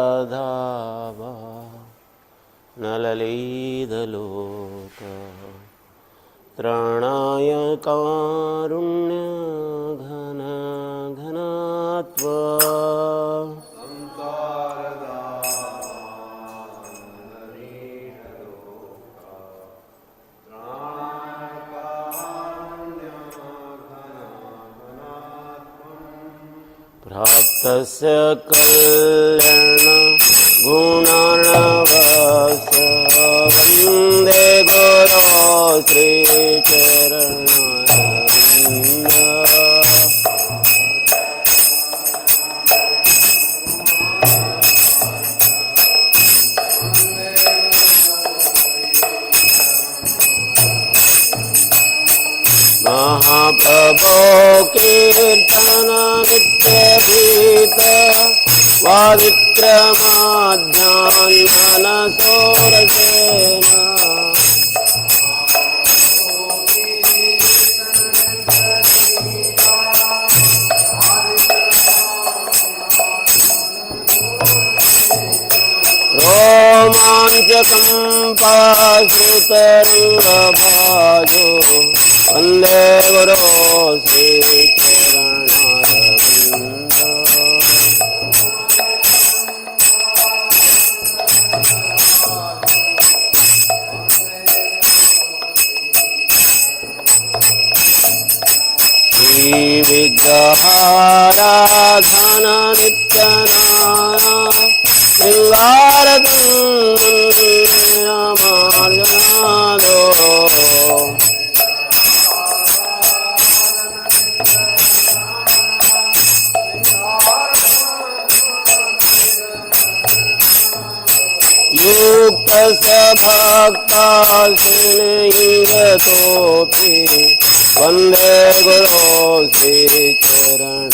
संसारधावा नललीदलोक त्रणाय कारुण्य घन घनात्वा प्राप्तस्य कल्याण गुणार्णवस्य वन्दे गुरो श्रीचरणरविन्द महाप्रभो कीर्तन नित्यगीत वाविक्रमाध्यान्मनसोरसेन रोमाञ्चकम्पाश्रुतरङ्गभाजो वन्दे गुरो श्रीचरणरविन्द श्रीविग्रहाराधना नित्यनाना श्रृंगारगन्धमार्जनादो युक्तसभक्तासिनीरतोऽपि वन्दे गुरो श्रीचरणरविन्द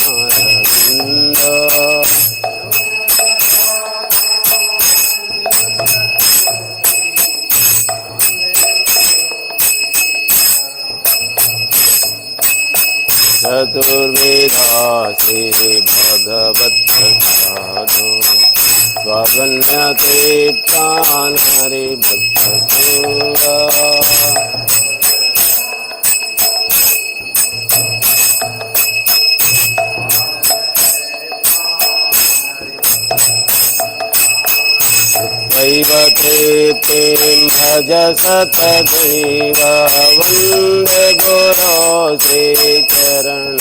चतुर्वेदा श्रीभगवत्प्रसादो स्वगण्यते प्राण हरिभक्तसंगा तृप्तिं भज सतदैव वन्दे गुरो श्रीचरणरविन्द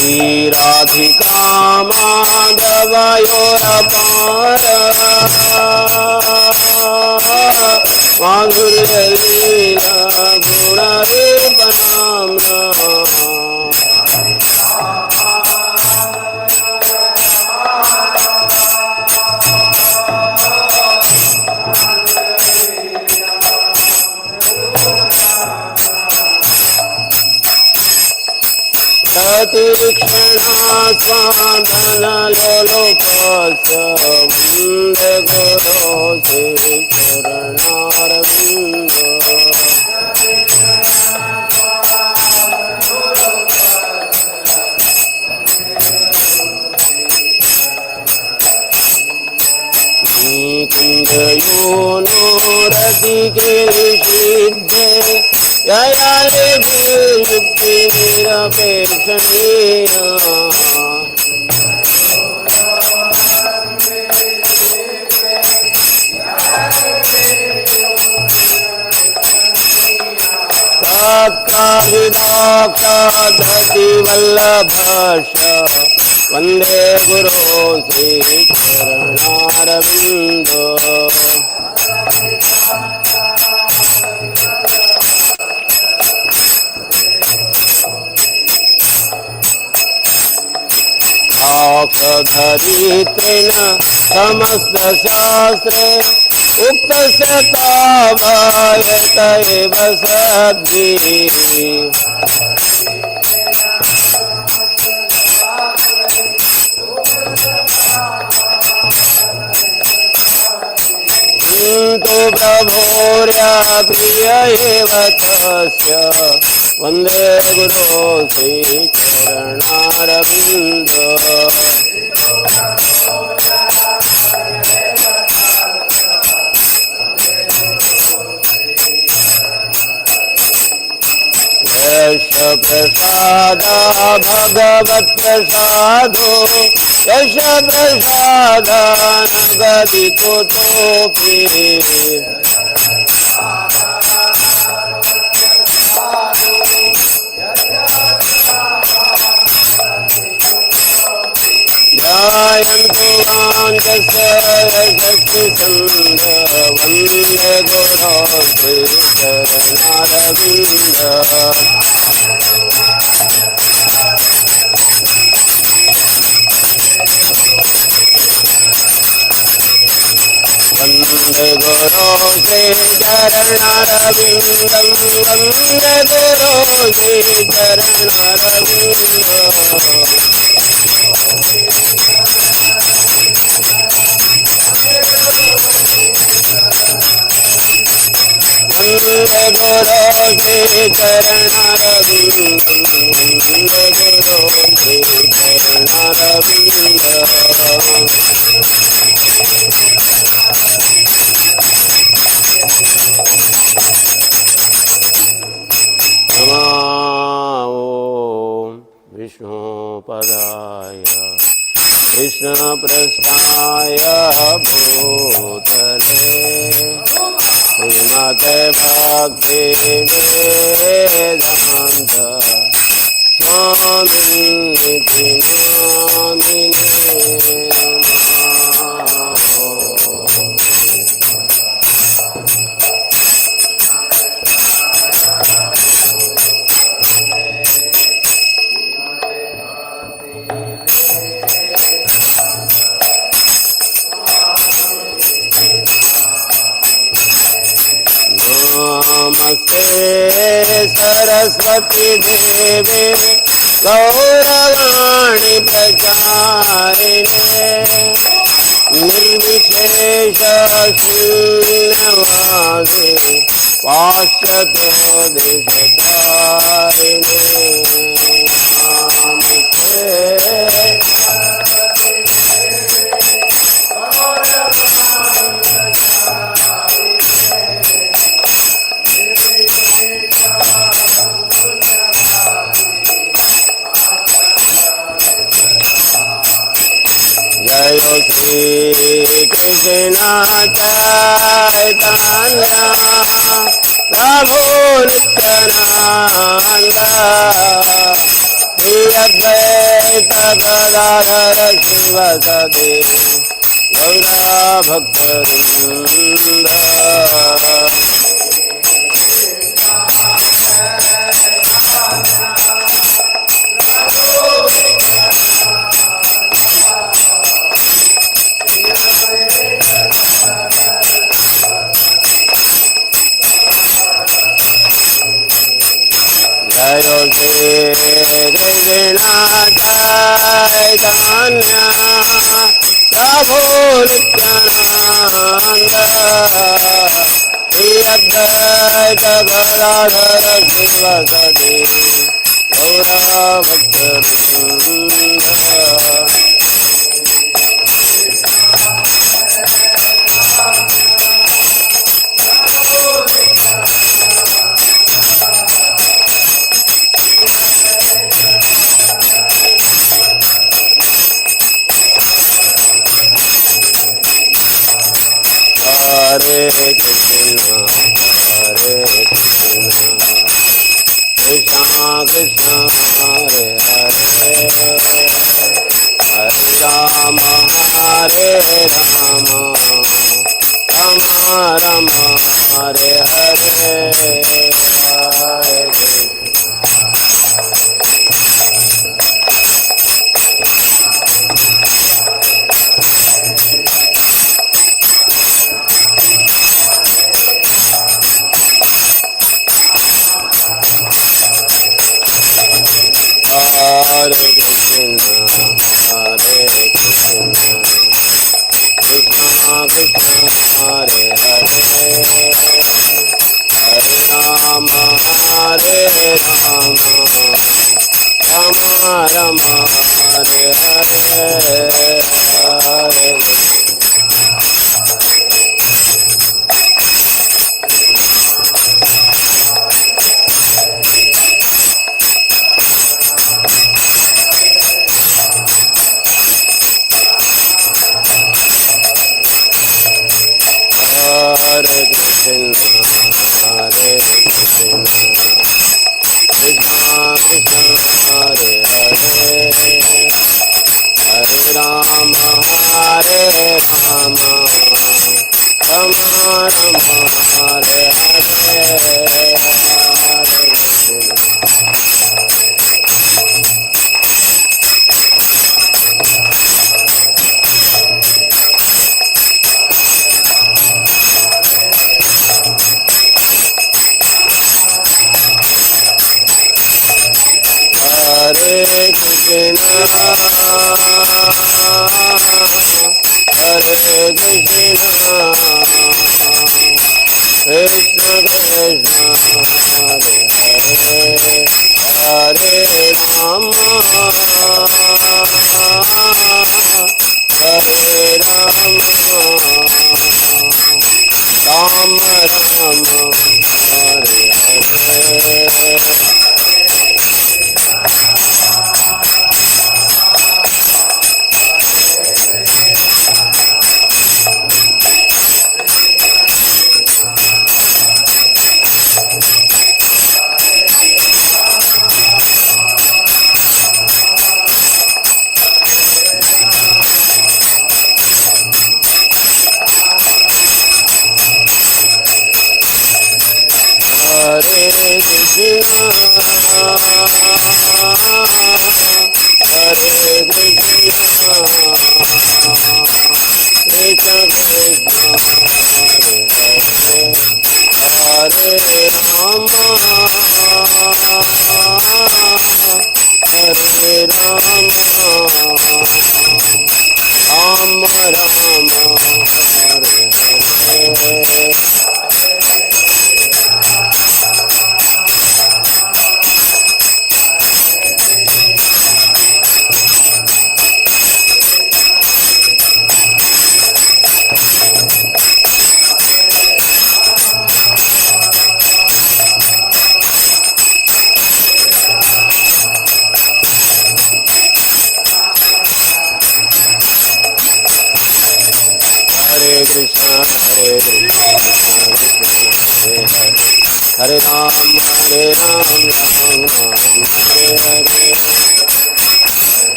श्रीराधिका माधवयोरपार माधुर्यलीला गुणरूपनाम्ना प्रतिक्षणा स्वादनलोलोपस्य वन्दे गुरो श्रीचरणरविन्द रति के सिद्धे जयाले युक्ति निरपेक्षणीया विदाक्षाधति वल्लभश वंदे गुरो श्री चरणारविंद धरित्रेण समस्त शास्त्रे उक्त तावयत एव सद्भिः किन्तु प्रभोर्या प्रिय एव तस्य वन्दे गुरो श्रीचरणारविन्द यश प्रसादा भगवत्प्रसादो यश प्रसादा न गति कुतोऽपि ध्यायन्तु मान्यस्य यशस्वी छन्द वन्दे गुरो श्रीचरणारविन्द वन्दे गुरो श्रीचरणारविन्दं वन्दे गुरो श्रीचरणारविन्दम् वन्दे गुरो श्रीचरणारविन्दं वन्दे गुरो श्रीचरणारविन्दम् नमो विष्णुपदाय कृष्णप्रस्थाय भूतले श्रीमते भक्ति वेदांत स्वामिनिति नामिने नमस्ते सरस्वती देवे गौरवाणी प्रचारिणे निर्विशेष शून्यवादे पाश्चात्य देशतारिणे नमस्ते जय श्री कृष्ण चैतन्य प्रभु नित्यानंद श्री अद्वैत गदाधर शिवसदि गौरा भक्तवृंद जय श्री कृष्ण चैतन्य प्रभु Nityanand Shri Advaita Gadadhar शिवसदि Gaura भक्तवृंद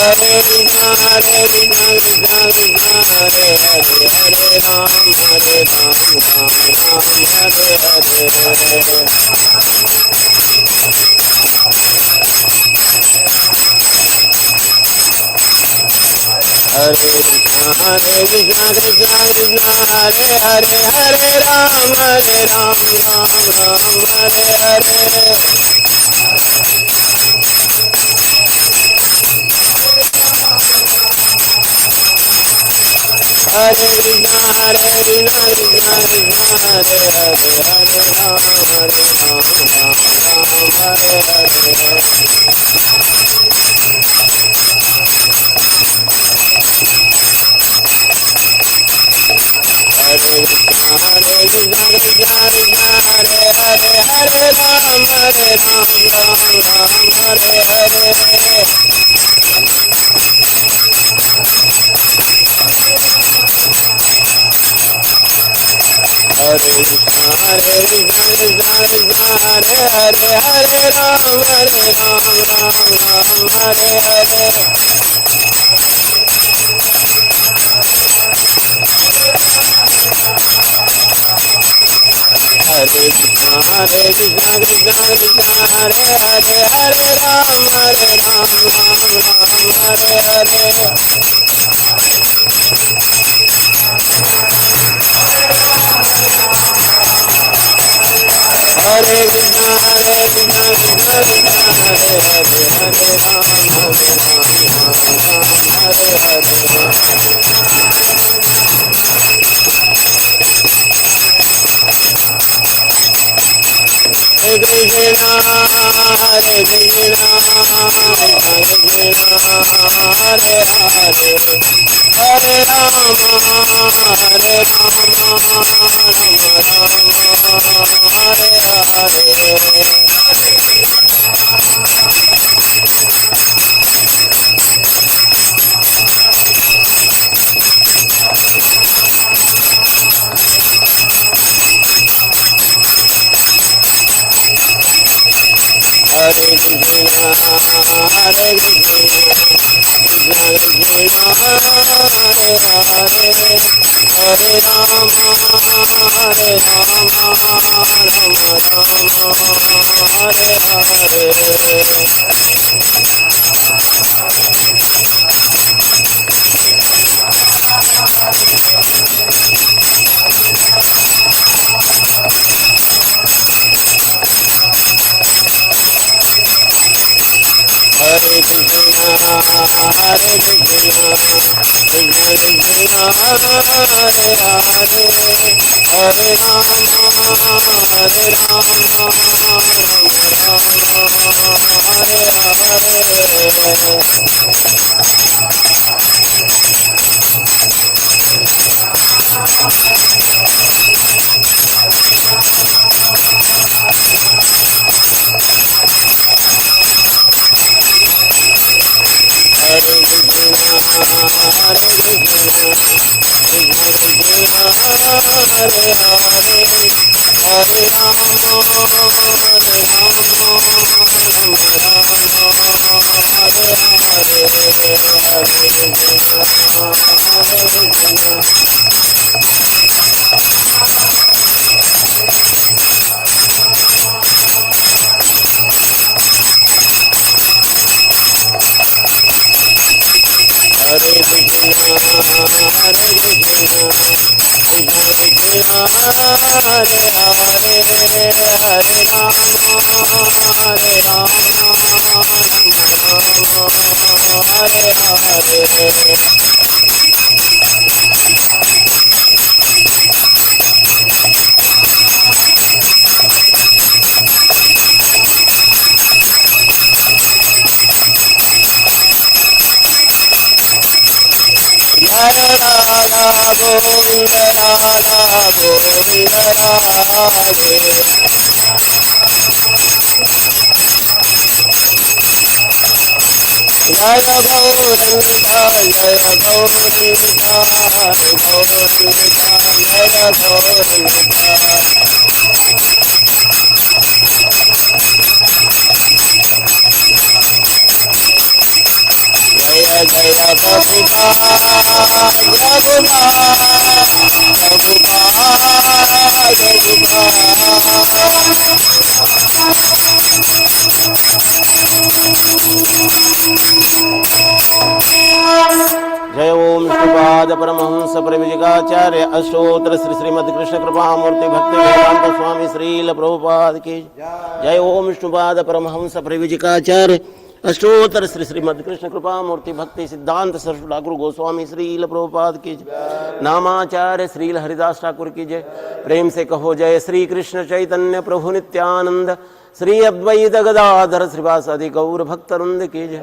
Hare Krishna Krishna Krishna Hare Hare Hare Ram Ram Hare Hare Hare Krishna Krishna Krishna Hare Hare Hare Ram Ram Hare Hare Hare Krishna Krishna Krishna Hare Hare Hare Ram Hare Hare Hare Krishna Krishna Krishna Hare Hare Hare Ram Hare Hare Hare Krishna Krishna Krishna Hare Hare Hare Ram Hare Hare Hare Krishna Krishna Krishna Hare Hare Hare Ram Hare Hare Hare Krishna Krishna Krishna Hare Hare Hare Ram Hare Hare Hare Krishna Hare Krishna Krishna Hare Hare Hare Rama Hare Rama Hare Hare Hare Krishna Hare Krishna Krishna Krishna Hare Hare Hare Rama Hare Rama Rama Rama Hare Hare Krishna Hare Krishna Krishna Krishna Hare Hare Hare Rama Hare Rama Hare Hare Krishna Hare Krishna Krishna Krishna Hare Hare Hare Rama Hare Rama Hare Hare Hare Krishna Hare Krishna Hare Krishna Hare Krishna Krishna Krishna Hare Hare Hare Rama Hare Rama Hare Hare Radha Radha Govinda Radha Govinda Radhe Jaya Gauranga Jaya Gauranga Jaya Gauranga जय प्रभुपाद जय ओम विष्णुपाद परमहंस परिव्राजकाचार्य अष्टोत्तर श्री श्रीमद कृष्ण कृपामूर्ति भक्ति वेदांत स्वामी श्रील प्रभुपाद की जय ओम विष्णुपाद परमहंस परिव्राजकाचार्य अष्टोत्तर श्री श्रीमद कृष्ण कृपामूर्ति भक्ति सिद्धांत सरस्वती ठाकुर गोस्वामी श्रील प्रभुपाद की जय नामाचार्य श्रील हरिदास ठाकुर की जय। प्रेम से कहो जय श्री कृष्ण चैतन्य प्रभु नित्यानंद श्री अद्वैत गदाधर श्रीवासादि गौर भक्तवृंद की जय।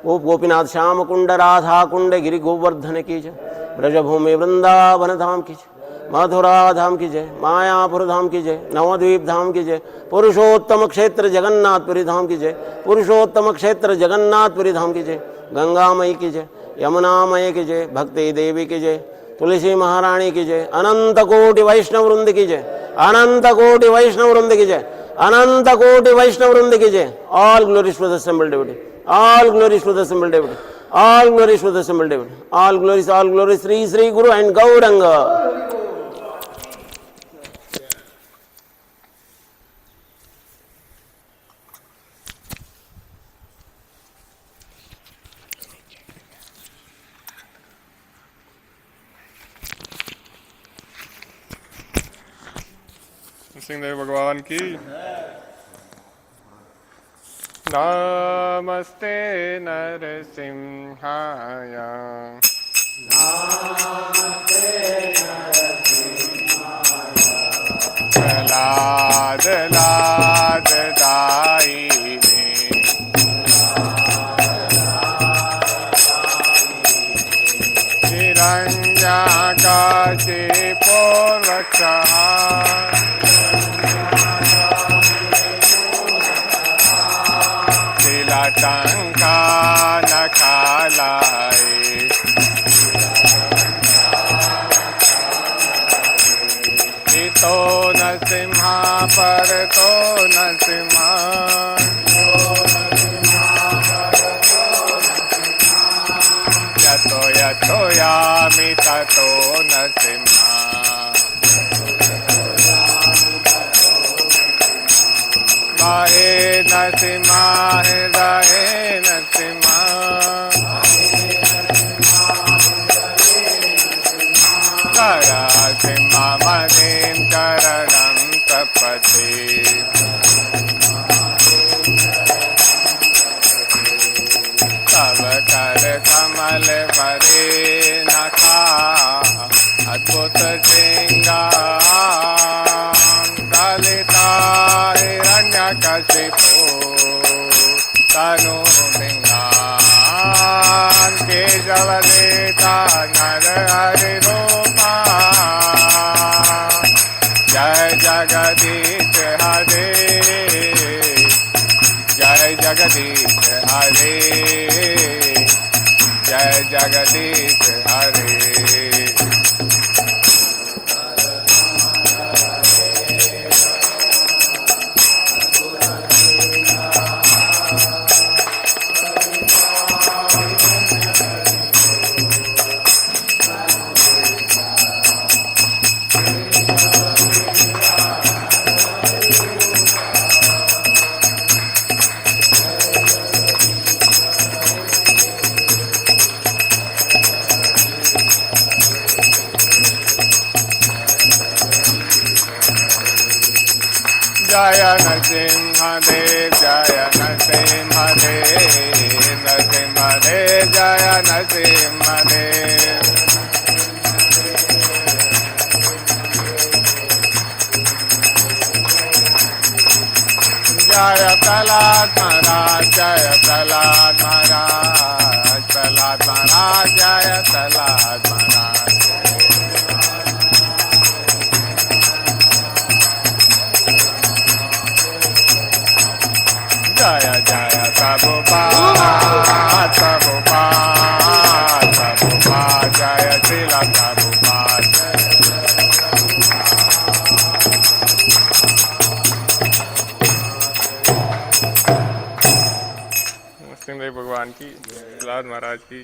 गोप गोपीनाथ श्याम कुंड राधा कुंड गिरि गोवर्धन की जय। ब्रजभूमि वृंदावन धाम की जय। मथुरा धाम की जय। मायापुर धाम की जय। नवद्वीप धाम की जय। पुरुषोत्तम क्षेत्र जगन्नाथपुरी धाम की जय। पुरुषोत्तम क्षेत्र जगन्नाथपुरी धाम की जय। गंगा मई की जय। यमुना मई की जय। भक्ति देवी की जय। तुलसी महारानी की जय। अनंत कोटि वैष्णव वृंद की जय। अनंत कोटि वैष्णव वृंद की जय। अनंत कोटि वैष्णव वृंद की जय। All glories to the assembled devotee. All glories to the assembled devotee. All glories to the assembled devotee. All glories, Sri Sri Guru and Gauranga. Singhdeo भगवान की नमस्ते नरसिंहाय लाद लाद दायिने हिरण्याकाशे पूर्वक्षः टंका न खालाए तो नरसिम्हा पर तो नरसिम्हा यतो यतो यामि ततो नरसिम्हा हे नरसिम्हा हृदय नरसिम्हा करसिम्हा मदीं करणं तपति तव कर कमल वरे नखा अद्भुत कशिपो तनु सिंहान केशव देता नर हरि रूपा जय जगदीश हरे जय जगदीश हरे जय जगदीश हरे जय नरसिंहदेव जय नरसिंहदेव नरसिंहदेव जय नरसिंहदेव जय प्रहलाद महाराज जय प्रहलाद महाराज प्रहलाद महाराज जय प्रहलाद महाराज जय जय प्रभुपाद प्रभुपाद प्रभुपाद जय श्रीला प्रभुपाद सिंहदेव भगवान की, प्रहलाद महाराज की।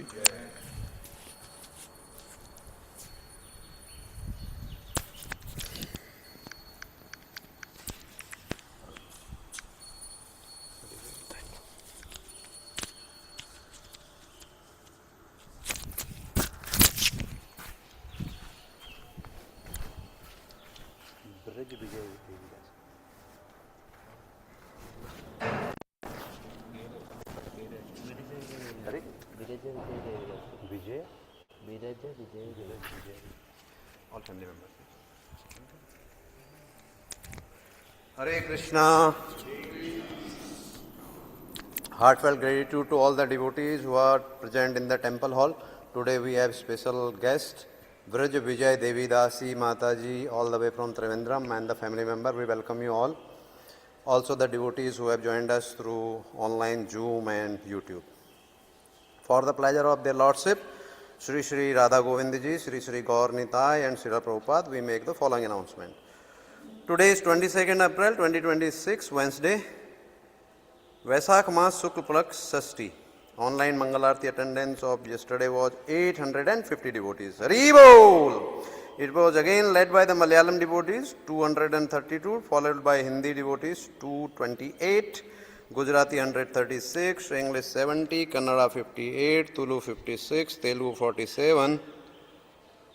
All family members. Hare Krishna. Heartfelt gratitude to all the devotees who are present in the temple hall. Today we have special guest Vraj Vijay Devi Dasi Mataji, all the way from Trivandrum, and the family member. We welcome you all. Also the devotees who have joined us through online Zoom and YouTube. For the pleasure of their Lordship, Sri Sri Radha Govindji, Sri Sri Gaur Nitai and Srila Prabhupada, we make the following announcement. Today is 22nd April 2026, Wednesday. Vaisakh Mas Shukla Plaksh Sashti. Online Mangalarti attendance of yesterday was 850 devotees. Hari Bol! It was again led by the Malayalam devotees, 232, followed by Hindi devotees, 228, Gujarati 136, English 70, Kannada 58, Tulu 56, Telugu 47,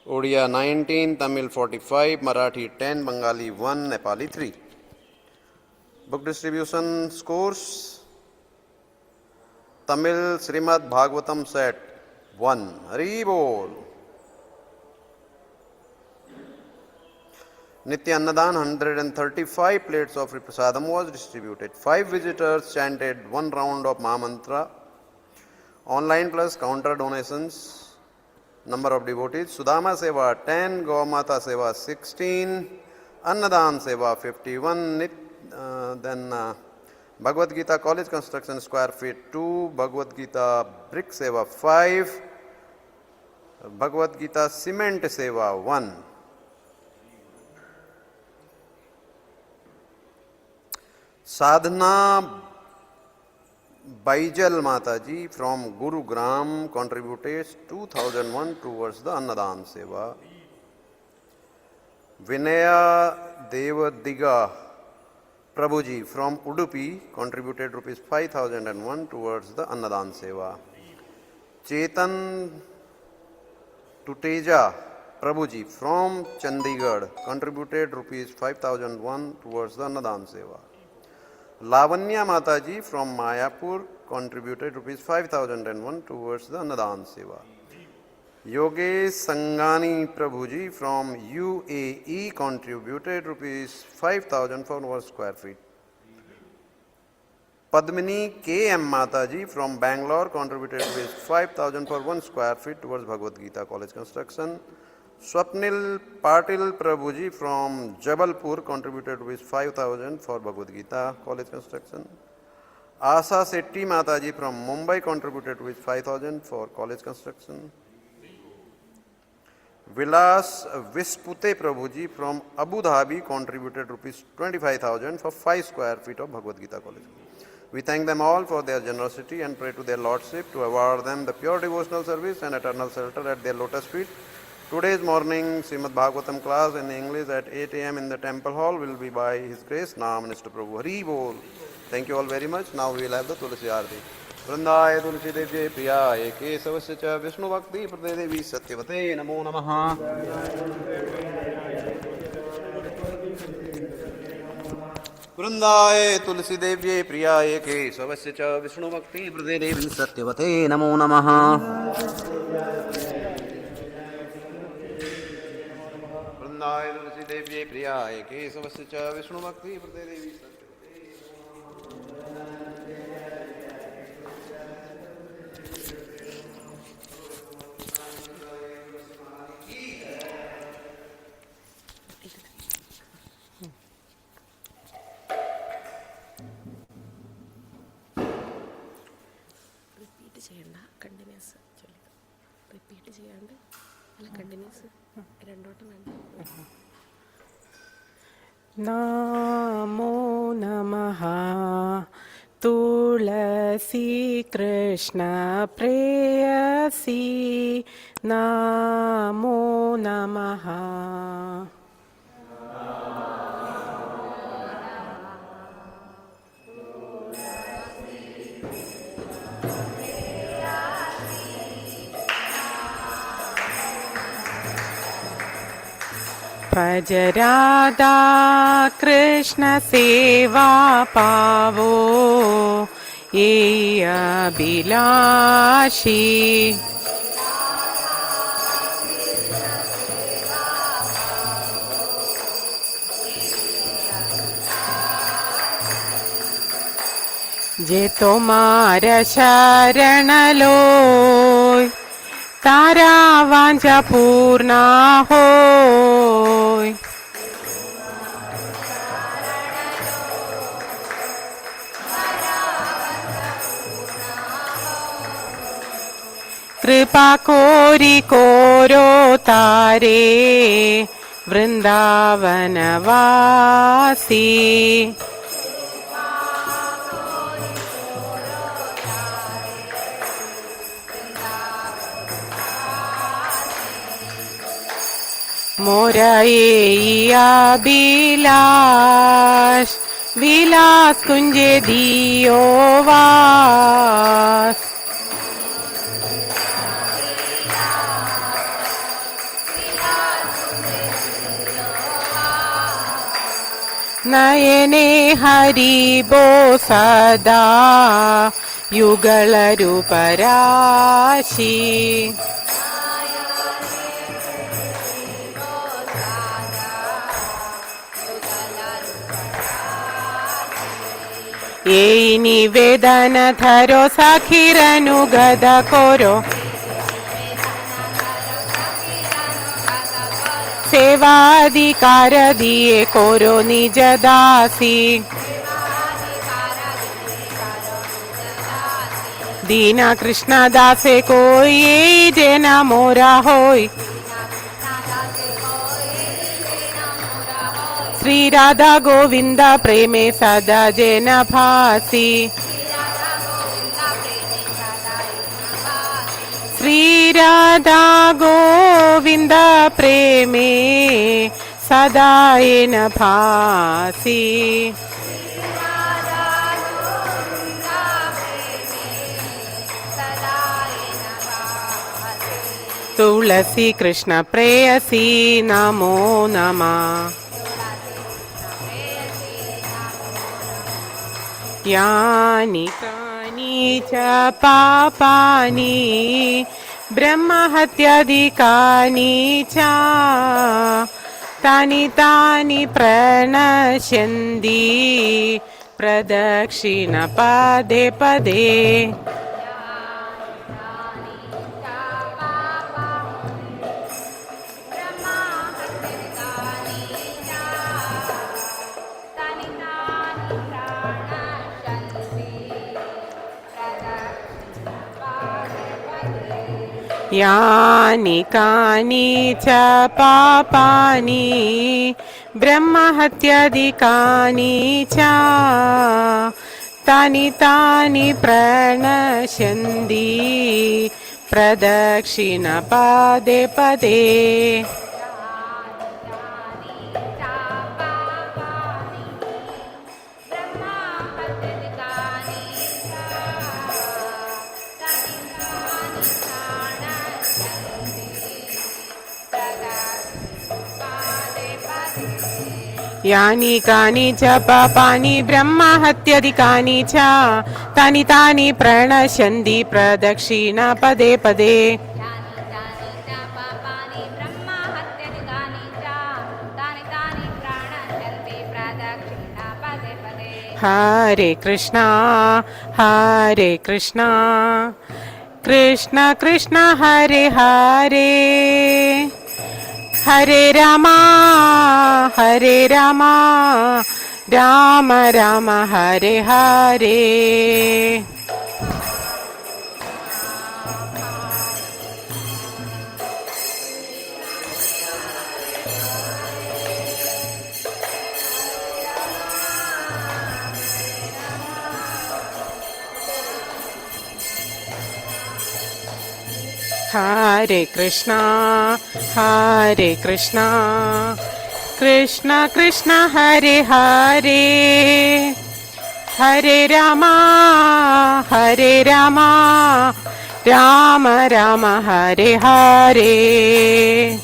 Odia 19, Tamil 45, Marathi 10, Bengali 1, Nepali 3. Book distribution scores: Tamil Srimad Bhagavatam set 1. Hari Bol. Nitya Annadan 135 plates of prasadam was distributed. 5 visitors chanted 1 round of Mahamantra. Online plus counter donations. Number of devotees: Sudama Seva 10, Gaumata Seva 16, Annadan Seva 51, Bhagavad Gita College Construction Square Feet 2, Bhagavad Gita Brick Seva 5, Bhagavad Gita Cement Seva 1. Sadhana Baijal Mataji from Gurugram contributed 2001 towards the Annadan Seva. Vinaya Devadiga Prabhuji from Udupi contributed rupees 5001 towards the Annadan Seva. Chetan Tuteja Prabhuji from Chandigarh contributed rupees 5001 towards the Annadan Seva. Lavanya Mataji from Mayapur contributed rupees 5001 towards the Annadan Seva. Yogesh Sangani Prabhuji from UAE contributed rupees 5,000 for 1 square feet. Padmini KM Mataji from Bangalore contributed rupees 5,000 for 1 square feet towards Bhagavad Gita College construction. Swapnil Patil Prabhuji from Jabalpur contributed rupees 5,000 for Bhagavad Gita College construction. Asa Setti Mataji from Mumbai contributed rupees 5,000 for college construction. Vilas Vispute Prabhuji from Abu Dhabi contributed rupees 25,000 for 5 square feet of Bhagavad Gita College. We thank them all for their generosity and pray to their Lordship to award them the pure devotional service and eternal shelter at their lotus feet. Today's morning Srimad Bhagavatam class in English at 8 a.m. in the temple hall will be by His Grace Now Minister Prabhu. Hari Bol. Thank you all very much. Now we will have the Tulsi Aarti. Vrindaya Tulsi Devye Priyaye Kesavasya Cha Vishnu Bhakti Prade Devi Satyavate Namo Namaha. Vrindaya Tulsi Devye Priyaye Kesavasya Cha Vishnu Bhakti Prade Devi Satyavate Namo Namaha. Vrindaya Tulsi Devye Priyaye Kesavasya Cha Vishnu Bhakti Prade Devi Satyavate. Continuous. Repeat ചെയ്യണ്ട അല്ല continuous രണ്ടോട്ടം വേണ്ട. നമോ നമഃ തുളസീദള തുളസി കൃഷ്ണ പ്രേയസി നമോ നമഃ. भज राधा कृष्ण सेवा पावो ये अभिलाषी. जे तोमार शरण लोय तारा वांछा पूर्णा होय. कृपा कोरी कोरो तारे वृंदावनवासी. मोरा ये अभिलाष विलास कुंजे दियो वास. नयने हरिबो सदा युगल रूपराशि. ये निवेदन धरो सखीरनु गद कोरो सेवाधिकार दिए कोरो निज दासी. दीना कृष्ण दासे कोई जेना मोरा होय. श्री राधा गोविंद प्रेमे सदा जेन भासी. श्री राधा गोविंद प्रेमे सदा येन भासी. तुलसी कृष्ण प्रेयसी नमो नमः. यानि कानि च पापानि ब्रह्महत्यादिकानि च तानि तानि प्रणश्यन्ति प्रदक्षिण पदे पदे. यानि कानि च पापानि ब्रह्महत्यादिकानि च तानि तानि प्रणश्यन्ति प्रदक्षिण पदे पदे. यानि कानि च पापानि ब्रह्महत्यादिकानि च तानि तानि प्रणश्यन्ति प्रदक्षिण पदे पदे. हरे कृष्णा कृष्ण कृष्ण हरे हरे हरे रामा राम राम हरे हरे. Hare Krishna, Hare Krishna, Krishna Krishna Hare Hare, Hare Rama, Hare Rama, Rama Rama Hare Hare.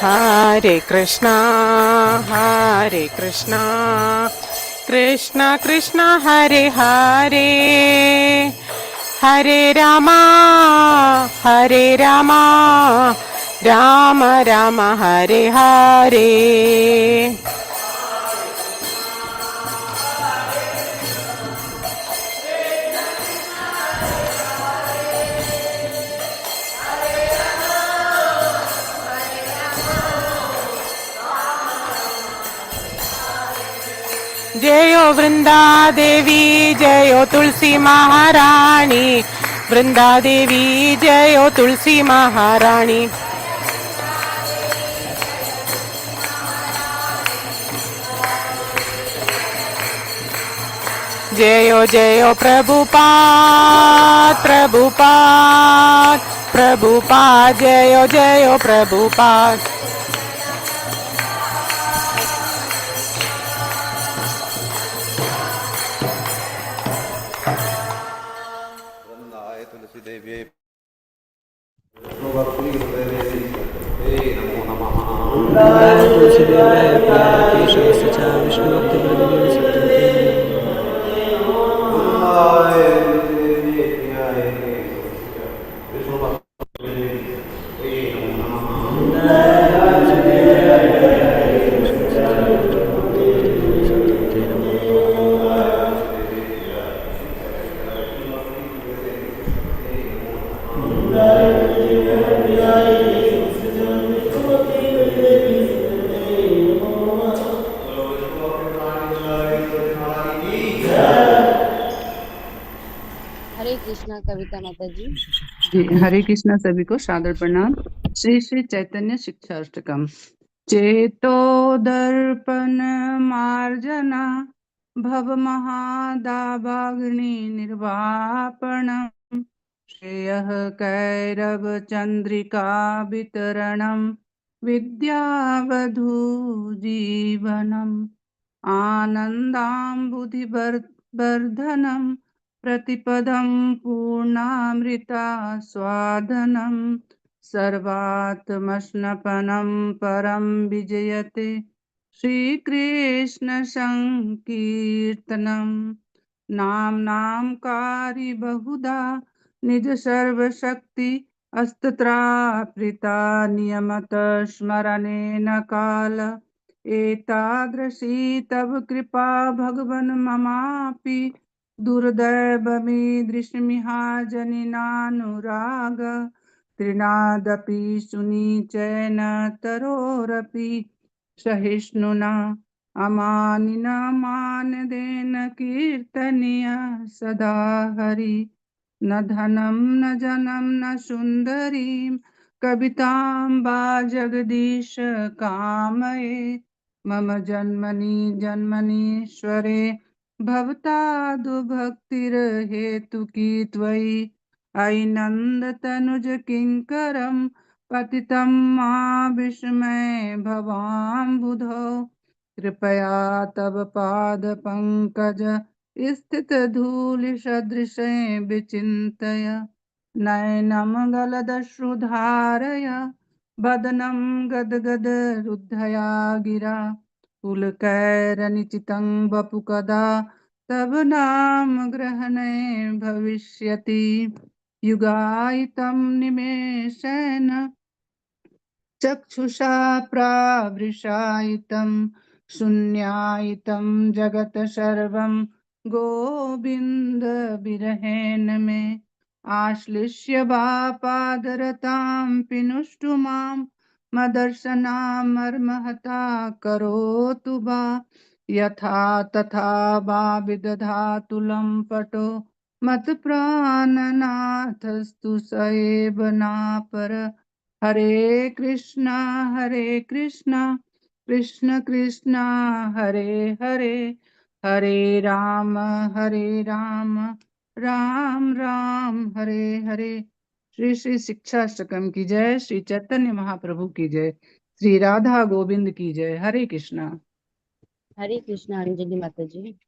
Hare Krishna, Hare Krishna, Krishna Krishna Hare Hare, Hare Rama, Hare Rama, Rama Rama Hare Hare. जयो वृंदा देवी, जयो तुलसी महारानी, वृंदा देवी जयो तुलसी महारानी. जयो जयो प्रभुपाद, प्रभुपाद, प्रभुपाद, जयो जयो प्रभुपाद. तुलसी देवी नमो नमः। हरे कृष्णा कविता माता जी। जी, हरे कृष्णा सभी को सादर प्रणाम। श्री श्री चैतन्य शिक्षा अष्टकम। चेतो दर्पण मार्जना भव महादाभाग्नि निर्वापणम् श्रेयः कैरव चंद्रिका वितरणम् विद्यावधू जीवनम् आनन्दाम्बुधिवर्धनम् प्रतिपदं पूर्णामृता स्वादनं सर्वात्मश्नपनं परं विजयते श्रीकृष्ण संकीर्तनं नाम कारी बहुधा निज सर्वशक्ति अस्त्राप्रिता नियमत स्मरणेन काल एतादृशी तव कृपा भगवन् ममापि दुर्दैवमीदृशमिहाजनिनानुराग त्रिनादपि सुनीचैन तरोरपि सहिष्णुना अमानिना मानदेन कीर्तनीय सदा हरि न धनं न जनं न सुन्दरीं कवितां वा जगदीश कामये मम जन्मनि जन्मनीश्वरे भवतादु भक्तिर्हेतुकी त्वयि अयि नन्दतनुज किङ्करं पतितं मा विस्मय भवाम्बुधौ कृपया तव पादपङ्कज स्थितधूलिसदृशे विचिन्तय नयनं गलदश्रुधारय बदनं गदगदरुद्धया गिरा पुलकैरनिचितं वपु कदा तव नाम ग्रहणे भविष्यति युगायितं निमेषेण चक्षुषा प्रावृषायितं शून्यायितं जगत् सर्वं गोविन्द विरहेण मे आश्लिष्य वा पादरतां पिनुष्टु मां मदर्शनामर्महता करोतु वा यथा तथा वा विदधातु लम्पटो मत प्राणनाथस्तु सएव नापर। हरे कृष्णा कृष्ण कृष्णा हरे हरे, हरे राम राम राम हरे हरे। श्री श्री शिक्षाष्टकम की जय। श्री चैतन्य महाप्रभु की जय। श्री राधा गोविंद की जय। हरे कृष्णा। हरे कृष्णा अंजलि माता जी।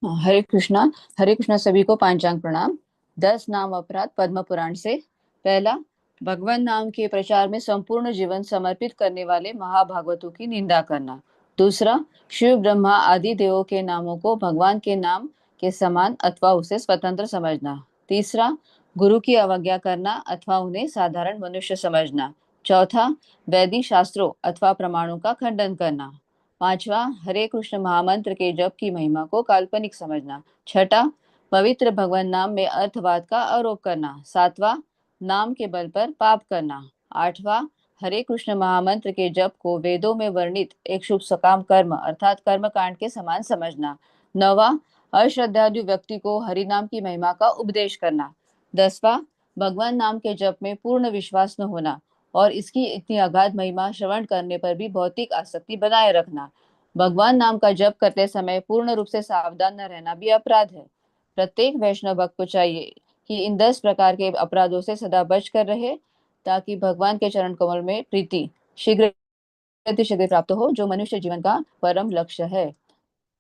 हरे कृष्णा सभी को पांचांग प्रणाम। 10 नाम अपराध पद्म पुराण से। पहला, भगवान नाम के प्रचार में संपूर्ण जीवन समर्पित करने वाले महाभागवतों की निंदा करना। दूसरा, शिव ब्रह्मा आदि देवों के नामों को भगवान के नाम के समान अथवा उसे स्वतंत्र समझना। तीसरा, गुरु की अवज्ञा करना अथवा उन्हें साधारण मनुष्य समझना। चौथा, वैदिक शास्त्रों अथवा प्रमाणों का खंडन करना। पांचवा, हरे कृष्ण महामंत्र के जप की महिमा को काल्पनिक समझना। छठा, पवित्र भगवान नाम में अर्थवाद का आरोप करना। सातवां, नाम के बल पर पाप करना। आठवां, हरे कृष्ण महामंत्र के जप को वेदों में वर्णित एक शुभ सकाम कर्म अर्थात कर्म कांड के समान समझना। नौवां, अश्रद्धालु व्यक्ति को हरि नाम की महिमा का उपदेश करना। 10वां, भगवान नाम के जप में पूर्ण विश्वास न होना और इसकी इतनी अगाध महिमा श्रवण करने पर भी भौतिक आसक्ति बनाए रखना। भगवान नाम का जप करते समय पूर्ण रूप से सावधान न रहना भी अपराध है। प्रत्येक वैष्णव भक्त को चाहिए कि इन 10 प्रकार के अपराधों से सदा बच कर रहे ताकि भगवान के चरण कमल में प्रीति शीघ्र प्राप्त हो, जो मनुष्य जीवन का परम लक्ष्य है।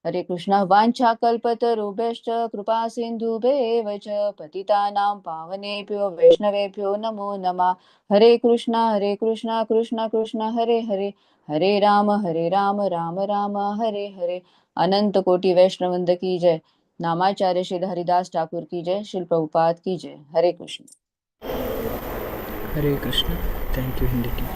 हरे कृष्णा। वाञ्छा कल्पतरुभ्यश्च कृपा सिन्धुभ्येव च पतितानां पावनेभ्यो वैष्णवेभ्यो नमो नमः। हरे कृष्णा कृष्ण कृष्ण हरे हरे, हरे राम राम राम हरे हरे। अनंत कोटि वैष्णवृंद की जय। नामाचार्य श्री हरिदास ठाकुर की जय। श्री प्रभुपाद की जय। Hare Krishna. Hare Krishna. Thank you Hindi team.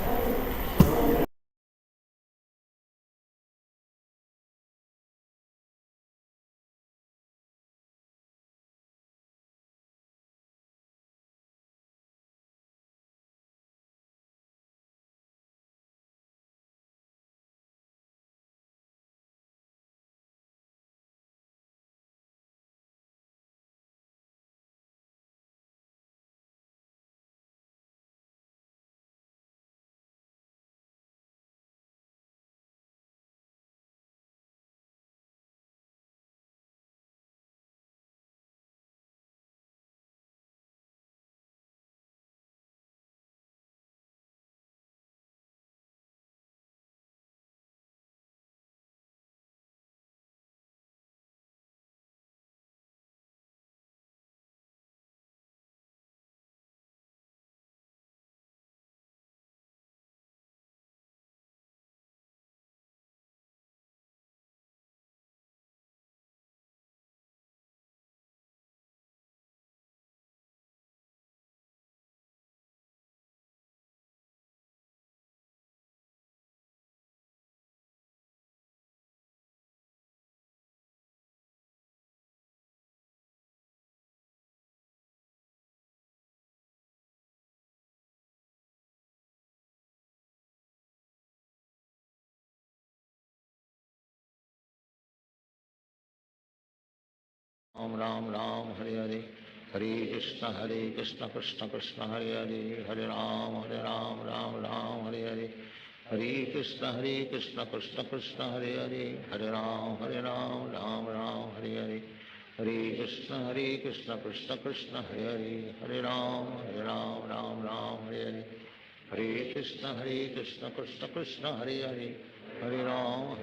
Ram Ram Hare Hare, Hare Krishna Krishna Krishna Hare Hare, Hare Ram Ram Ram Hare Hare, Hare Krishna Krishna Krishna Hare Hare, Hare Ram Ram Ram Hare Hare, Hare Krishna Krishna Krishna Hare Hare, Hare Ram Ram Ram Hare Hare, Hare Krishna Krishna Krishna Hare Hare, Hare Ram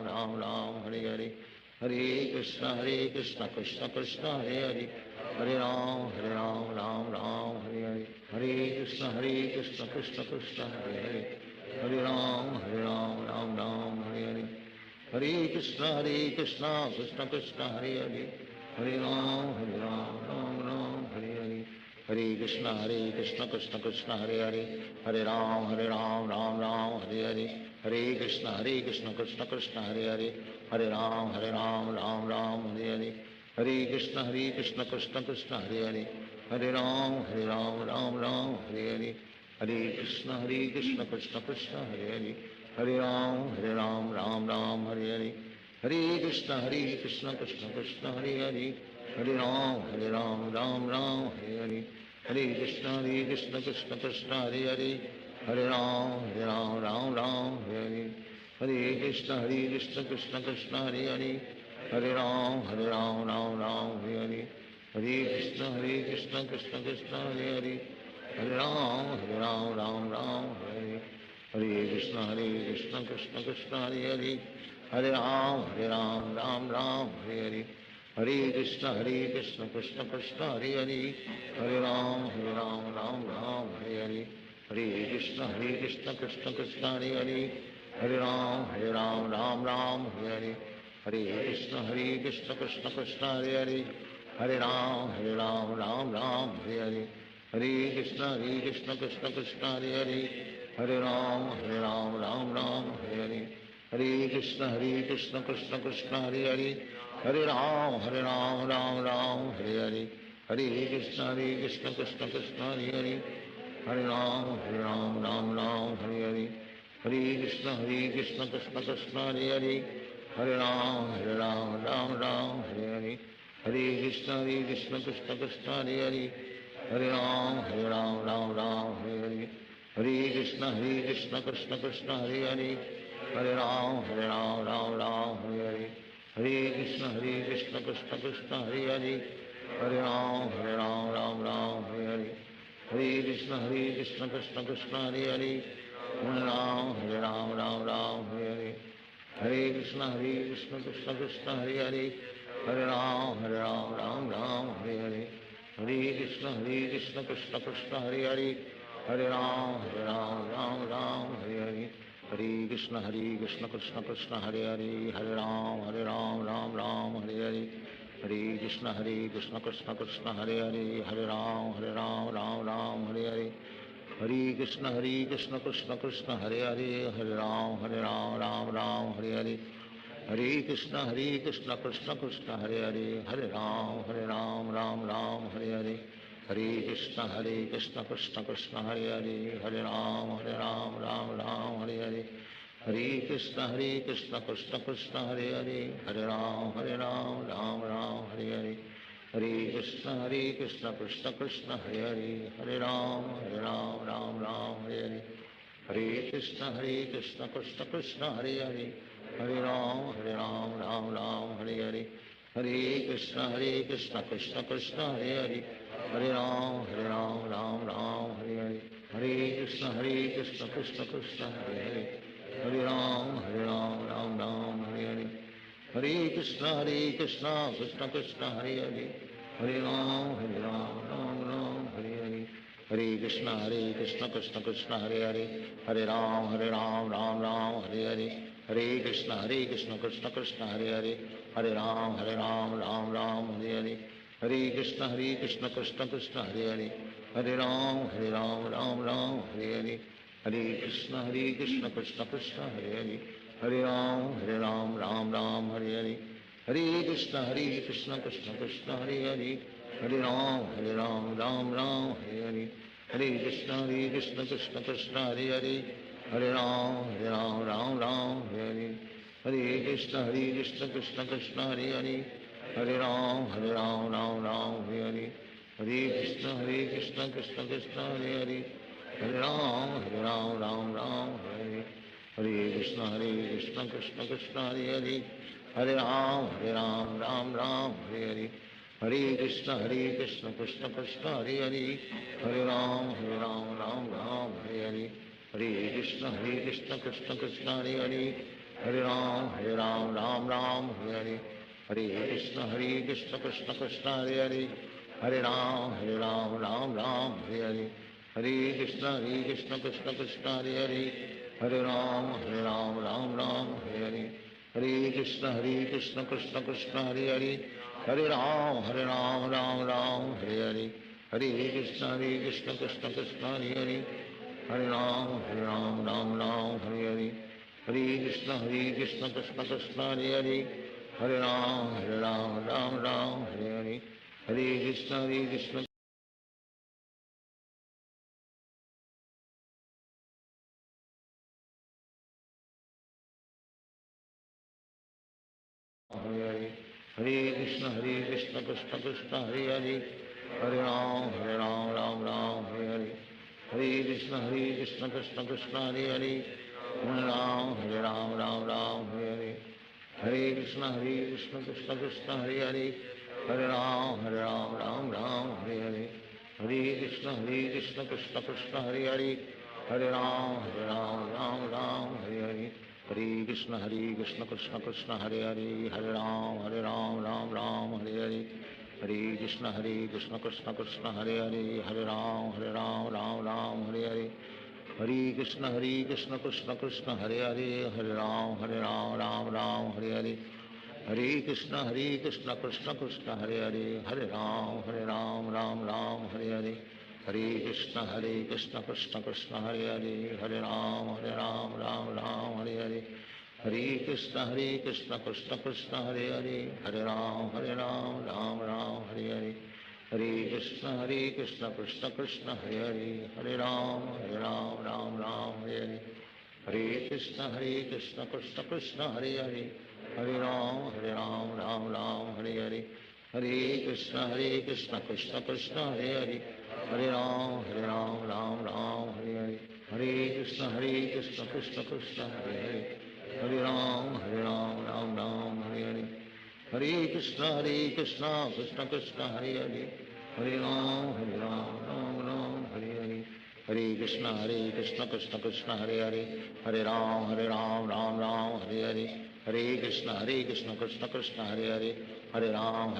Ram Ram Hare Hare, Hare Krishna Krishna Krishna Hare Hare, Hare Ram Ram Ram Hare Hare, Hare Krishna Krishna Krishna Hare Hare, Hare Ram Ram Ram Hare Hare, Hare Krishna Krishna Krishna Hare Hare, Hare Ram Ram Ram Hare Hare, Hare Krishna Krishna Krishna Hare Hare, Hare Ram Ram Ram Hare Hare, Hare Krishna Krishna Krishna Hare Hare, Hare Ram Ram Ram Hare Hare, Hare Krishna Krishna Krishna Hare Hare, Hare Ram Ram Ram Hare Hare, Hare Krishna Krishna Krishna Hare Hare, Hare Ram Ram Ram Hare Hare, Hare Krishna Krishna Krishna Hare Hare, Hare Ram, Ram Ram, Hare Hare. Hare Krishna, Krishna Krishna, Hare Hare. Hare Ram, Ram Ram, Hare Hare. Hare Krishna, Krishna Krishna, Hare Hare. Hare Ram, Ram Ram, Hare Hare. Hare Krishna, Krishna Krishna, Hare Hare. Hare Ram, Ram Hare Hare. Hare Krishna, Krishna Krishna, Hare Hare. Hare Ram, Ram Hare Hare. Hare Krishna, Krishna Krishna, Hare Hare. Hare Ram, Ram Hare Hare. Hare Krishna, Krishna Krishna, Hare Hare. Hare Ram, Ram Hare Hare. Hare Krishna, Krishna Krishna, Hare Hare. Hare Ram, Ram Hare Hare. Hare Krishna, Krishna Krishna, Hare Hare. Hare Ram, Ram Hare Hare. Hare Krishna, Krishna Krishna, Hare Hare. Hare Ram, Ram Hare Hare. Hare Krishna, Krishna Krishna, Hare Hare. Hare Ram, Ram Hare Hare. Hare Krishna, Krishna Krishna, Hare Hare. Hare Ram, Hare Hare. Hare Krishna, Krishna Krishna, Hare Hare. Hare Ram, Hare Hare. Hare Krishna, Krishna Krishna, Hare Hare. Hare Ram, Hare Hare. Hare Krishna, Krishna Krishna, Hare Hare. Hare Ram, Hare Hare. Hare Krishna, Krishna Krishna, Hare Hare. Hare Ram, Hare Hare. Hare Krishna, Krishna Krishna, Hare Hare. Hare Ram, Hare Hare. Hare Krishna, Krishna Krishna, Hare Hare. Hare Ram, Ram Hare Hare. Hare Krishna, Krishna Krishna, Hare Hare. Hare Ram, Ram Hare Hare. Hare Krishna, Krishna Krishna, Hare Hare. Hare Ram, Ram Hare Hare. Hare Krishna, Krishna Krishna, Hare Hare. Hare Ram, Ram Hare Hare. Hare Krishna, Krishna Krishna, Hare Hare. Hare Ram, Ram Hare Hare. Hare Krishna, Krishna Krishna, Hare Hare. Hare Ram, Ram Hare Hare. Hare Krishna, Krishna Krishna, Hare Hare. Hare Ram, Ram Hare Hare. Hare Krishna, Krishna Krishna, Hare Hare. Hare Ram, Ram Hare Hare. Hare Krishna, Krishna Krishna, Hare Hare. Hare Ram, Ram Hare Hare. Hare Krishna, Krishna Krishna, Hare Hare. Hare Ram, Ram Hare Hare. Hare Krishna, Krishna Krishna, Hare Hare. Hare Ram, Ram Hare Hare. Hare Krishna, Krishna Krishna, Hare Hare. Hare Ram, Ram Hare Hare. Hare Krishna, Krishna Krishna, Hare Hare. Hare Ram, Ram Hare Hare. Hare Krishna, Krishna Krishna, Hare Hare. Hare Ram, Ram Hare Hare. Hare Krishna, Krishna Krishna, Hare Hare. Hare Ram, Ram Hare Hare. Hare Krishna, Krishna Krishna, Hare Hare. Hare Ram, Ram Hare Hare. Hare Krishna, Krishna Krishna, Hare Hare. Hare Ram, Ram Hare Hare. Hare Krishna, Krishna Krishna, Hare Hare. Hare Ram, Ram Hare Hare. Hare Krishna, Krishna Krishna, Hare Hare. Hare Ram, Ram Hare Hare. Hare Krishna, Krishna Krishna, Hare Hare. Hare Ram, Ram Hare Hare. Hare Krishna, Krishna Krishna, Hare Hare. Hare Ram, Ram Hare Hare. Hare Krishna, Krishna Krishna, Hare Hare. Hare Ram, Ram Hare Hare. Hare Krishna, Krishna Krishna, Hare Hare. Hare Ram, Ram Hare Hare. Hare Krishna, Krishna Krishna, Hare Hare. Hare Ram, Ram Hare Hare. Hare Krishna, Krishna Krishna, Hare Hare. Hare Ram, Ram Hare Hare. Hare Krishna, Krishna Krishna, Hare Hare. Hare Ram, Ram Hare Hare. Hare Krishna, Krishna Krishna, Hare Hare. Hare Ram, Ram Hare Hare. Hare Krishna, Krishna Krishna, Hare Hare. Hare Ram, Ram Hare Hare. Hare Krishna, Krishna Hare Hare. Hare Krishna Krishna Krishna Hare Hare, Hare Ram Ram Ram Hare Hare, Hare Krishna Krishna Krishna Hare Hare, Hare Ram Ram Hare Hare, Hare Krishna Krishna Krishna Hare Hare, Hare Ram Ram Hare Hare, Hare Krishna Krishna Krishna Hare Hare, Hare Ram Ram Hare Hare, Hare Krishna Krishna Krishna Hare Hare, Hare Ram Ram Hare Hare, Hare Krishna Krishna Krishna Hare Hare, Hare Ram Ram Hare Hare, Hare Krishna Krishna Krishna Hare Hare, Hare Ram Ram Hare Hare, Hare Krishna Krishna Krishna Hare Hare, Hare Ram Ram Hare Hare, Hare Krishna Krishna Krishna Hare Hare, Hare Ram Ram Hare Hare, Hare Krishna Krishna Krishna Hare Hare, Hare Ram Ram Hare Hare, Hare Krishna Krishna Krishna Hare Hare, Hare Ram Ram Hare Hare, Hare Krishna Krishna Krishna Hare Hare, Hare Ram Ram Hare Hare, Hare Krishna Krishna Krishna Hare Hare, Hare Ram Ram Hare Hare, Hare Krishna Krishna Krishna Hare Hare, Hare Ram Ram Hare Hare, Hare Krishna Krishna Krishna Hare Hare, Hare Ram Hare Hare, Hare Krishna Krishna Krishna Hare Hare, Hare Ram Ram Hare Hare, Hare Krishna Krishna Krishna Hare Hare, Hare Ram Ram Hare Hare, Hare Krishna Krishna Krishna Hare Hare, Hare Ram Ram Hare Hare, Hare Krishna Krishna Krishna Hare Hare, Hare Ram Ram Hare Hare, Hare Krishna Krishna Krishna Hare Hare, Hare Ram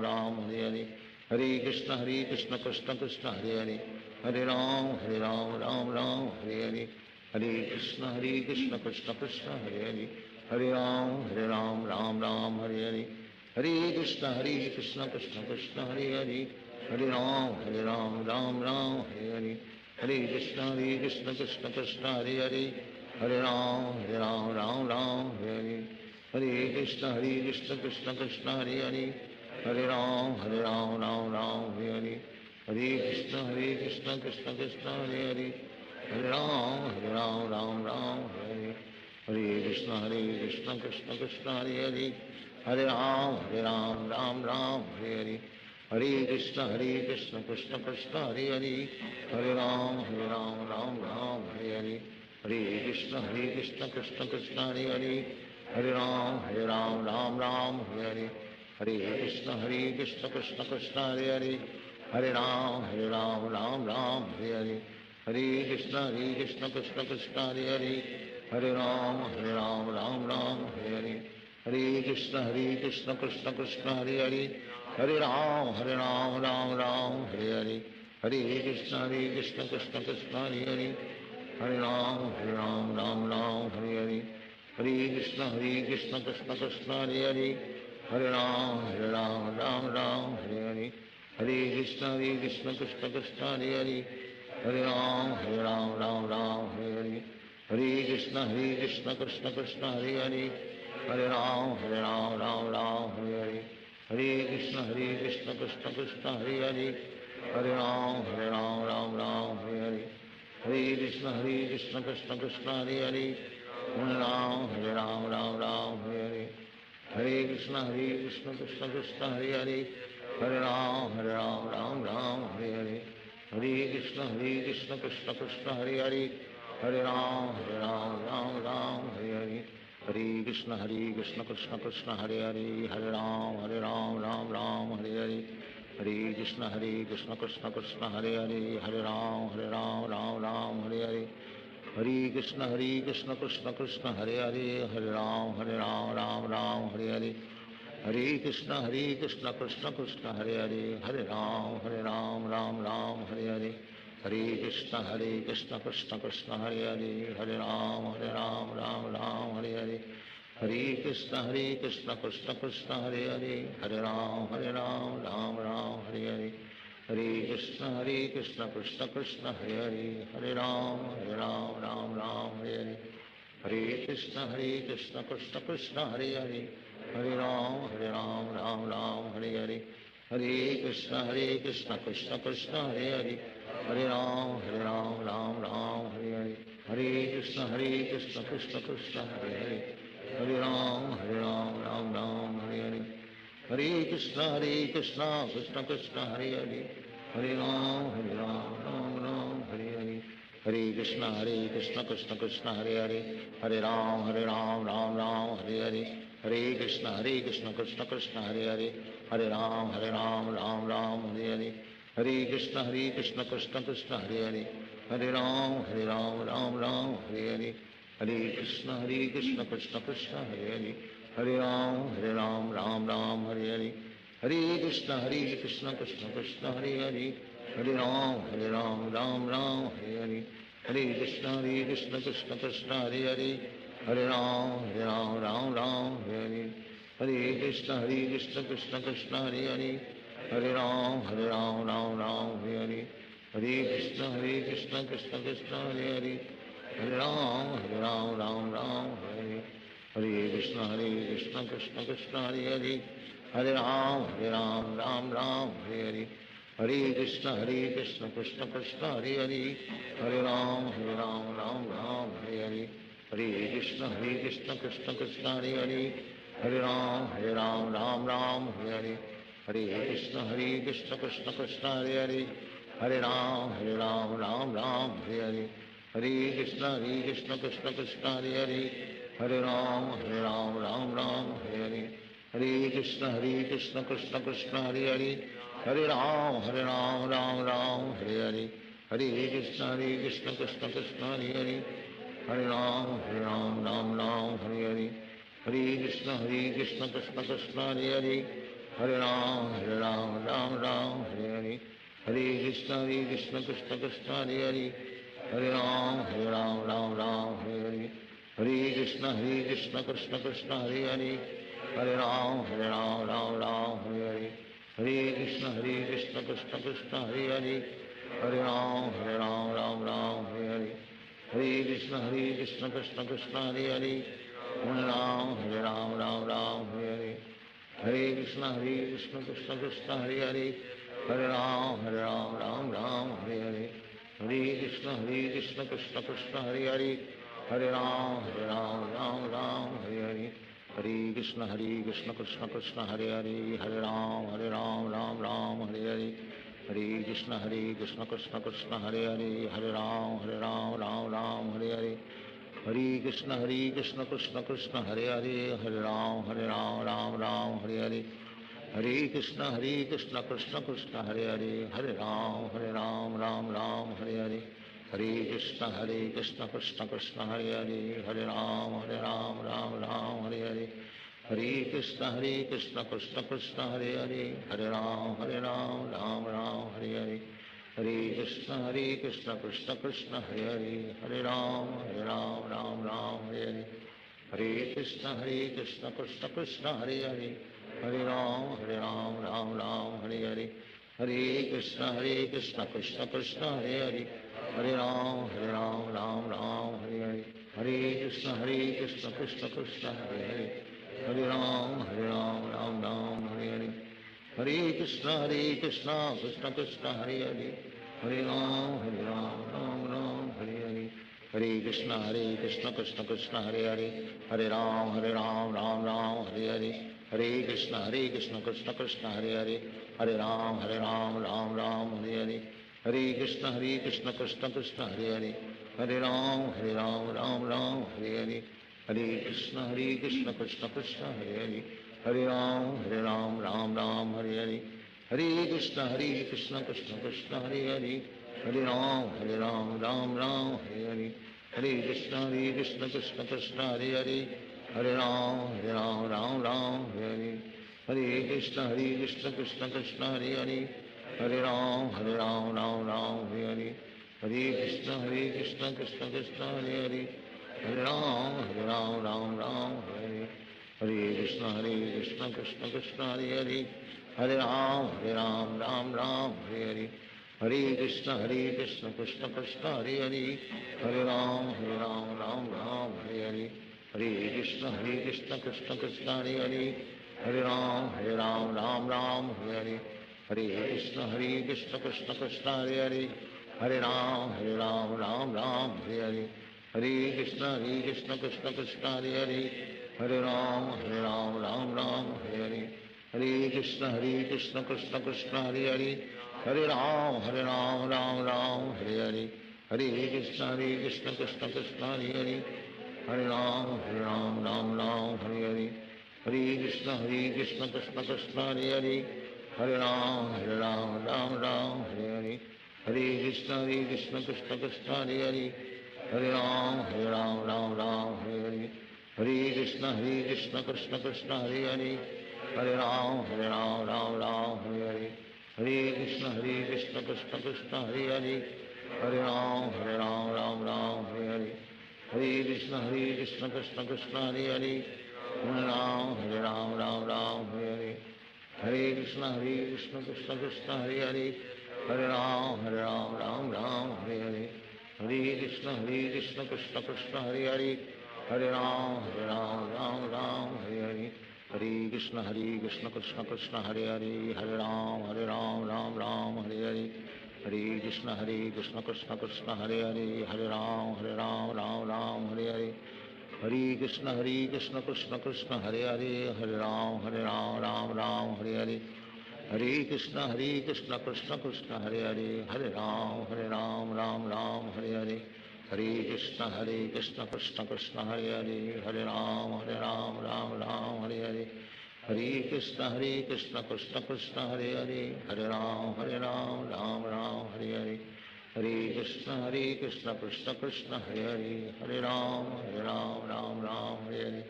Ram Hare Hare, Hare Krishna Krishna Krishna Hare Hare, Hare Ram Ram Hare Hare, Hare Krishna Krishna Krishna Hare Hare, Hare Ram Ram Hare Hare, Hare Krishna Krishna Krishna Hare Hare, Hare Ram Ram Hare, Hare Krishna Krishna Krishna Hare Hare, Hare Ram Ram Hare Hare, Hare Krishna Krishna Krishna Hare Hare, Hare Ram Ram Hare Hare, Hare Krishna Krishna Krishna Hare Hare, Hare Ram Ram Hare Hare, Hare Krishna Krishna Krishna Hare Hare, Hare Ram Ram Hare Hare, Hare Krishna Krishna Krishna Hare Hare, Hare Ram Ram Hare Hare, Hare Krishna Krishna Krishna Hare Hare, Hare Ram Ram Hare Hare, Hare Krishna Krishna Krishna Hare Hare, Hare Ram Ram Hare Hare, Hare Krishna Krishna Krishna Hare Hare, Hare Ram Ram Hare Hare, Hare Krishna Krishna Krishna Hare Hare, Hare Ram Ram Hare Hare, Hare Krishna Krishna Krishna Hare Hare, Hare Ram Ram Hare Hare, Hare Krishna Krishna Krishna Hare Hare, Hare Ram Ram Hare Hare, Hare Krishna Krishna Krishna Hare Hare, Hare Ram Ram Hare Hare, Hare Krishna Krishna Krishna Hare Hare, Hare Ram Ram Hare Hare, Hare Krishna Krishna Krishna Hare Hare, Hare Ram Ram Hare Hare, Hare Krishna Krishna Krishna Hare Hare, Hare Ram Ram Hare Hare, Hare Krishna Krishna Krishna Hare Hare, Hare Ram Ram Hare Hare, Hare Krishna Krishna Krishna Hare Hare, Hare Ram Ram Hare Hare, Hare Krishna Krishna Krishna Hare Hare, Hare Ram Ram Hare Hare, Hare Krishna Krishna Krishna Hare Hare, Hare Ram Ram Hare Hare, Hare Krishna Krishna Krishna Hare Hare, Hare Ram Ram Hare Hare, Hare Krishna Krishna Krishna Hare Hare, Hare Ram Ram Hare Hare, Hare Krishna Krishna Krishna Hare Hare, Hare Ram Ram Hare Hare, Hare Krishna Krishna Krishna Hare Hare, Hare Ram Ram Hare Hare, Hare Krishna Krishna Krishna Hare Hare, Hare Ram Ram Ram Hare Hare, Hare Krishna Krishna Krishna Hare Hare, Hare Ram Ram Ram Hare Hare, Hare Krishna Krishna Krishna Hare Hare, Hare Ram Ram Ram Hare Hare, Hare Krishna Krishna Krishna Hare Hare, Hare Ram Ram Ram Hare Hare, Hare Krishna Krishna Krishna Hare Hare, Hare Ram Ram Ram Hare Hare, Hare Krishna Krishna Krishna Hare Hare, Hare Ram Ram Hare Hare, Hare Krishna Krishna Krishna Hare Hare, Hare Ram Ram Hare Hare, Hare Krishna Krishna Krishna Hare Hare, Hare Ram Ram Hare Hare, Hare Krishna Krishna Krishna Hare Hare, Hare Ram Ram Hare Hare, Hare Krishna Krishna Krishna Hare Hare, Hare Ram Ram Hare, Hare Krishna Krishna Krishna Hare Hare, Hare Ram Ram Hare Hare, Hare Krishna Krishna Krishna Hare Hare, Hare Ram Ram Hare Hare, Hare Krishna Krishna Krishna Hare Hare, Hare Ram Ram Hare Hare, Hare Krishna Krishna Krishna Hare Hare, Hare Ram Ram Hare Hare, Hare Krishna Krishna Krishna Hare Hare, Hare Ram Ram Hare Hare, Hare Krishna Krishna Krishna Hare Hare, Hare Ram Ram Hare Hare, Hare Krishna Krishna Krishna Hare Hare, Hare Ram Ram Hare Hare, Hare Krishna Krishna Krishna Hare Hare, Hare Ram Ram Hare Hare, Hare Krishna Krishna Krishna Hare Hare, Hare Ram Ram Hare Hare, Hare Krishna Krishna Krishna Hare Hare, Hare Ram Ram Hare Hare, Hare Krishna Krishna Krishna Hare Hare, Hare Ram Ram Hare Hare, Hare Krishna Krishna Krishna Hare Hare, Hare Ram Ram Hare Hare, Hare Krishna Krishna Krishna Hare Hare, Hare Ram Ram Hare Hare, Hare Krishna Krishna Krishna Hare Hare, Hare Ram Ram Hare Hare, Hare Krishna Krishna Krishna Hare Hare, Hare Ram Ram Hare Hare, Hare Krishna Krishna Krishna Hare Hare, Hare Ram Ram Hare Hare, Hare Krishna Krishna Krishna Hare Hare, Hare Ram Ram Hare Hare, Hare Krishna Krishna Krishna Hare Hare, Hare Ram Ram Hare Hare, Hare Krishna Krishna Krishna Hare Hare, Hare Ram Ram Hare Hare, Hare Krishna Krishna Krishna Hare Hare, Hare Ram Ram Hare Hare, Hare Krishna Krishna Krishna Hare Hare, Hare Ram Ram Hare Hare, Hare Krishna Krishna Krishna Hare Hare, Hare Ram Ram Hare Hare, Hare Krishna Krishna Krishna Hare Hare, Hare Ram Ram Hare Hare, Hare Krishna Krishna Krishna Hare Hare, Hare Ram Ram Hare Hare, Hare Krishna Krishna Krishna Hare Hare, Hare Ram Ram Hare Hare, Hare Krishna Krishna Krishna Hare Hare, Hare Ram Ram Hare Hare, Hare Krishna Krishna Krishna Hare Hare, Hare Ram Ram Hare Hare, Hare Krishna Krishna Krishna Hare Hare, Hare Ram Ram Hare Hare, Hare Krishna Krishna Krishna Hare Hare, Hare Ram Ram Hare Hare, Hare Krishna Krishna Krishna Hare Hare, Hare Ram Ram Hare Hare, Hare Krishna Krishna Krishna Hare Hare, Hare Ram Ram Hare Hare, Hare Krishna Krishna Krishna Hare Hare, Hare Ram Ram Hare Hare, Hare Krishna Krishna Krishna Hare Hare, Hare Ram Ram Hare Hare, Hare Krishna Krishna Krishna Hare Hare, Hare Ram Ram Hare Hare, Hare Krishna Krishna Krishna Hare Hare, Hare Ram Ram Hare Hare, Hare Krishna Krishna Krishna Hare Hare, Hare Ram Ram Hare Hare, Hare Krishna Krishna Krishna Hare Hare, Hare Ram Ram Hare Hare, Hare Krishna Krishna Krishna Hare Hare, Hare Ram Ram Ram Hare Hare Hare Krishna Krishna Krishna Hare Hare Hare Ram Ram Ram Hare Hare Hare Krishna Krishna Krishna Hare Hare Hare Ram Ram Ram Hare Hare Hare Krishna Krishna Krishna Hare Hare Hare Ram Ram Ram Hare Hare Hare Krishna Krishna Krishna Hare Hare Hare Ram Ram Ram Hare Hare Hare Krishna Krishna Krishna Hare Hare Hare Ram Ram Ram Hare Hare Hare Krishna Krishna Krishna Hare Hare Hare Ram Ram Ram Hare Hare Hare Krishna Krishna Krishna Hare Hare Hare Ram Ram Hare Hare Hare Krishna Krishna Krishna Hare Hare Hare Ram Ram Hare Hare Hare Krishna Krishna Krishna Hare Hare Hare Ram Ram Hare Hare Hare Krishna Krishna Krishna Hare Hare Hare Ram Ram Hare Hare Hare Krishna Krishna Krishna Hare Hare Hare Ram Ram Hare Hare Hare Krishna Krishna Krishna Hare Hare Hare Ram Ram Hare Hare Hare Krishna Krishna Krishna Hare Hare Hare Ram Ram Hare Hare Hare Krishna Krishna Krishna Hare Hare Hare Ram Ram Hare Hare Hare Krishna Krishna Krishna Hare Hare Hare Ram Ram Hare Hare Hare Krishna Krishna Krishna Hare Hare Hare Ram Ram Hare Hare Hare Krishna Krishna Krishna Hare Hare Hare Ram Ram Hare Hare Hare Krishna Krishna Krishna Hare Hare Hare Ram Ram Hare Hare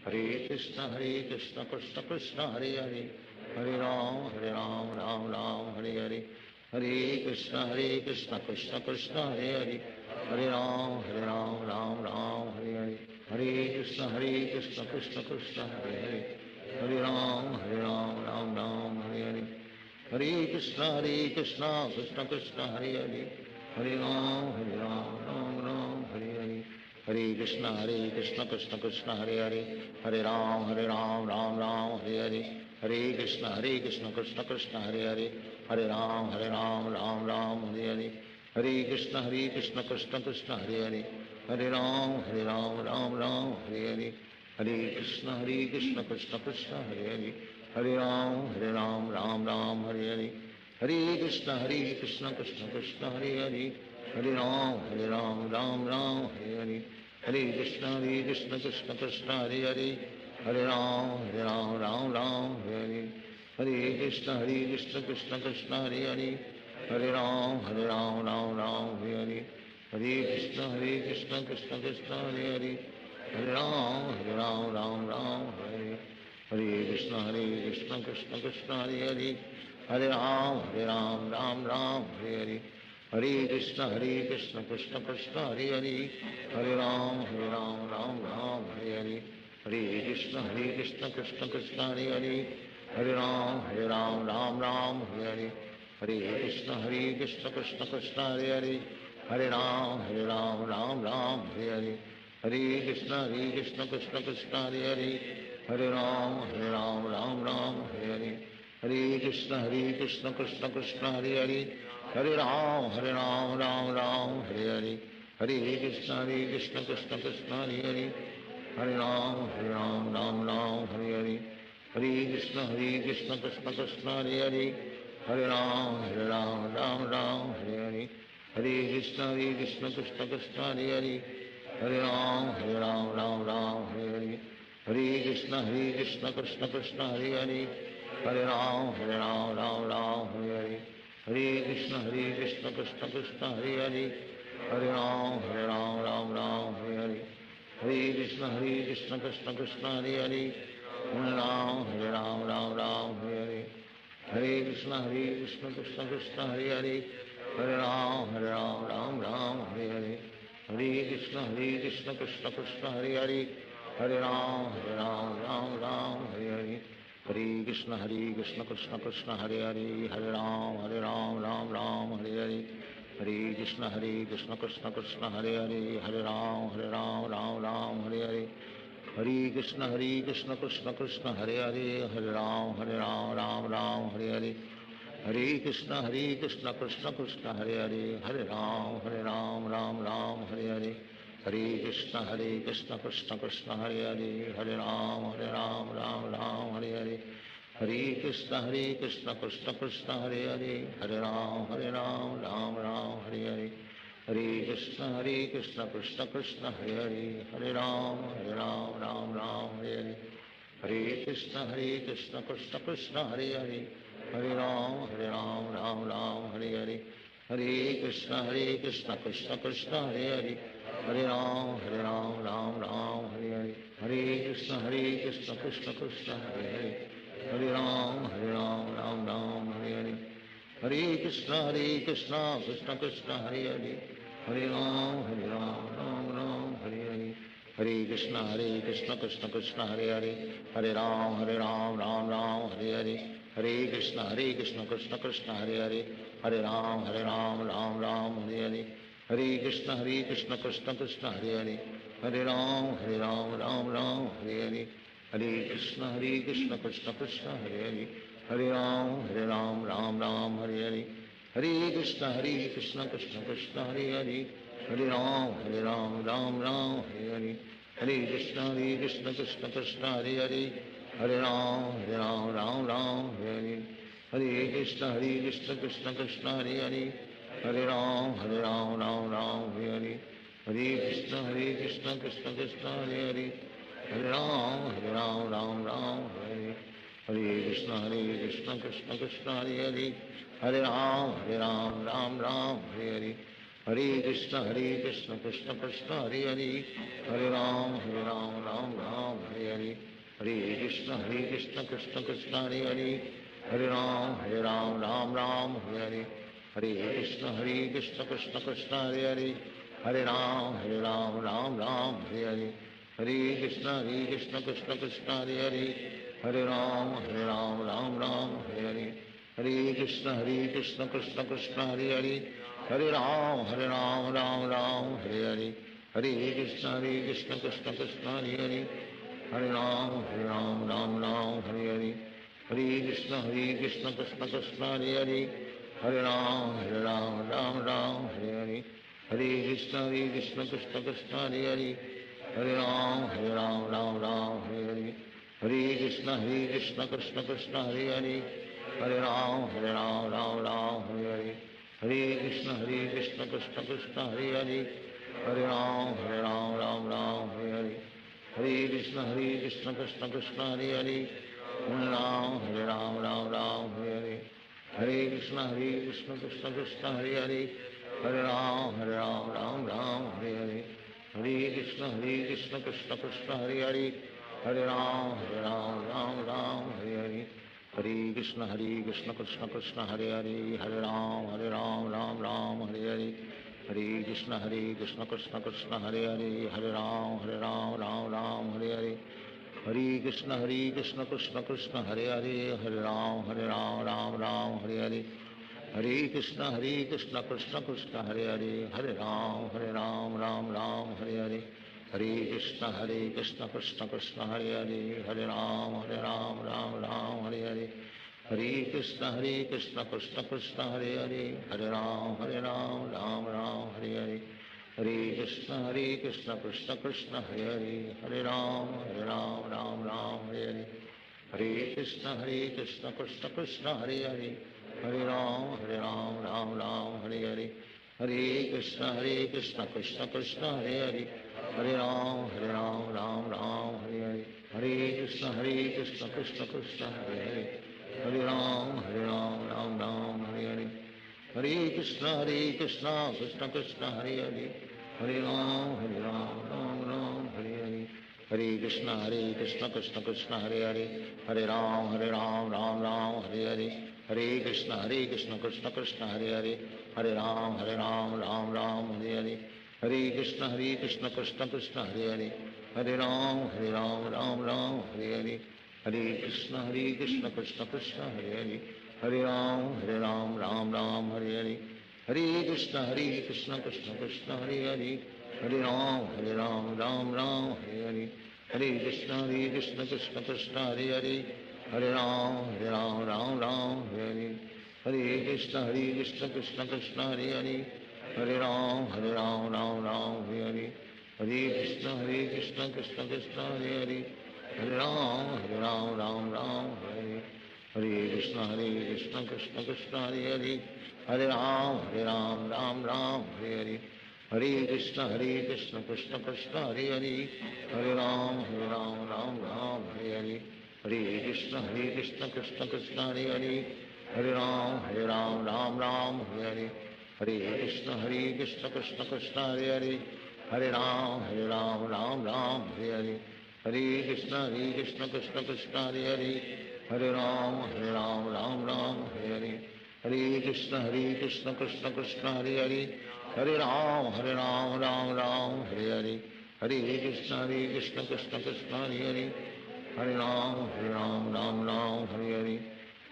Hare Krishna Krishna Krishna Hare Hare Hare Ram Ram Hare Hare Hare Krishna Krishna Krishna Hare Hare Hare Ram Ram Hare Hare Hare Krishna Krishna Krishna Hare Hare Hare Ram Ram Hare Hare Hare Krishna Krishna Krishna Hare Hare Hare Ram Ram Hare Hare Hare Krishna Krishna Krishna Hare Hare Hare Ram Ram Hare Hare Hare Krishna Krishna Krishna Hare Hare Hare Ram Ram Hare Hare Hare Krishna Krishna Krishna Hare Hare Hare Ram Ram Hare Hare Hare Krishna Krishna Krishna Hare Hare Hare Ram Ram Hare Hare Hare Krishna Krishna Krishna Hare Hare Hare Ram Ram Hare Hare Hare Krishna Krishna Krishna Hare Hare Hare Ram Ram Hare Hare Hare Krishna Krishna Krishna Hare Hare Hare Ram Ram Hare Hare Hare Krishna Krishna Krishna Hare Hare Hare Ram Ram Hare Hare Hare Krishna Krishna Krishna Hare Hare Hare Ram Ram Hare Hare Hare Krishna Krishna Krishna Hare Hare Hare Ram Ram Hare Hare Hare Krishna Krishna Krishna Hare Hare Hare Ram Ram Hare Hare Hare Krishna Krishna Krishna Hare Hare Hare Ram Ram Hare Hare Hare Krishna Krishna Krishna Hare Hare Hare Ram Ram Hare Hare Hare Krishna Krishna Krishna Hare Hare Hare Ram Ram Hare Hare Hare Krishna Krishna Krishna Hare Hare Hare Ram Ram Hare Hare Hare Krishna Krishna Krishna Hare Hare Hare Ram Hare Hare Hare Krishna Krishna Krishna Hare Hare Hare Ram Ram Hare Hare Hare Krishna Krishna Krishna Hare Hare Hare Ram Hare Hare Hare Krishna Krishna Krishna Hare Hare Hare Ram Ram Hare Hare Hare Krishna Krishna Krishna Hare Hare Hare Ram Ram Hare Hare Hare Krishna Krishna Krishna Hare Hare Hare Ram Ram Hare Hare Hare Krishna Krishna Krishna Hare Hare Hare Ram Ram Hare Hare Hare Krishna Krishna Krishna Hare Hare Hare Ram Ram Hare Hare Hare Krishna Krishna Krishna Hare Hare Hare Ram Ram Ram Hare Hare Hare Krishna Krishna Krishna Hare Hare, Hare Ram Ram Ram Hare Hare, Hare Krishna Krishna Krishna Hare Hare, Hare Ram Ram Ram Hare Hare, Hare Krishna Krishna Krishna Hare Hare, Hare Ram Ram Ram Hare Hare, Hare Krishna Krishna Krishna Hare Hare, Hare Ram Ram Ram Hare Hare, Hare Krishna Krishna Krishna Hare Hare, Hare Ram Ram Hare Hare, Hare Krishna Krishna Krishna Hare Hare, Hare Ram Ram Hare Hare, Hare Krishna Krishna Krishna Hare Hare, Hare Ram Ram Hare Hare, Hare Krishna Krishna Krishna Hare Hare, Hare Ram Ram Ram Hare Hare, Hare Krishna Krishna Krishna Hare Hare, Hare Ram Ram Ram Hare Hare, Hare Krishna Krishna Krishna Hare Hare, Hare Ram Ram Hare Hare, Hare Krishna Krishna Krishna Hare Hare, Hare Ram Ram Hare Hare, Hare Krishna Krishna Krishna Hare Hare, Hare Ram Ram Hare Hare, Hare Krishna Krishna Krishna Hare Hare, Hare Ram Ram Hare Hare, Hare Krishna Krishna Krishna Hare Hare, Hare Ram Ram Hare Hare, Hare Krishna Krishna Krishna Hare Hare, Hare Ram Ram Hare Hare, Hare Krishna Krishna Krishna Hare Hare, Hare Ram Ram Hare Hare, Hare Krishna Krishna Krishna Hare Hare, Hare Ram Ram Hare Hare, Hare Krishna Krishna Krishna Hare Hare, Hare Ram Ram Hare Hare, Hare Krishna Krishna Krishna Hare Hare, Hare Ram Ram Hare Hare, Hare Krishna Krishna Krishna Hare Hare, Hare Ram Ram Hare Hare, Hare Krishna Krishna Krishna Hare Hare, Hare Ram Ram Hare Hare, Hare Krishna Krishna Krishna Hare Hare, Hare Ram Ram Hare Hare, Hare Krishna Krishna Krishna Hare Hare, Hare Ram Ram Hare Hare, Hare Krishna Krishna Krishna Hare Hare, Hare Ram Ram Hare Hare, Hare Krishna Krishna Krishna Hare Hare, Hare Ram Ram Hare Hare, Hare Krishna Krishna Krishna Hare Hare, Hare Ram Ram Hare Hare, Hare Krishna Krishna Krishna Hare Hare, Hare Ram Ram Hare Hare, Hare Krishna Krishna Krishna Hare Hare, Hare Ram Ram Hare Hare, Hare Krishna Krishna Krishna Hare Hare, Hare Ram Ram Hare Hare, Hare Krishna Krishna Krishna Hare Hare, Hare Ram Ram Hare Hare, Hare Krishna Krishna Krishna Hare Hare, Hare Ram Ram Hare Hare, Hare Krishna Krishna Krishna Hare Hare, Hare Ram Ram Hare Hare, Hare Krishna Krishna Krishna Hare Hare, Hare Ram Ram Hare Hare, Hare Krishna Krishna Krishna Hare Hare, Hare Ram Ram Hare Hare, Hare Krishna Krishna Krishna Hare Hare, Hare Ram Ram Hare Hare, Hare Krishna Krishna Krishna Hare Hare, Hare Ram Ram Hare Hare, Hare Krishna Krishna Krishna Hare Hare, Hare Ram Ram Hare Hare, Hare Krishna Krishna Krishna Hare Hare, Hare Ram Ram Hare Hare, Hare Krishna Krishna Krishna Hare Hare, Hare Ram Ram Hare Hare, Hare Krishna Krishna Krishna Hare Hare, Hare Ram Hare Hare, Hare Krishna Krishna Krishna Hare Hare, Hare Ram Ram Hare Hare, Hare Krishna Krishna Krishna Hare Hare, Hare Ram Ram Hare Hare, Hare Krishna Krishna Krishna Hare Hare, Hare Ram Ram Hare Hare, Hare Krishna Krishna Krishna Hare Hare, Hare Ram Ram Hare Hare, Hare Krishna Krishna Krishna Hare Hare, Hare Ram Ram Hare Hare, Hare Krishna Krishna Krishna Hare Hare, Hare Ram Ram Hare Hare, Hare Krishna Krishna Krishna Hare Hare, Hare Ram Ram Ram Hare Hare, Hare Krishna Krishna Krishna Hare Hare Hare Ram Ram Ram Hare Hare Krishna Krishna Krishna Hare Hare Hare Ram Ram Hare Hare Hare Krishna Krishna Krishna Hare Hare Hare Ram Ram Ram Hare Hare Hare Krishna Krishna Krishna Hare Hare Hare Ram Ram Hare Hare Hare Krishna Krishna Krishna Hare Hare Hare Ram Ram Hare Hare Hare Krishna Krishna Krishna Hare Hare Hare Ram Ram Hare Hare Hare Krishna Krishna Krishna Hare Hare Hare Ram Ram Hare Hare Hare Krishna Krishna Krishna Hare Hare Hare Ram Ram Hare Hare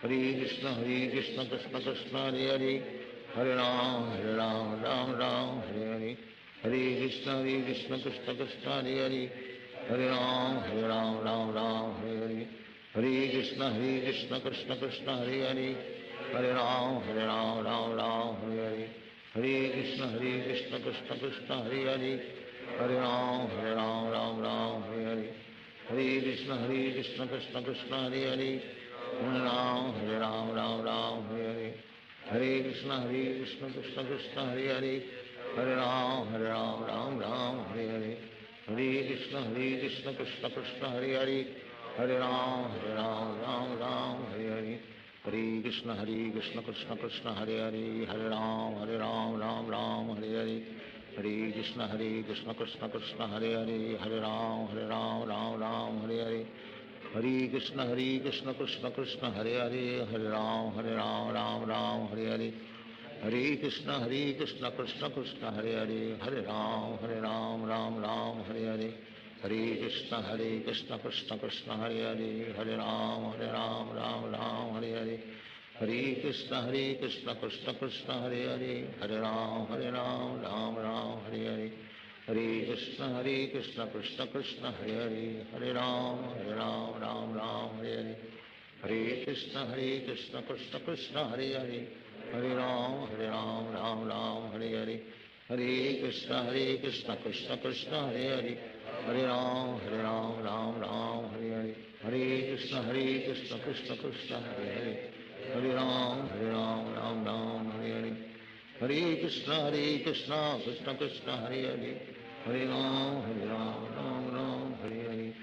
Hare Krishna Krishna Krishna Hare Hare Hare Ram Ram Hare Hare Hare Krishna Krishna Krishna Hare Hare Hare Ram Ram Hare Hare Hare Krishna Krishna Krishna Hare Hare Hare Ram Ram Hare Hare Hare Krishna Krishna Krishna Hare Hare Hare Ram Ram Hare Hare Hare Krishna Krishna Krishna Hare Hare Hare Ram Hare Hare Hare Krishna Krishna Krishna Hare Hare Hare Ram Ram Hare Hare Hare Krishna Krishna Krishna Hare Hare Hare Ram Ram Hare Hare Hare Krishna Krishna Krishna Hare Hare Hare Ram Ram Hare Hare Hare Krishna Krishna Krishna Hare Hare Hare Ram Ram Hare Hare Hare Krishna Krishna Krishna Hare Hare Hare Ram Ram Hare Hare Hare Krishna Krishna Krishna Hare Hare Hare Ram Ram Hare Hare Hare Krishna Krishna Krishna Hare Hare Hare Ram Ram Hare Hare Hare Krishna Krishna Krishna Hare Hare Hare Ram Ram Hare Hare Hare Krishna Krishna Krishna Hare Hare Hare Ram Ram Hare Hare Hare Krishna Krishna Krishna Hare Hare Hare Ram Ram Hare Hare Hare Krishna Krishna Krishna Hare Hare Hare Ram Ram Hare Hare Hare Krishna Krishna Krishna Hare Hare Hare Ram Ram Hare Hare Hare Krishna Krishna Krishna Hare Hare Hare Ram Ram Hare Hare Hare Krishna Krishna Krishna Hare Hare Hare Ram Ram Hare Hare Hare Krishna Krishna Krishna Hare Hare Hare Ram Ram Hare Hare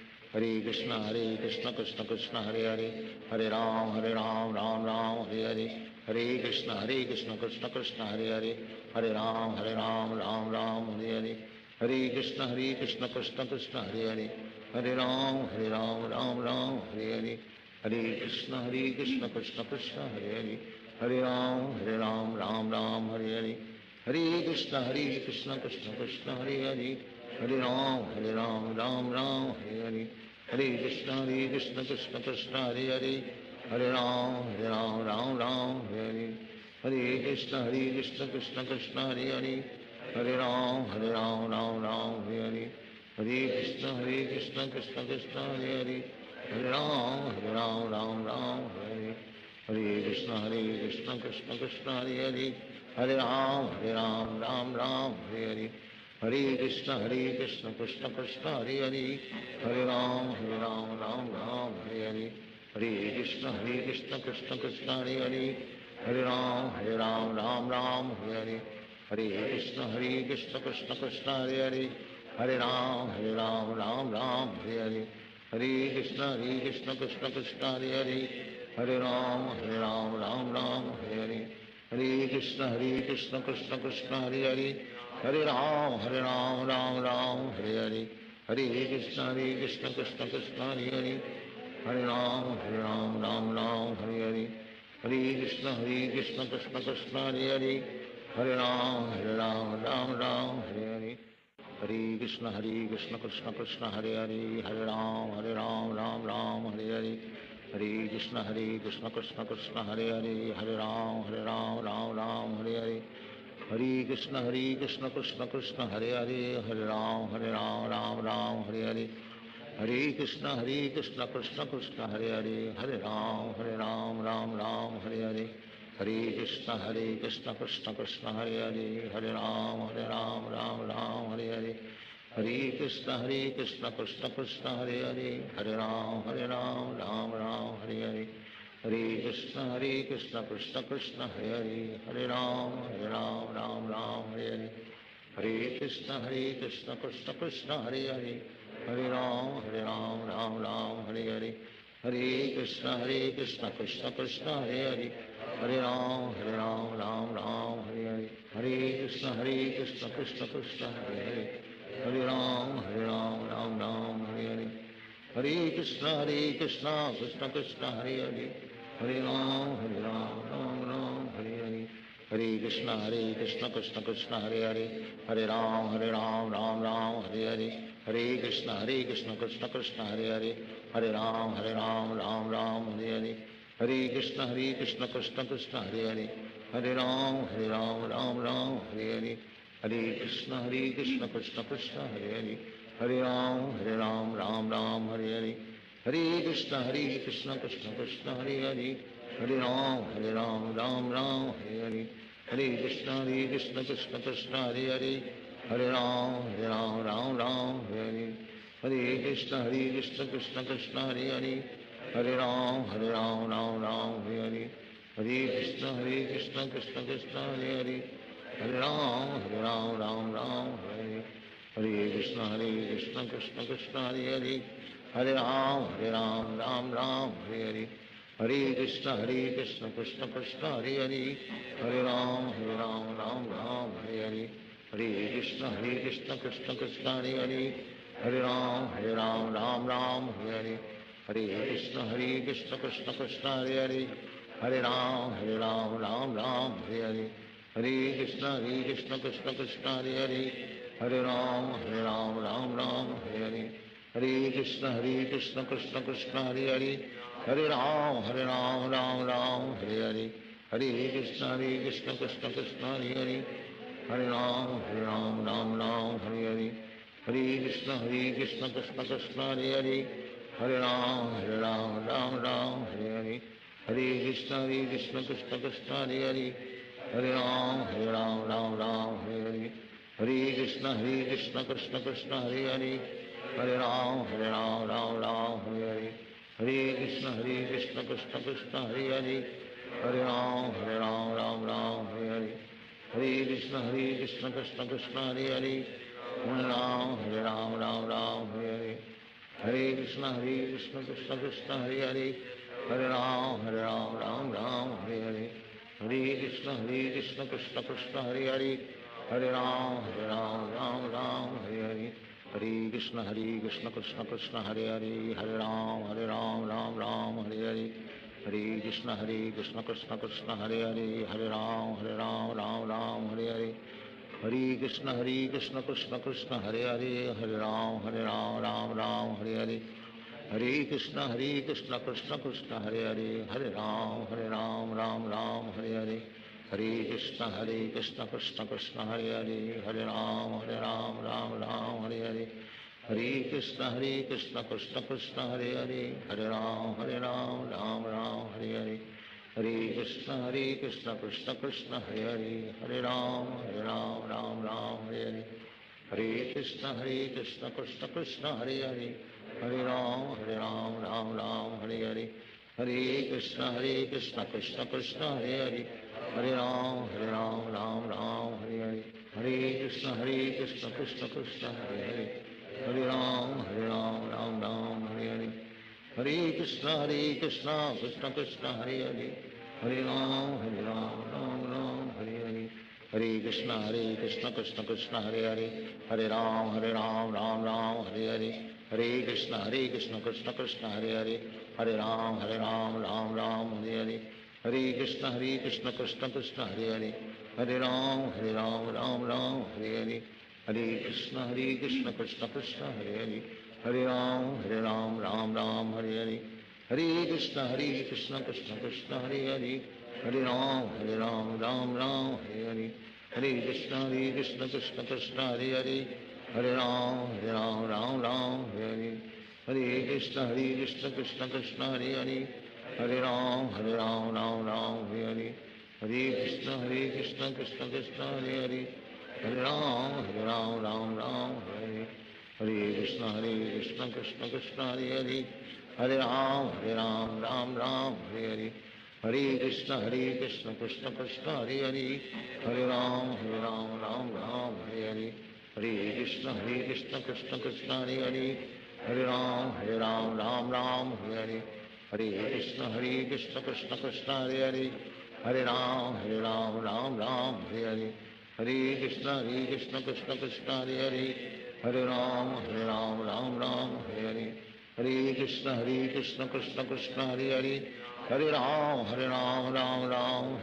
Hare Krishna Krishna Krishna Hare Hare Hare Ram Ram Hare Hare Hare Krishna Krishna Krishna Hare Hare Hare Ram Ram Hare Hare Hare Krishna Krishna Krishna Hare Hare Hare Ram Ram Hare Hare Hare Krishna Krishna Krishna Hare Hare Hare Ram Ram Hare Hare Hare Krishna Krishna Krishna Hare Hare Hare Ram Ram Hare Hare Hare Krishna Krishna Krishna Hare Hare Hare Ram Ram Hare Hare Hare Krishna Krishna Krishna Hare Hare Hare Ram Ram Hare Hare Hare Krishna Krishna Krishna Hare Hare Hare Ram Ram Hare Hare Hare Krishna Krishna Krishna Hare Hare Hare Ram Ram Hare Hare Hare Krishna Krishna Krishna Hare Hare Hare Ram Ram Hare Hare Hare Krishna Krishna Krishna Hare Hare Hare Ram Ram Hare Hare Hare Krishna Krishna Krishna Hare Hare Hare Ram Ram Hare Hare Hare Krishna Krishna Krishna Hare Hare Hare Ram Ram Hare Hare Hare Krishna Krishna Krishna Hare Hare Hare Ram Ram Hare Hare Hare Krishna Krishna Krishna Hare Hare Hare Ram Ram Hare Hare Hare Krishna Krishna Krishna Hare Hare Hare Ram Ram Hare Hare Hare Krishna Krishna Krishna Hare Hare Hare Ram Ram Hare Hare Hare Krishna Krishna Krishna Hare Hare Hare Ram Ram Hare Hare Hare Krishna Krishna Krishna Hare Hare Hare Ram Ram Hare Hare Hare Krishna Krishna Krishna Hare Hare, Hare Ram Ram Ram Hare Hare, Hare Krishna Krishna Krishna Hare Hare, Hare Ram Ram Ram Hare Hare, Hare Krishna Krishna Krishna Hare Hare, Hare Ram Ram Hare Hare, Hare Krishna Krishna Krishna Hare Hare, Hare Ram Ram Hare Hare, Hare Krishna Krishna Krishna Hare Hare, Hare Ram Ram Hare Hare, Hare Krishna Krishna Krishna Hare Hare, Hare Ram Ram Hare Hare, Hare Krishna Krishna Krishna Hare Hare, Hare Ram Ram Hare Hare, Hare Krishna Krishna Krishna Hare Hare, Hare Ram Ram Hare Hare, Hare Krishna Krishna Krishna Hare Hare, Hare Ram Ram Hare Hare, Hare Krishna Krishna Krishna Hare Hare, Hare Ram Ram Hare Hare, Hare Krishna Krishna Krishna Hare Hare, Hare Ram Ram Hare Hare, Hare Krishna Krishna Krishna Hare Hare, Hare Ram Ram Hare Hare, Hare Krishna Krishna Krishna Hare Hare, Hare Ram Ram Hare Hare, Hare Krishna Krishna Krishna Hare Hare, Hare Ram Ram Hare Hare, Hare Krishna Krishna Krishna Hare Hare, Hare Ram Ram Hare Hare, Hare Krishna Krishna Krishna Hare Hare, Hare Ram Ram Hare Hare, Hare Krishna Krishna Krishna Hare Hare, Hare Ram Ram Hare Hare, Hare Krishna Krishna Krishna Hare Hare, Hare Ram Ram Hare Hare, Hare Krishna Krishna Krishna Hare Hare, Hare Ram Ram Hare Hare, Hare Krishna Krishna Krishna Hare Hare, Hare Ram Ram Hare Hare, Hare Krishna Krishna Krishna Hare Hare, Hare Ram Ram Hare Hare, Hare Krishna Krishna Krishna Hare Hare, Hare Ram Ram Hare Hare, Hare Krishna Krishna Krishna Hare Hare, Hare Ram Ram Hare Hare, Hare Krishna Krishna Krishna Hare Hare, Hare Ram Ram Hare Hare, Hare Krishna Krishna Krishna Hare Hare, Hare Ram Ram Hare Hare, Hare Krishna Krishna Krishna Hare Hare, Hare Ram Ram Hare Hare, Hare Krishna Krishna Krishna Hare Hare, Hare Ram Ram Hare Hare, Hare Krishna Krishna Krishna Hare Hare, Hare Ram Ram Hare Hare, Hare Krishna Krishna Krishna Hare Hare, Hare Ram Ram Hare Hare, Hare Krishna Krishna Krishna Hare Hare, Hare Ram Ram Hare Hare, Hare Krishna Krishna Krishna Hare Hare, Hare Ram Ram Hare Hare, Hare Krishna Krishna Krishna Hare Hare, Hare Ram Ram Hare Hare, Hare Krishna Krishna Krishna Hare Hare, Hare Ram Ram Hare Hare, Hare Krishna Krishna Krishna Hare Hare, Hare Ram Ram Hare Hare, Hare Krishna Krishna Krishna Hare Hare, Hare Ram Ram Hare Hare, Hare Krishna Krishna Krishna Hare Hare, Hare Ram Ram Hare Hare, Hare Krishna Krishna Krishna Hare Hare, Hare Ram Ram Hare Hare, Hare Krishna Krishna Krishna Hare Hare, Hare Ram Ram Hare Hare, Hare Krishna Krishna Krishna Hare Hare, Hare Ram Hare Hare, Hare Krishna Krishna Krishna Hare Hare, Hare Ram Ram Hare Hare, Hare Krishna Krishna Krishna Hare Hare, Hare Ram Ram Hare Hare, Hare Krishna Krishna Krishna Hare Hare, Hare Ram Ram Hare Hare, Hare Krishna Krishna Krishna Hare Hare, Hare Ram Ram Hare Hare, Hare Krishna Krishna Krishna Hare Hare, Hare Ram Ram Hare Hare, Hare Krishna Krishna Krishna Hare Hare, Hare Ram Ram Hare Hare, Hare Krishna Krishna Krishna Hare Hare, Hare Ram Ram Hare Hare, Hare Krishna Krishna Krishna Hare Hare, Hare Ram Ram Ram Hare Hare Krishna Krishna Krishna Hare Hare Hare Ram Ram Hare Hare Krishna Krishna Krishna Hare Hare Hare Ram Ram Hare Hare Krishna Krishna Krishna Hare Hare Hare Ram Ram Hare Hare Krishna Krishna Krishna Hare Hare Hare Ram Hare Hare Krishna Krishna Krishna Hare Hare Hare Ram Hare Hare Krishna Krishna Krishna Hare Hare Hare Ram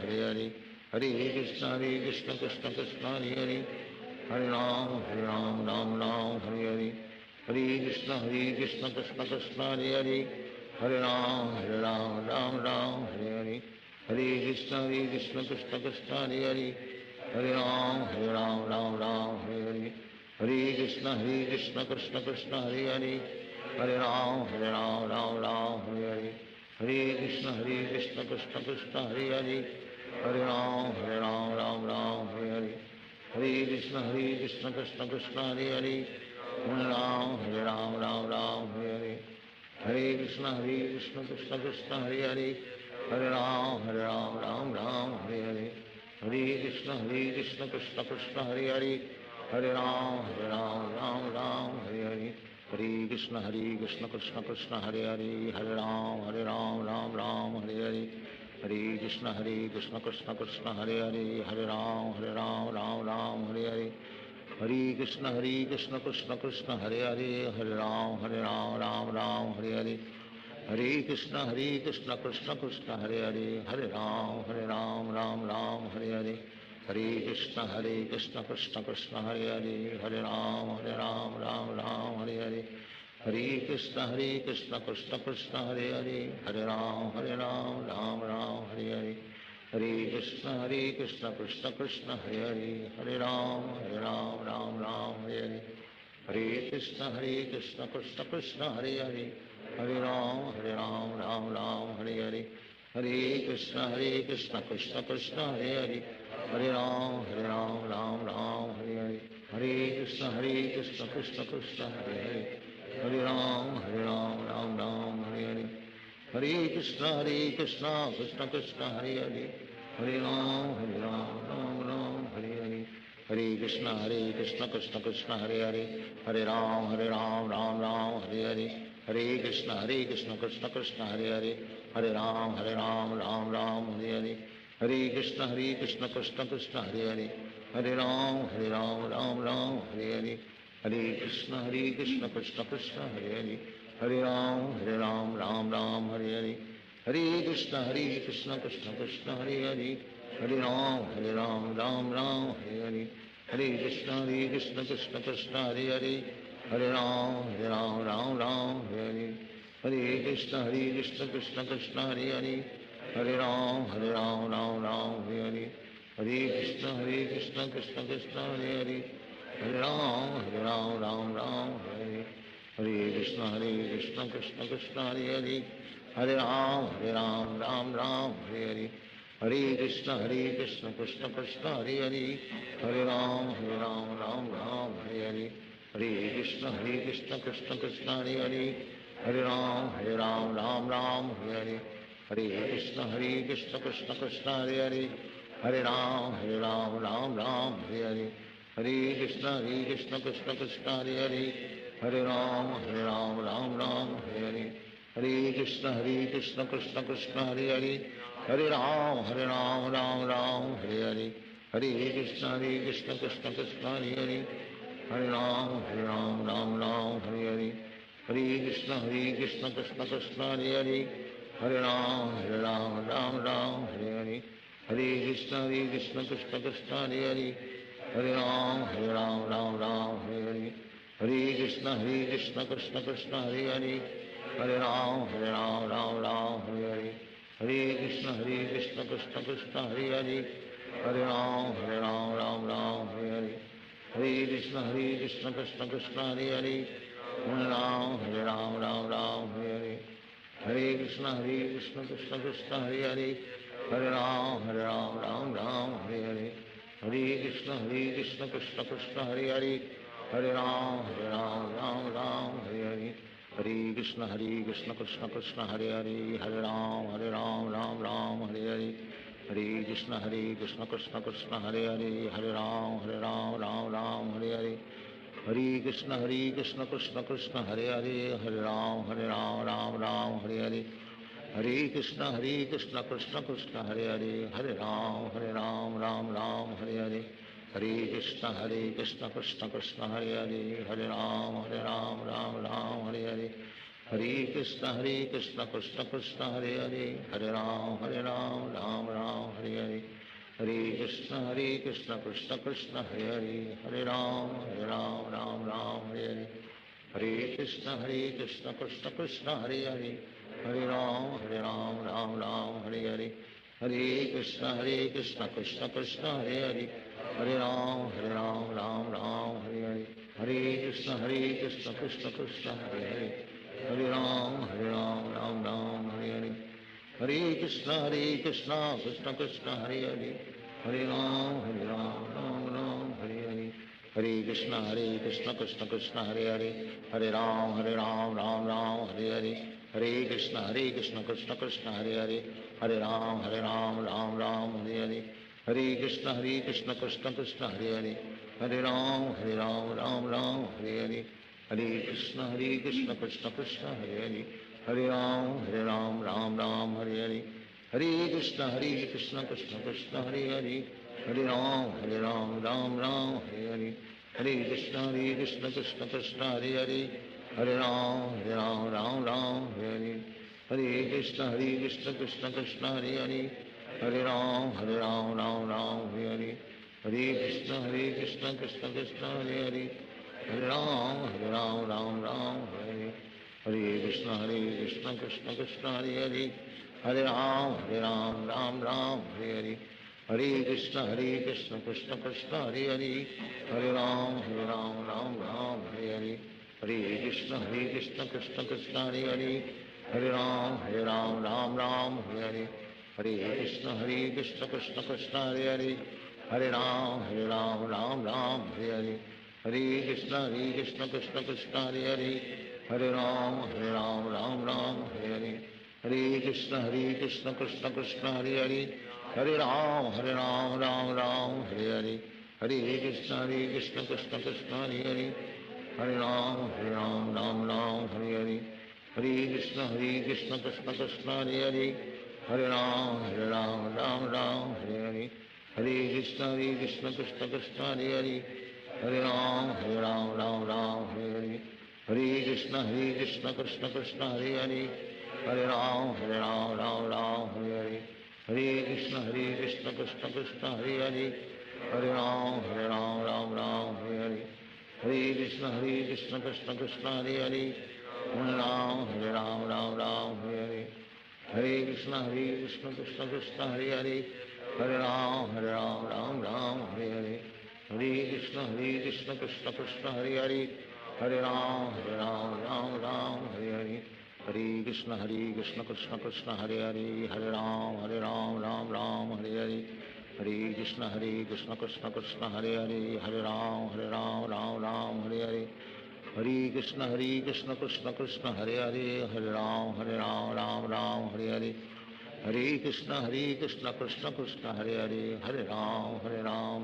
Hare Hare Krishna Krishna Krishna Hare Hare Hare Ram Hare Hare Krishna Krishna Krishna Hare Hare Hare Ram Hare Hare Krishna Krishna Krishna Hare Hare Hare Ram Hare Hare Krishna Krishna Krishna Hare Hare Hare Ram Hare Hare Krishna Krishna Krishna Hare Hare Hare Ram Hare Hare Krishna Krishna Krishna Hare Hare Hare Ram Hare Hare Krishna Krishna Krishna Hare Hare Hare Ram Hare Hare Krishna Krishna Krishna Hare Hare Hare Ram Hare Hare Krishna Krishna Krishna Hare Hare Hare Ram Hare Hare Hare Krishna Krishna Krishna Hare Hare Hare Ram Hare Hare Hare Krishna Krishna Krishna Hare Hare Hare Ram Hare Hare Hare Krishna Krishna Krishna Hare Hare Hare Ram Hare Hare Hare Krishna Krishna Krishna Hare Hare Hare Ram Hare Hare Hare Krishna Krishna Krishna Hare Hare Hare Ram Hare Hare Hare Krishna Krishna Krishna Hare Hare Hare Ram Hare Hare Hare Krishna Krishna Krishna Hare Hare Hare Ram Hare Hare Hare Krishna Krishna Krishna Hare Hare Hare Ram Hare Hare Hare Krishna Krishna Krishna Hare Hare Hare Ram Hare Hare Hare Krishna Krishna Krishna Hare Hare Hare Ram Hare Hare Hare Krishna Krishna Krishna Hare Hare Hare Ram Hare Hare Hare Krishna Krishna Krishna Hare Hare Hare Ram Hare Hare Hare Krishna Krishna Krishna Hare Hare Hare Ram Hare Hare Hare Krishna Krishna Krishna Hare Hare Hare Ram Hare Hare Hare Krishna Krishna Krishna Hare Hare Hare Ram Hare Hare Hare Krishna Krishna Krishna Hare Hare Hare Ram Hare Hare Hare Krishna Krishna Krishna Hare Hare Hare Ram Hare Hare Hare Krishna Krishna Krishna Hare Hare Hare Ram Hare Hare Hare Krishna Krishna Krishna Hare Hare Hare Ram Hare Hare Hare Krishna Krishna Krishna Hare Hare Hare Ram Hare Hare Hare Krishna Krishna Krishna Hare Hare Hare Ram Hare Hare Hare Krishna Krishna Krishna Hare Hare Hare Ram Hare Hare Hare Krishna Krishna Krishna Hare Hare Hare Ram Hare Hare Hare Krishna Krishna Krishna Hare Hare Hare Ram Hare Hare Hare Krishna Krishna Krishna Hare Hare Hare Ram Hare Hare Hare Krishna Krishna Krishna Hare Hare Hare Ram Hare Hare Hare Krishna Krishna Krishna Hare Hare Hare Ram Hare Hare Hare Krishna Krishna Krishna Hare Hare Hare Ram Hare Hare Hare Krishna Krishna Krishna Hare Hare Hare Ram Hare Hare Hare Krishna Krishna Krishna Hare Hare Hare Ram Hare Hare Hare Krishna Krishna Krishna Hare Hare Hare Ram Hare Hare Hare Krishna Krishna Krishna Hare Hare, Hare Ram Ram Ram Hare Hare, Hare Krishna Krishna Krishna Hare Hare, Hare Ram Ram Ram Hare Hare, Hare Krishna Krishna Krishna Hare Hare, Hare Ram Ram Ram Hare Hare, Hare Krishna Krishna Krishna Hare Hare, Hare Ram Ram Ram Hare Hare, Hare Krishna Krishna Krishna Hare Hare, Hare Ram Ram Ram Hare Hare, Hare Krishna Krishna Krishna Hare Hare, Hare Ram Ram Ram Hare Hare, Hare Krishna Krishna Krishna Hare Hare, Hare Ram Ram Ram Hare Hare, Hare Krishna Krishna Krishna Hare Hare, Hare Ram Ram Ram Hare Hare, Hare Krishna Krishna Krishna Hare Hare, Hare Ram Ram Ram Hare Hare, Hare Krishna Krishna Krishna Hare Hare, Hare Ram Ram Ram Hare Hare, Hare Krishna Krishna Krishna Hare Hare, Hare Ram Ram Ram Hare Hare, Hare Krishna Krishna Krishna Hare Hare, Hare Ram Ram Ram Hare Hare, Hare Krishna Krishna Krishna Hare Hare, Hare Ram Ram Ram Hare Hare, Hare Krishna Krishna Krishna Hare Hare, Hare Ram Ram Ram Hare Hare, Hare Krishna Krishna Krishna Hare Hare, Hare Ram Ram Ram Hare Hare, Hare Krishna Krishna Krishna Hare Hare, Hare Ram Ram Hare Hare, Hare Krishna Krishna Krishna Hare Hare, Hare Ram Ram Ram Hare Hare, Hare Krishna Krishna Krishna Hare Hare, Hare Ram Ram Ram Hare Hare, Hare Krishna Krishna Krishna Hare Hare, Hare Ram Ram Ram Hare Hare, Hare Krishna Krishna Krishna Hare Hare, Hare Ram Ram Ram Hare Hare, Hare Krishna Krishna Krishna Hare Hare, Hare Ram Ram Ram Hare Hare, Hare Krishna Krishna Krishna Hare Hare, Hare Ram Ram Ram Hare Hare, Hare Krishna Krishna Krishna Hare Hare, Hare Ram Ram Ram Hare Hare, Hare Krishna Krishna Krishna Hare Hare, Hare Ram Ram Ram Hare Hare, Hare Krishna Krishna Krishna Hare Hare, Hare Ram Ram Ram Hare Hare, Hare Krishna Krishna Krishna Hare Hare, Hare Ram Ram Ram Hare Hare, Hare Krishna Krishna Krishna Hare Hare, Hare Ram Ram Ram Hare Hare, Hare Krishna Krishna Krishna Hare Hare, Hare Ram Ram Ram Hare Hare, Hare Krishna Krishna Krishna Hare Hare, Hare Ram Ram Ram Hare Hare, Hare Krishna Krishna Krishna Hare Hare, Hare Ram Ram Ram Hare Hare, Hare Krishna Krishna Krishna Hare Hare, Hare Ram Ram Ram Hare Hare, Hare Krishna Krishna Krishna Hare Hare, Hare Ram Ram Ram Hare Hare, Hare Krishna Krishna Krishna Hare Hare, Hare Ram Ram Ram Hare Hare, Hare Krishna Krishna Krishna Hare Hare, Hare Ram Ram Ram Hare Hare, Hare Krishna Krishna Krishna Hare Hare, Hare Ram Ram Ram Hare Hare, Hare Krishna Krishna Krishna Hare Hare, Hare Ram Ram Hare Hare, Hare Krishna Krishna Krishna Hare Hare, Hare Ram Ram Hare Hare, Hare Krishna Krishna Krishna Hare Hare, Hare Ram Ram Ram Hare Hare, Hare Krishna Krishna Krishna Hare Hare, Hare Ram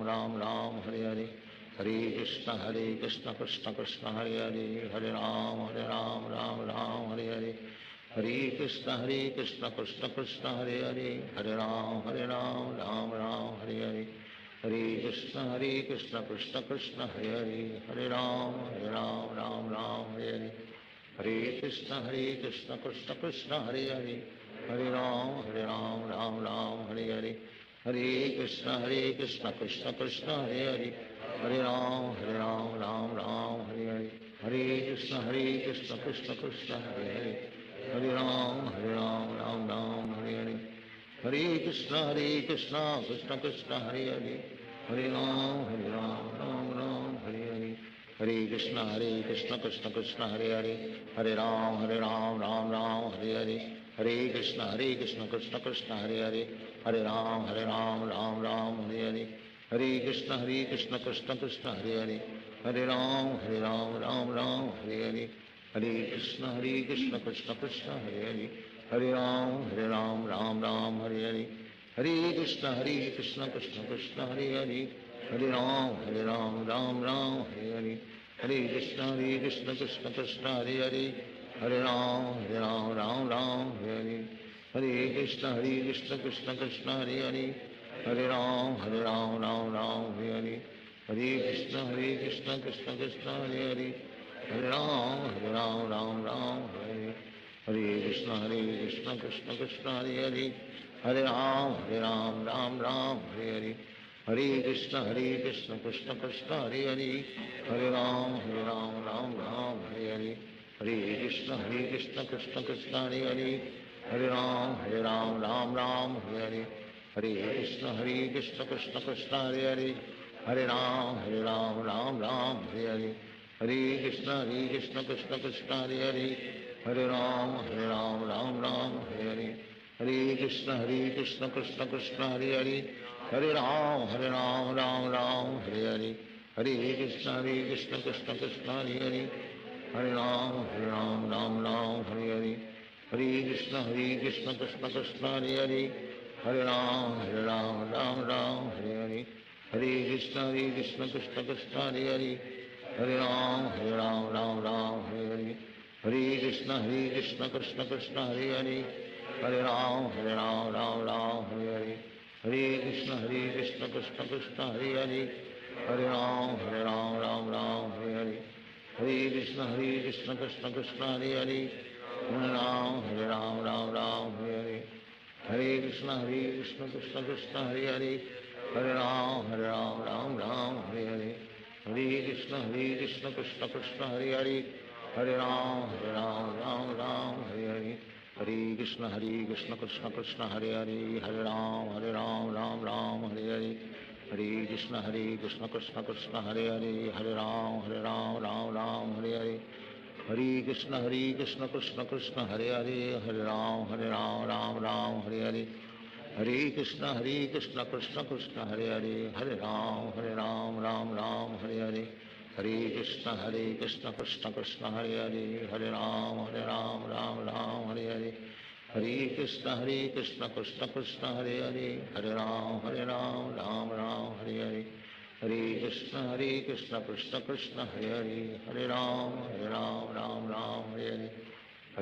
Ram Ram Hare Hare, Hare Krishna Krishna Krishna Hare Hare, Hare Ram Ram Ram Hare Hare, Hare Krishna Krishna Krishna Hare Hare, Hare Ram Ram Ram Hare Hare, Hare Krishna Krishna Krishna Hare Hare, Hare Ram Ram Ram Hare Hare, Hare Krishna Krishna Krishna Hare Hare, Hare Ram Ram Ram Hare Hare, Hare Krishna Krishna Krishna Hare Hare, Hare Ram Ram Ram Hare Hare, Hare Krishna Krishna Krishna Hare Hare, Hare Ram Ram Ram Hare Hare, Hare Krishna Krishna Krishna Hare Hare, Hare Ram Ram Ram Hare Hare, Hare Krishna Krishna Krishna Hare Hare, Hare Ram Ram Ram Hare Hare, Hare Krishna Krishna Krishna Hare Hare Hare Ram Ram Ram Hare Hare Hare Krishna Krishna Krishna Hare Hare Hare Ram Ram Ram Hare Hare Hare Krishna Krishna Krishna Hare Hare Hare Ram Ram Ram Hare Hare Hare Krishna Krishna Krishna Hare Hare Hare Ram Ram Ram Hare Hare Hare Krishna Krishna Krishna Hare Hare Hare Ram Ram Ram Hare Hare Hare Krishna Krishna Krishna Hare Hare Hare Ram Ram Ram Hare Hare Hare Krishna Krishna Krishna Hare Hare Hare Ram Ram Ram Hare Hare Hare Krishna Krishna Krishna Hare Hare Hare Ram Ram Ram Hare Hare Hare Krishna Krishna Krishna Hare Hare Hare Ram Ram Ram Hare Hare Hare Krishna Krishna Krishna Hare Hare Hare Ram Ram Ram Hare Hare Hare Krishna Krishna Krishna Hare Hare Hare Ram Ram Ram Hare Hare Hare Krishna Krishna Krishna Hare Hare Hare Ram Ram Ram Hare Hare Hare Krishna Krishna Krishna Hare Hare Hare Ram Ram Ram Hare Hare Hare Krishna Krishna Krishna Hare Hare Hare Ram Ram Ram Hare Hare Hare Krishna Krishna Krishna Hare Hare Hare Ram Ram Ram Hare Hare Hare Krishna Krishna Krishna Hare Hare Hare Ram Ram Ram Hare Hare Hare Krishna Krishna Krishna Hare Hare Hare Ram Ram Ram Hare Hare Hare Krishna Krishna Krishna Hare Hare Hare Ram Ram Ram Hare Hare Hare Krishna Krishna Krishna Hare Hare Hare Ram Ram Ram Hare Hare Hare Krishna Krishna Krishna Hare Hare Hare Ram Ram Ram Hare Hare Hare Krishna Krishna Krishna Hare Hare Hare Ram Ram Ram Hare Hare Hare Krishna Krishna Krishna Hare Hare Hare Ram Ram Ram Hare Hare Hare Krishna Krishna Krishna Hare Hare Hare Ram Ram Ram Hare Hare Hare Krishna Krishna Krishna Hare Hare Hare Ram Ram Ram Hare Hare Hare Krishna Krishna Krishna Hare Hare Hare Ram Ram Ram Hare Hare Hare Krishna Krishna Krishna Hare Hare Hare Ram Ram Ram Hare Hare Hare Krishna Krishna Krishna Hare Hare Hare Ram Ram Ram Hare Hare Hare Krishna Krishna Krishna Hare Hare Hare Ram Ram Ram Hare Hare Hare Krishna Krishna Krishna Hare Hare Hare Ram Ram Ram Hare Hare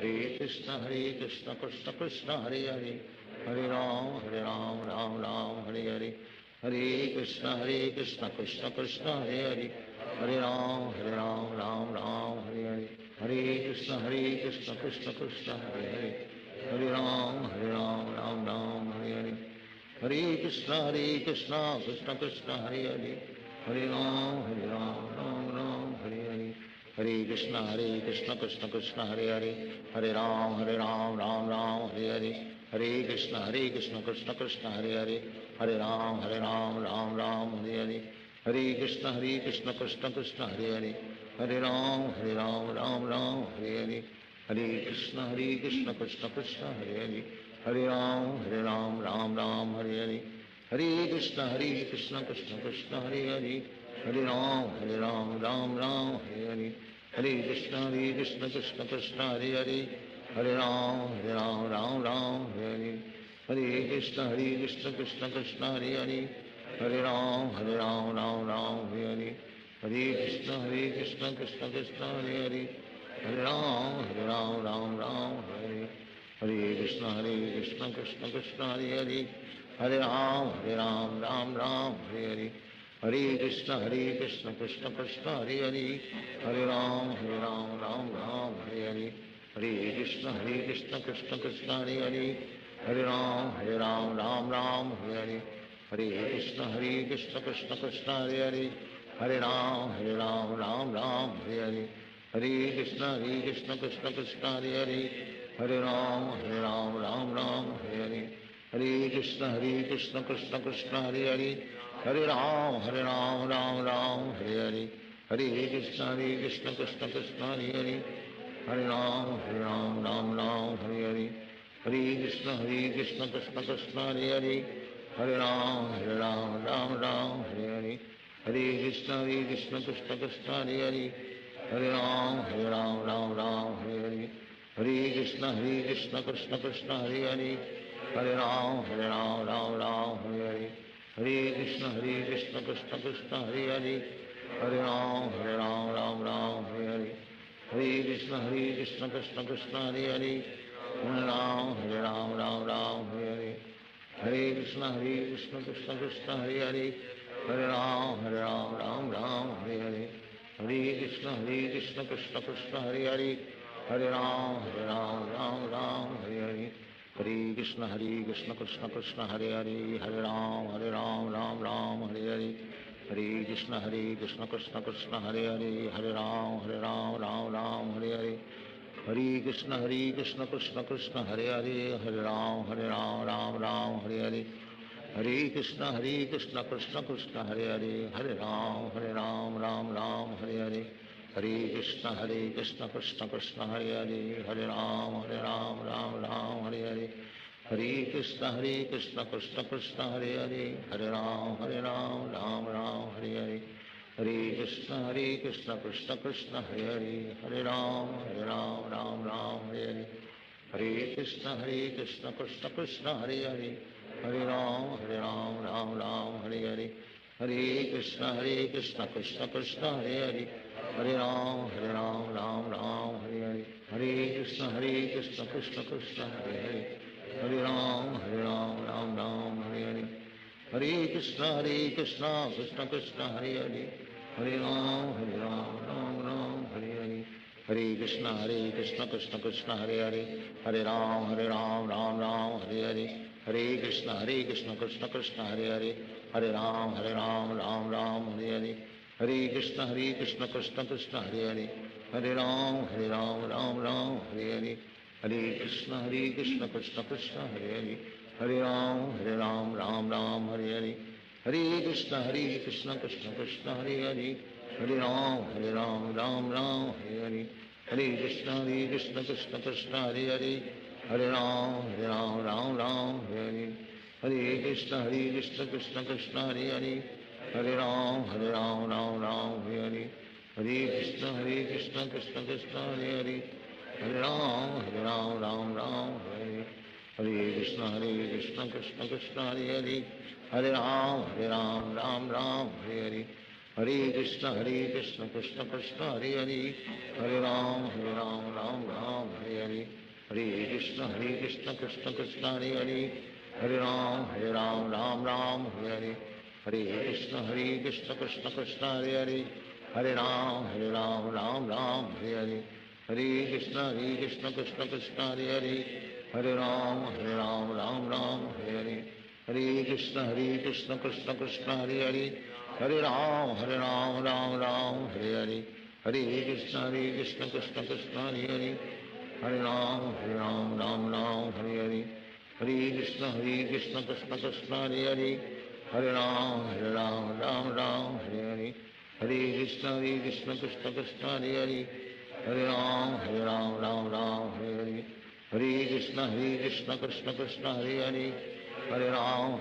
Hare Krishna Krishna Krishna Hare Hare Hare Ram Ram Ram Hare Hare Hare Krishna Krishna Krishna Hare Hare Hare Ram Ram Ram Hare Hare Hare Krishna Krishna Krishna Hare Hare Hare Ram Ram Ram Hare Hare Hare Krishna Krishna Krishna Hare Hare Hare Ram Ram Ram Hare Hare Hare Krishna Krishna Krishna Hare Hare Hare Ram Ram Ram Hare Hare Hare Krishna Krishna Krishna Hare Hare Hare Ram Ram Ram Hare Hare Hare Krishna Krishna Krishna Hare Hare Hare Ram Ram Ram Hare Hare Hare Krishna Krishna Krishna Hare Hare Hare Ram Ram Ram Hare Hare Hare Krishna Krishna Krishna Hare Hare Hare Ram Ram Ram Hare Hare Hare Krishna Krishna Krishna Hare Hare Hare Ram Ram Ram Hare Hare Krishna Krishna Krishna Hare Hare Hare Ram Ram Ram Hare Hare Hare Krishna Krishna Krishna Hare Hare Hare Ram Ram Ram Hare Hare Hare Krishna Krishna Krishna Hare Hare Hare Ram Ram Ram Hare Hare Hare Krishna Krishna Krishna Hare Hare Hare Ram Ram Ram Hare Hare Hare Krishna Krishna Krishna Hare Hare Hare Ram Ram Ram Hare Hare Hare Krishna Krishna Krishna Hare Hare Hare Ram Ram Ram Hare Hare Hare Krishna Krishna Krishna Hare Hare Hare Ram Ram Ram Hare Hare Hare Krishna Krishna Krishna Hare Hare Hare Ram, Ram Ram, Hare Hare. Hare Krishna, Krishna Krishna, Hare Hare. Hare Ram, Ram Ram, Hare Hare. Hare Krishna, Krishna Krishna, Hare Hare. Hare Ram, Ram Ram, Hare Hare. Hare Krishna, Krishna Krishna, Hare Hare. Hare Ram, Ram Ram, Hare Hare. Hare Krishna, Krishna Krishna, Hare Hare. Hare Ram, Ram Ram, Hare Hare. Hare Krishna, Krishna Krishna, Hare Hare. Hare Ram, Ram Ram, Hare Hare. Hare Krishna, Krishna Krishna, Hare Hare. Hare Ram, Ram Ram, Hare Hare. Hare Krishna, Krishna Krishna, Hare Hare. Hare Ram, Ram Hare Hare. Hare Krishna, Krishna Krishna, Hare Hare. Hare Ram, Ram Hare Hare. Hare Krishna, Krishna Krishna, Hare Hare. Hare Ram, Ram Hare Hare. Hare Krishna, Krishna Krishna, Hare Hare. Hare Ram, Ram Hare Hare. Hare Krishna, Krishna Krishna, Hare Hare. Hare Ram, Ram Hare Hare. Hare Krishna, Krishna Krishna, Hare Hare. Hare Ram, Ram Hare Hare. Hare Krishna, Krishna Krishna, Hare Hare. Hare Ram, Ram Hare Hare. Hare Krishna, Krishna Krishna, Hare Hare. Hare Ram, Ram Hare Hare. Hare Krishna, Krishna Krishna, Hare Hare. Hare Ram, Ram Hare Hare. Hare Krishna, Krishna Krishna, Hare Hare. Hare Ram, Ram Hare Hare. Hare Krishna, Krishna Krishna, Hare Hare. Hare Ram, Ram Hare Hare. Hare Krishna, Krishna Krishna, Hare Hare. Hare Ram, Ram Hare Hare. Hare Krishna, Krishna Krishna, Hare Hare. Hare Ram, Ram Hare Hare. Hare Krishna, Krishna Krishna, Hare Hare. Hare Ram, Ram Hare Hare. Hare Krishna, Krishna Krishna, Hare Hare. Hare Ram, Ram Hare Hare. Hare Krishna, Krishna Krishna, Hare Hare. Hare Ram, Ram Hare Hare. Hare Krishna, Krishna Krishna, Hare Hare. Hare Ram, Ram Hare Hare. Hare Krishna, Krishna Krishna, Hare Hare. Hare Ram, Ram Hare Hare. Hare Krishna, Krishna Krishna, Hare Hare. Hare Ram, Ram Hare Hare. Hare Krishna, Krishna Krishna, Hare Hare. Hare Ram, Ram Hare Hare. Hare Krishna, Krishna Krishna, Hare Hare. Hare Ram, Ram Hare Hare. Hare Krishna, Krishna Krishna, Hare Hare. Hare Ram, Ram Hare Hare. Hare Krishna, Krishna Krishna, Hare Hare. Hare Ram, Ram Hare Hare. Hare Krishna, Krishna Krishna, Hare Hare. Hare Ram, Ram Hare Hare. Hare Krishna, Krishna Krishna, Hare Hare. Hare Ram, Ram Hare Hare. Hare Krishna, Krishna Krishna, Hare Hare. Hare Ram, Ram Hare Hare. Hare Krishna, Krishna Krishna, Hare Hare. Hare Ram, Ram Hare Hare. Hare Krishna, Krishna Krishna, Hare Hare. Hare Ram,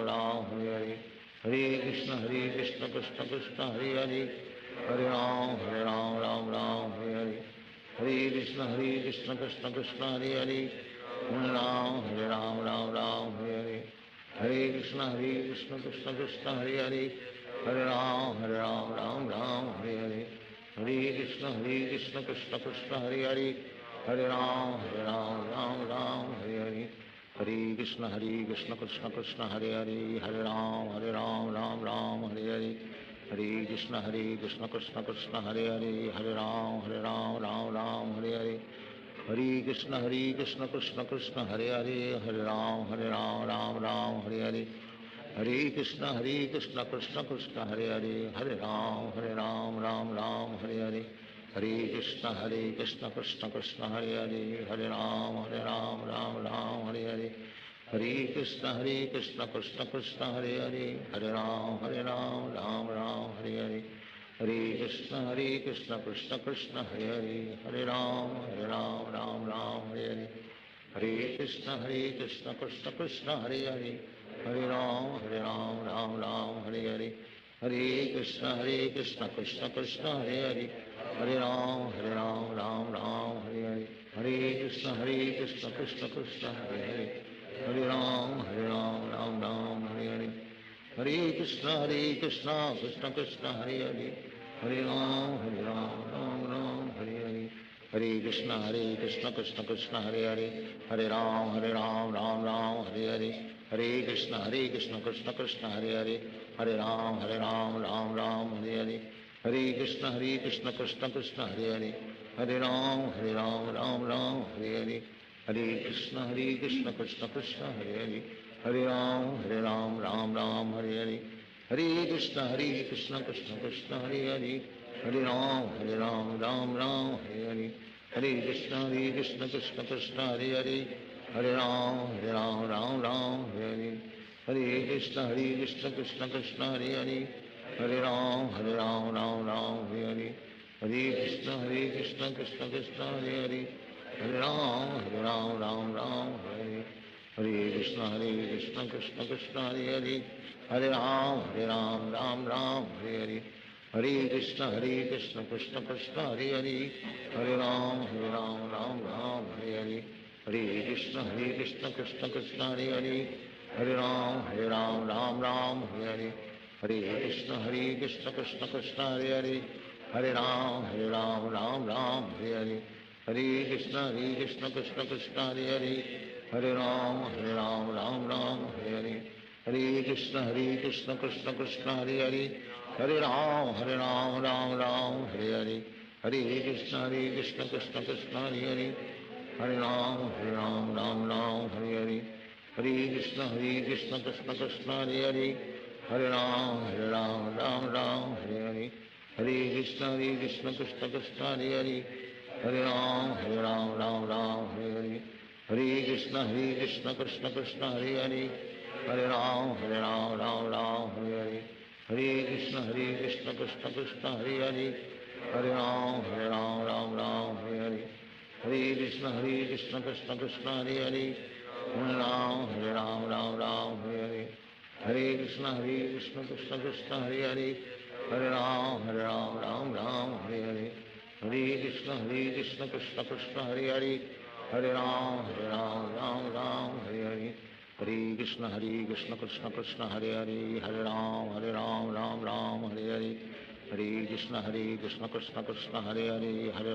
Ram Hare Hare. Hare Krishna, Krishna Krishna, Hare Hare. Hare Ram, Ram Hare Hare. Hare Krishna, Krishna Krishna, Hare Hare. Hare Ram, Ram Hare Hare. Hare Krishna, Krishna Krishna, Hare Hare. Hare Ram, Ram Hare Hare. Hare Krishna, Krishna Krishna, Hare Hare. Hare Ram, Ram Hare Hare. Hare Krishna, Krishna Krishna, Hare Hare. Hare Ram, Ram Hare Hare. Hare Krishna, Krishna Krishna, Hare Hare. Hare Ram, Ram Hare Hare. Hare Krishna, Krishna Krishna, Hare Hare. Hare Ram, Ram Hare Hare. Hare Krishna, Krishna Krishna, Hare Hare. Hare Ram, Ram Hare Hare. Hare Krishna, Krishna Krishna, Hare Hare. Hare Ram, Ram Hare Hare. Hare Krishna, Krishna Krishna, Hare Hare. Hare Ram, Ram Hare Hare. Hare Krishna, Krishna Krishna, Hare Hare. Hare Ram, Ram Hare Hare. Hare Krishna, Krishna Krishna, Hare Hare. Hare Ram, Ram Hare Hare. Hare Krishna, Krishna Krishna, Hare Hare. Hare Ram Ram Ram Hare Hare Hare Krishna Krishna Krishna Hare Hare Hare Ram Ram Ram Hare Hare Hare Krishna Krishna Krishna Hare Hare Hare Ram Ram Ram Hare Hare Hare Krishna Krishna Krishna Hare Hare Hare Ram Ram Ram Hare Hare Hare Krishna Krishna Krishna Hare Hare Hare Ram Ram Ram Hare Hare Hare Krishna Krishna Krishna Hare Hare Hare Ram Ram Ram Hare Hare Hare Krishna Krishna Krishna Hare Hare Hare Ram Ram Ram Hare Hare Hare Krishna Krishna Krishna Hare Hare Hare Ram Ram Hare Hare Hare Krishna Krishna Krishna Hare Hare Hare Ram Ram Ram Hare Hare Hare Krishna Krishna Krishna Hare Hare Hare Ram Ram Hare Hare Hare Krishna Krishna Krishna Hare Hare Hare Ram Ram Hare Hare Hare Krishna Krishna Krishna Hare Hare Hare Ram Ram Hare Hare Hare Krishna Krishna Krishna Hare Hare Hare Ram Ram Hare Hare Hare Krishna Krishna Krishna Hare Hare Hare Ram Ram Ram Hare Hare Hare Krishna Krishna Krishna Hare Hare Hare Ram Ram Hare Hare Hare Krishna Krishna Krishna Hare Hare Hare Ram Ram Hare Hare Hare Krishna Krishna Krishna Hare Hare Hare Ram Ram Ram Hare Hare Hare Krishna Krishna Krishna Hare Hare Hare Ram Ram Ram Hare Hare Hare Krishna Krishna Krishna Hare Hare Hare Ram Ram Hare Hare Hare Krishna Krishna Krishna Hare Hare Hare Ram Ram Hare Hare Hare Krishna Krishna Krishna Hare Hare Hare Ram Ram Hare Hare Hare Krishna Krishna Krishna Hare Hare Hare Ram Ram Hare Hare Hare Krishna Krishna Krishna Hare Hare Hare Ram Ram Hare Hare Hare Krishna Krishna Krishna Hare Hare Hare Ram Hare Hare Hare Krishna Krishna Krishna Hare Hare Hare Ram Ram Hare Hare Hare Krishna Krishna Krishna Hare Hare Hare Ram Ram Hare Hare Hare Krishna Krishna Krishna Hare Hare Hare Ram Ram Hare Hare Hare Krishna Krishna Krishna Hare Hare Hare Ram Ram Hare Hare Hare Krishna Krishna Krishna Hare Hare Hare Ram Ram Hare Hare Hare Krishna Krishna Krishna Hare Hare Hare Ram Ram Hare Hare Hare Krishna Krishna Krishna Hare Hare Hare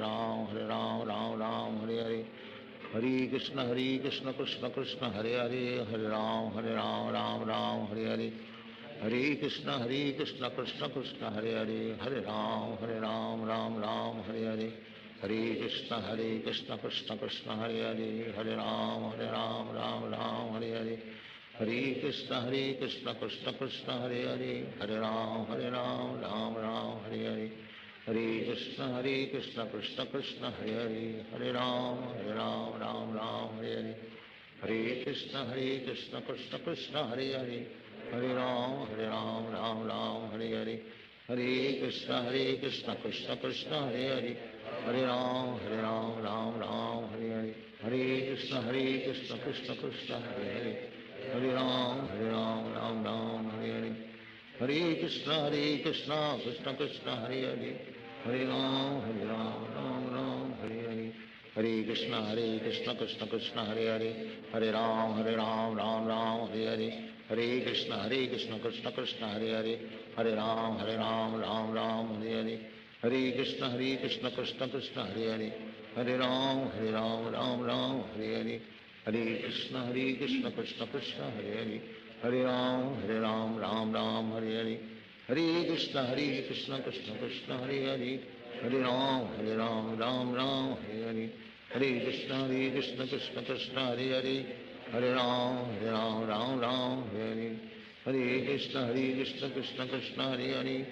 Ram Ram Hare Hare Hare Krishna Krishna Krishna Hare Hare Hare Ram Ram Hare Hare Hare Krishna Krishna Krishna Hare Hare Hare Ram Ram Hare Hare Hare Krishna Krishna Krishna Hare Hare Hare Ram Ram Hare Hare Hare Krishna Krishna Krishna Hare Hare Hare Ram Ram Hare Hare Hare Krishna Krishna Krishna Hare Hare Hare Ram Ram Hare Hare Hare Krishna Krishna Krishna Hare Hare Hare Ram Ram Hare Hare Hare Krishna Krishna Krishna Hare Hare Hare Ram Ram Hare Hare Hare Krishna Krishna Krishna Hare Hare Hare Ram Ram Hare Hare Hare Krishna Krishna Krishna Hare Hare Hare Ram Ram Hare Hare Hare Krishna Krishna Krishna Hare Hare Hare Ram Ram Hare Hare Hare Krishna Krishna Krishna Hare Hare Hare Ram Ram Hare Hare Hare Krishna Krishna Krishna Hare Hare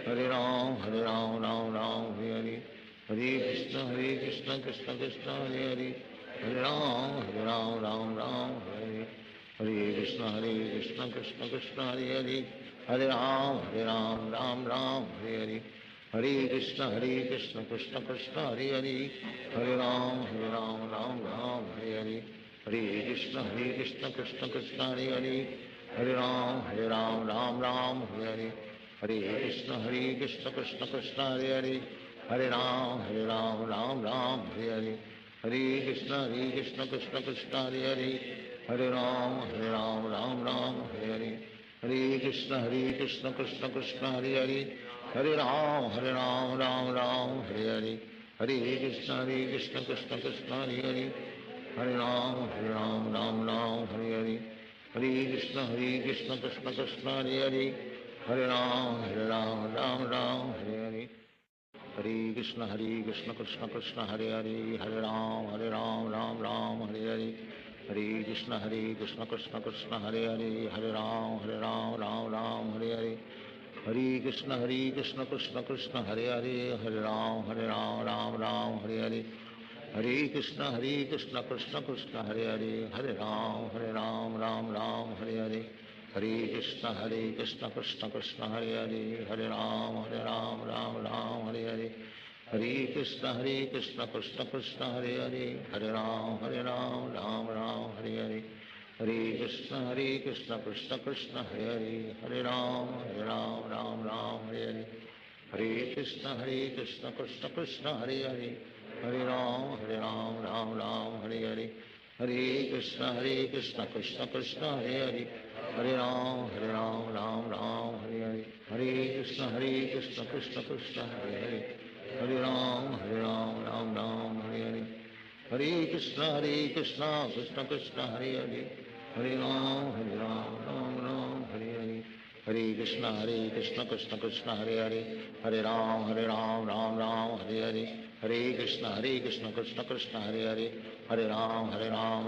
Hare Ram Ram Hare Hare Hare Krishna Krishna Krishna Hare Hare Hare Ram Ram Hare Hare Hare Krishna Krishna Krishna Hare Hare Hare Ram Ram Hare Hare Hare Krishna Krishna Krishna Hare Hare Hare Ram Ram Hare Hare Hare Krishna Krishna Krishna Hare Hare Hare Ram Ram Hare Hare Hare Krishna Krishna Krishna Hare Hare Hare Ram Ram Ram Hare Hare, Hare Krishna Krishna Krishna Hare Hare, Hare Ram Ram Ram Hare Hare, Hare Krishna Krishna Krishna Hare Hare, Hare Ram Ram Ram Hare Hare, Hare Krishna Krishna Krishna Hare Hare, Hare Ram Ram Ram Hare Hare, Hare Krishna Krishna Krishna Hare Hare, Hare Ram Ram Ram Hare Hare, Hare Krishna Krishna Krishna Hare Hare, Hare Ram Ram Ram Hare Hare, Hare Krishna Krishna Krishna Hare Hare, Hare Ram Ram Ram Hare Hare, Hare Krishna Krishna Krishna Hare Hare, Hare Ram Ram Ram Hare Hare, Hare Krishna Krishna Krishna Hare Hare, Hare Ram Ram Ram Hare Hare, Hare Krishna Krishna Krishna Hare Hare, Hare Ram Ram Ram Hare Hare, Hare Krishna Krishna Krishna Hare Hare, Hare Ram Ram Ram Hare Hare, Hare Krishna Krishna Krishna Hare Hare, Hare Ram Ram Ram Hare Hare, Hare Krishna Krishna Krishna Hare Hare, Hare Ram Ram Ram Hare Hare, Hare Krishna Krishna Krishna Hare Hare, Hare Ram Ram Ram Hare Hare, Hare Krishna Krishna Krishna Hare Hare, Hare Ram Ram Ram Hare Hare, Hare Krishna Krishna Krishna Hare Hare, Hare Ram Ram Ram Hare Hare, Hare Krishna Krishna Krishna Hare Hare, Hare Ram Ram Ram Hare Hare, Hare Krishna Krishna Krishna Hare Hare, Hare Ram Ram Ram Hare Hare, Hare Krishna Krishna Krishna Hare Hare, Hare Ram Ram Ram Hare Hare, Hare Krishna Krishna Krishna Hare Hare, Hare Ram Ram Ram Hare Hare, Hare Krishna Krishna Krishna Hare Hare, Hare Ram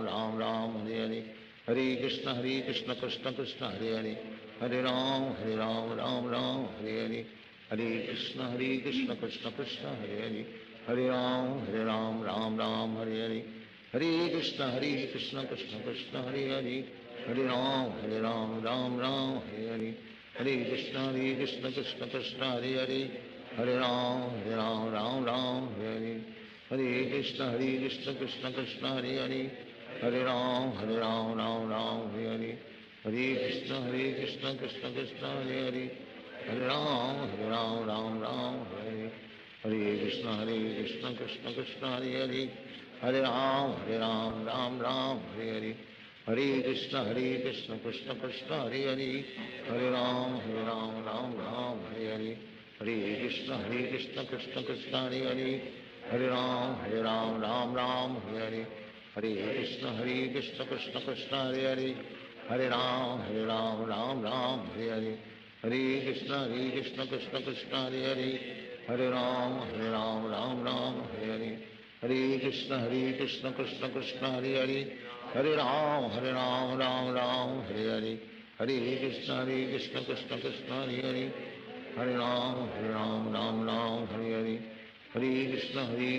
Ram Hare Hare, Hare Krishna Krishna Krishna Hare Hare, Hare Ram Ram Ram Hare Hare, Hare Krishna Krishna Krishna Hare Hare, Hare Ram Ram Ram Hare Hare, Hare Krishna Krishna Krishna Hare Hare, Hare Ram Ram Hare Hare, Hare Krishna Krishna Krishna Hare Hare, Hare Ram Ram Hare Hare, Hare Krishna Krishna Krishna Hare Hare, Hare Ram Ram Hare Hare, Hare Krishna Krishna Krishna Hare Hare, Hare Ram Ram Ram Hare Hare, Hare Krishna Krishna Krishna Hare Hare, Hare Ram Ram Hare Hare, Hare Krishna Krishna Krishna Hare Hare, Hare Ram Ram Hare Hare, Hare Krishna Krishna Krishna Hare Hare, Hare Ram Ram Ram Hare Hare, Hare Krishna Krishna Krishna Hare Hare, Hare Ram Ram Ram Hare Hare, Hare Krishna Krishna Krishna Hare Hare, Hare Ram Ram Hare Hare, Hare Krishna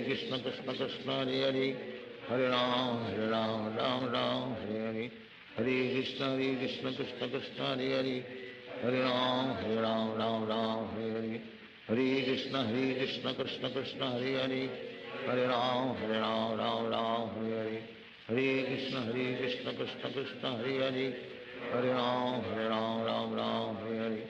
Krishna Krishna Hare Hare, Hare Ram Ram Hare Hare, Hare Krishna Krishna Krishna Hare Hare, Hare Ram Ram Hare Hare, Hare Krishna Krishna Krishna Hare Hare, Hare Ram Ram Hare Hare, Hare Krishna Krishna Krishna Hare Hare, Hare Ram Ram Hare Hare, Hare Krishna Krishna Krishna Hare Hare, Hare Ram Ram Hare Hare,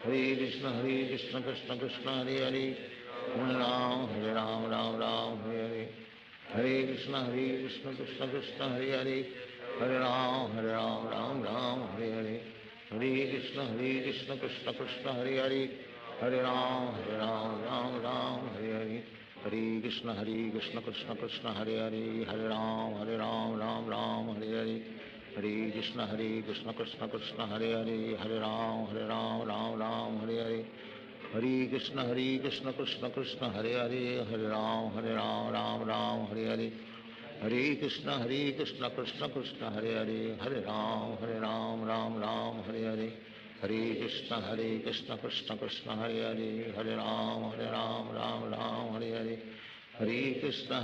Hare Krishna Krishna Krishna Hare Hare, Hare Ram Ram Hare Hare, Hare Krishna Krishna Krishna Hare Hare, Hare Ram Ram Hare Hare, Hare Krishna Krishna Krishna Hare Hare, Hare Ram Ram Hare Hare, Hare Krishna Krishna Krishna Hare Hare, Hare Ram Ram Hare Hare, Hare Krishna Krishna Krishna Hare Hare, Hare Ram Ram Hare Hare, Hare Krishna Krishna Krishna Hare Hare, Hare Ram Ram Hare Hare, Hare Krishna Krishna Krishna Hare Hare, Hare Ram Ram Hare Hare, Hare Krishna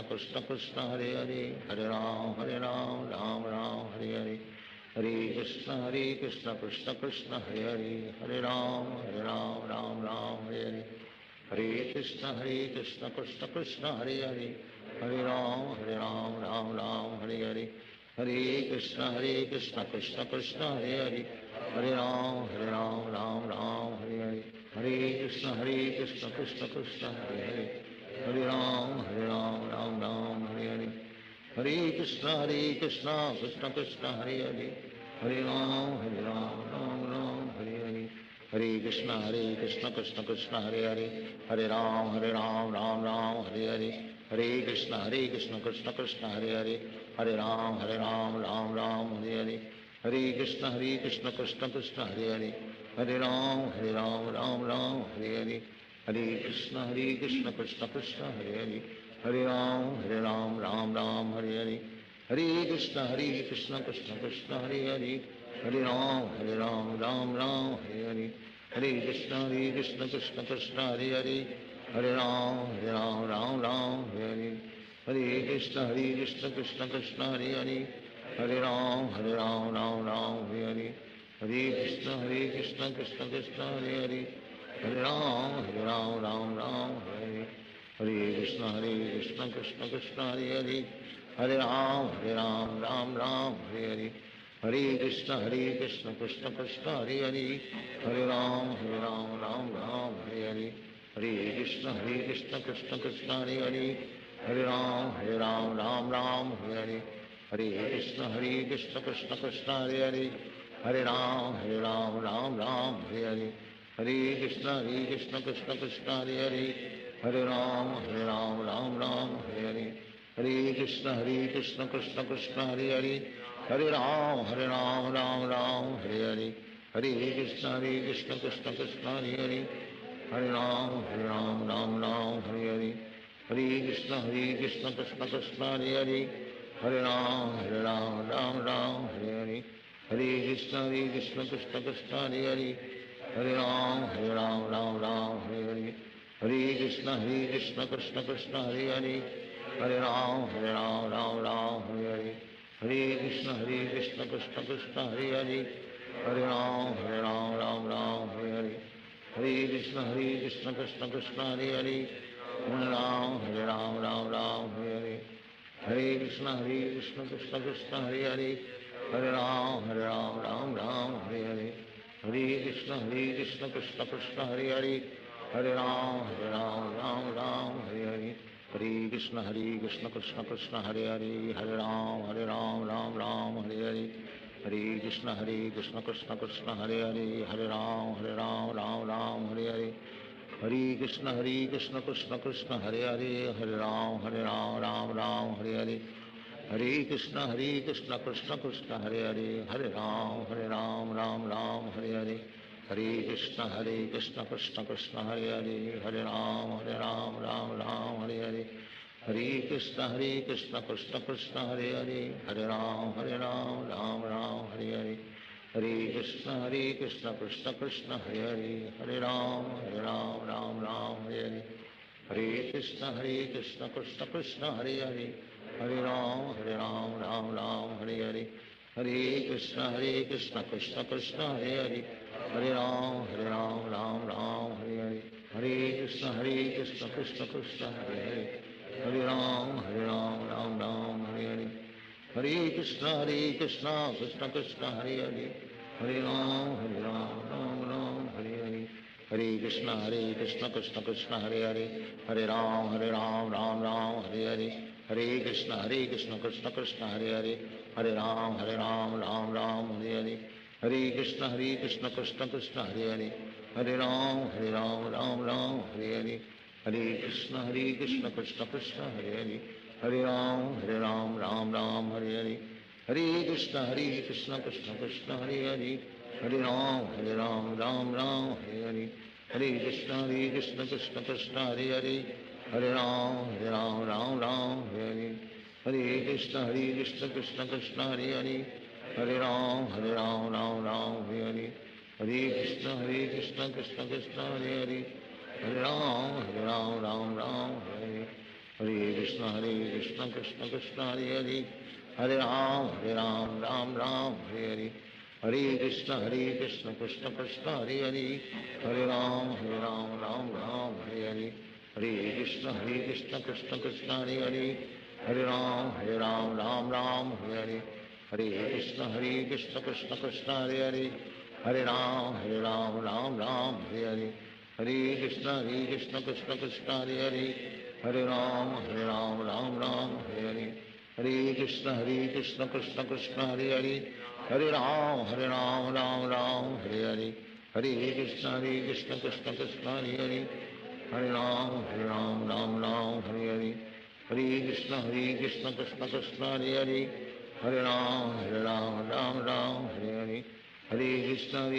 Krishna Krishna Hare Hare, Hare Ram Ram Hare Hare, Hare Krishna Krishna Krishna Hare Hare, Hare Ram Ram Hare Hare, Hare Krishna Krishna Krishna Hare Hare, Hare Ram Ram Hare Hare, Hare Krishna Krishna Krishna Hare Hare, Hare Ram Ram Ram Hare Hare, Hare Krishna Krishna Krishna Hare Hare, Hare Ram Ram Ram Hare Hare, Hare Krishna Krishna Krishna Hare Hare, Hare Ram Ram Ram Hare Hare, Hare Krishna Krishna Krishna Hare Hare, Hare Ram Ram Ram Hare Hare, Hare Krishna Krishna Krishna Hare Hare, Hare Ram Ram Ram Hare Hare, Hare Krishna Krishna Krishna Hare Hare, Hare Ram Ram Ram Hare Hare, Hare Krishna Krishna Krishna Hare Hare, Hare Ram Ram Hare Hare, Hare Krishna Krishna Krishna Hare Hare, Hare Ram Ram Ram Hare Hare, Hare Krishna Krishna Krishna Hare Hare, Hare Ram Ram Ram Hare Hare, Hare Krishna Krishna Krishna Hare Hare, Hare Ram Ram Ram Hare Hare, Hare Krishna Krishna Krishna Hare Hare, Hare Ram Ram Hare, Hare Krishna Krishna Krishna Hare Hare, Hare Ram Ram Hare Hare, Hare Krishna Krishna Krishna Hare Hare, Hare Ram Ram Ram Hare Hare, Hare Krishna Krishna Krishna Hare Hare, Hare Ram Ram Hare Hare, Hare Krishna Krishna Krishna Hare Hare, Hare Ram Ram Hare Hare, Hare Krishna Krishna Krishna Hare Hare, Hare Ram Ram Hare Hare, Hare Krishna Krishna Krishna Hare Hare, Hare Ram Ram Ram Hare Hare, Hare Krishna Krishna Krishna Hare Hare, Hare Ram Ram Ram Hare Hare, Hare Krishna Krishna Krishna Hare Hare, Hare Ram Ram Hare Hare, Hare Krishna Krishna Krishna Hare Hare, Hare Ram Ram Hare Hare, Hare Krishna Krishna Krishna Hare Hare, Hare Ram Ram Hare Hare, Hare Krishna Krishna Krishna Hare Hare, Hare Ram Ram Hare Hare, Hare Krishna Krishna Krishna Hare Hare, Hare Ram Ram Hare Hare, Hare Krishna Krishna Krishna Hare Hare, Hare Ram Ram Hare Hare, Hare Krishna Krishna Krishna Hare Hare, Hare Ram Ram Hare Hare, Hare Krishna Krishna Krishna Hare Hare, Hare Ram Ram Hare Hare, Hare Krishna Krishna Krishna Hare Hare, Hare Ram Ram Hare Hare, Hare Krishna Krishna Krishna Hare Hare, Hare Ram Ram Hare Hare, Hare Krishna Krishna Krishna Hare Hare, Hare Ram Ram Hare Hare, Hare Krishna Krishna Krishna Hare Hare, Hare Ram Ram Hare Hare, Hare Krishna Krishna Krishna Hare Hare, Hare Ram Ram Hare Hare, Hare Krishna Krishna Krishna Hare Hare, Hare Ram Ram Hare Hare, Hare Krishna Krishna Krishna Hare Hare, Hare Ram Ram Hare Hare, Hare Krishna Krishna Krishna Hare Hare, Hare Ram Ram Hare Hare, Hare Krishna Krishna Krishna Hare Hare, Hare Ram Ram Hare Hare, Hare Krishna Krishna Krishna Hare Hare, Hare Ram Ram Hare Hare, Hare Krishna Krishna Krishna Hare Hare, Hare Ram Ram Hare Hare, Hare Krishna Krishna Krishna Hare Hare, Hare Ram Ram Hare Hare, Hare Krishna Krishna Krishna Hare Hare, Hare Ram Ram Hare Hare, Hare Krishna Krishna Krishna Hare Hare, Hare Ram Ram Hare Hare, Hare Krishna Krishna Krishna Hare Hare, Hare Ram Ram Hare Hare, Hare Krishna Krishna Krishna Hare Hare, Hare Ram Ram Hare Hare, Hare Krishna Krishna Krishna Hare Hare, Hare Ram Ram Hare Hare, Hare Krishna Krishna Krishna Hare Hare, Hare Ram Ram Hare Hare, Hare Krishna Krishna Krishna Hare Hare, Hare Ram Ram Hare Hare, Hare Krishna Krishna Krishna Hare Hare, Hare Ram Ram Hare Hare, Hare Krishna Krishna Krishna Hare Hare, Hare Ram Ram Ram Hare Hare, Hare Krishna Krishna Krishna Hare Hare, Hare Ram Ram Ram Hare Hare, Hare Krishna Krishna Krishna Hare Hare, Hare Ram Ram Ram Hare Hare, Hare Krishna Krishna Krishna Hare Hare, Hare Ram Ram Ram Hare Hare, Hare Krishna Krishna Krishna Hare Hare, Hare Ram Ram Ram Hare Hare, Hare Krishna Krishna Krishna Hare Hare, Hare Ram Ram Ram Hare Hare, Hare Krishna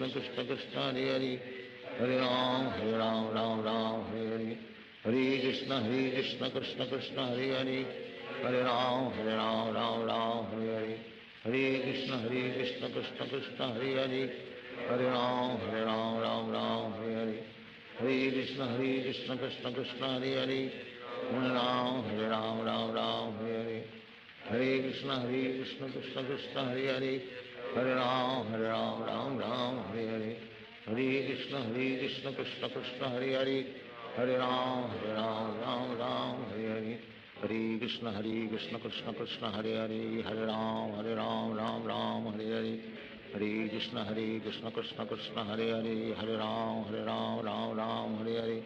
Krishna Krishna Hare Hare, Hare Ram Ram Ram Hare Hare, Hare Krishna Krishna Krishna Hare Hare, Hare Ram Ram Ram Hare Hare, Hare Krishna Krishna Krishna Hare Hare, Hare Ram Ram Ram Hare Hare, Hare Krishna Krishna Krishna Hare Hare, Hare Ram Ram Hare Hare, Hare Krishna Krishna Krishna Hare Hare, Hare Ram Ram Hare Hare, Hare Krishna Krishna Krishna Hare Hare, Hare Ram Ram Hare Hare, Hare Krishna Krishna Krishna Hare Hare, Hare Ram Ram Hare Hare, Hare Krishna Krishna Krishna Hare Hare, Hare Ram Ram Hare Hare, Hare Krishna Krishna Krishna Hare Hare, Hare Ram Ram Hare Hare, Hare Krishna Krishna Krishna Hare Hare, Hare Ram Ram Hare Hare,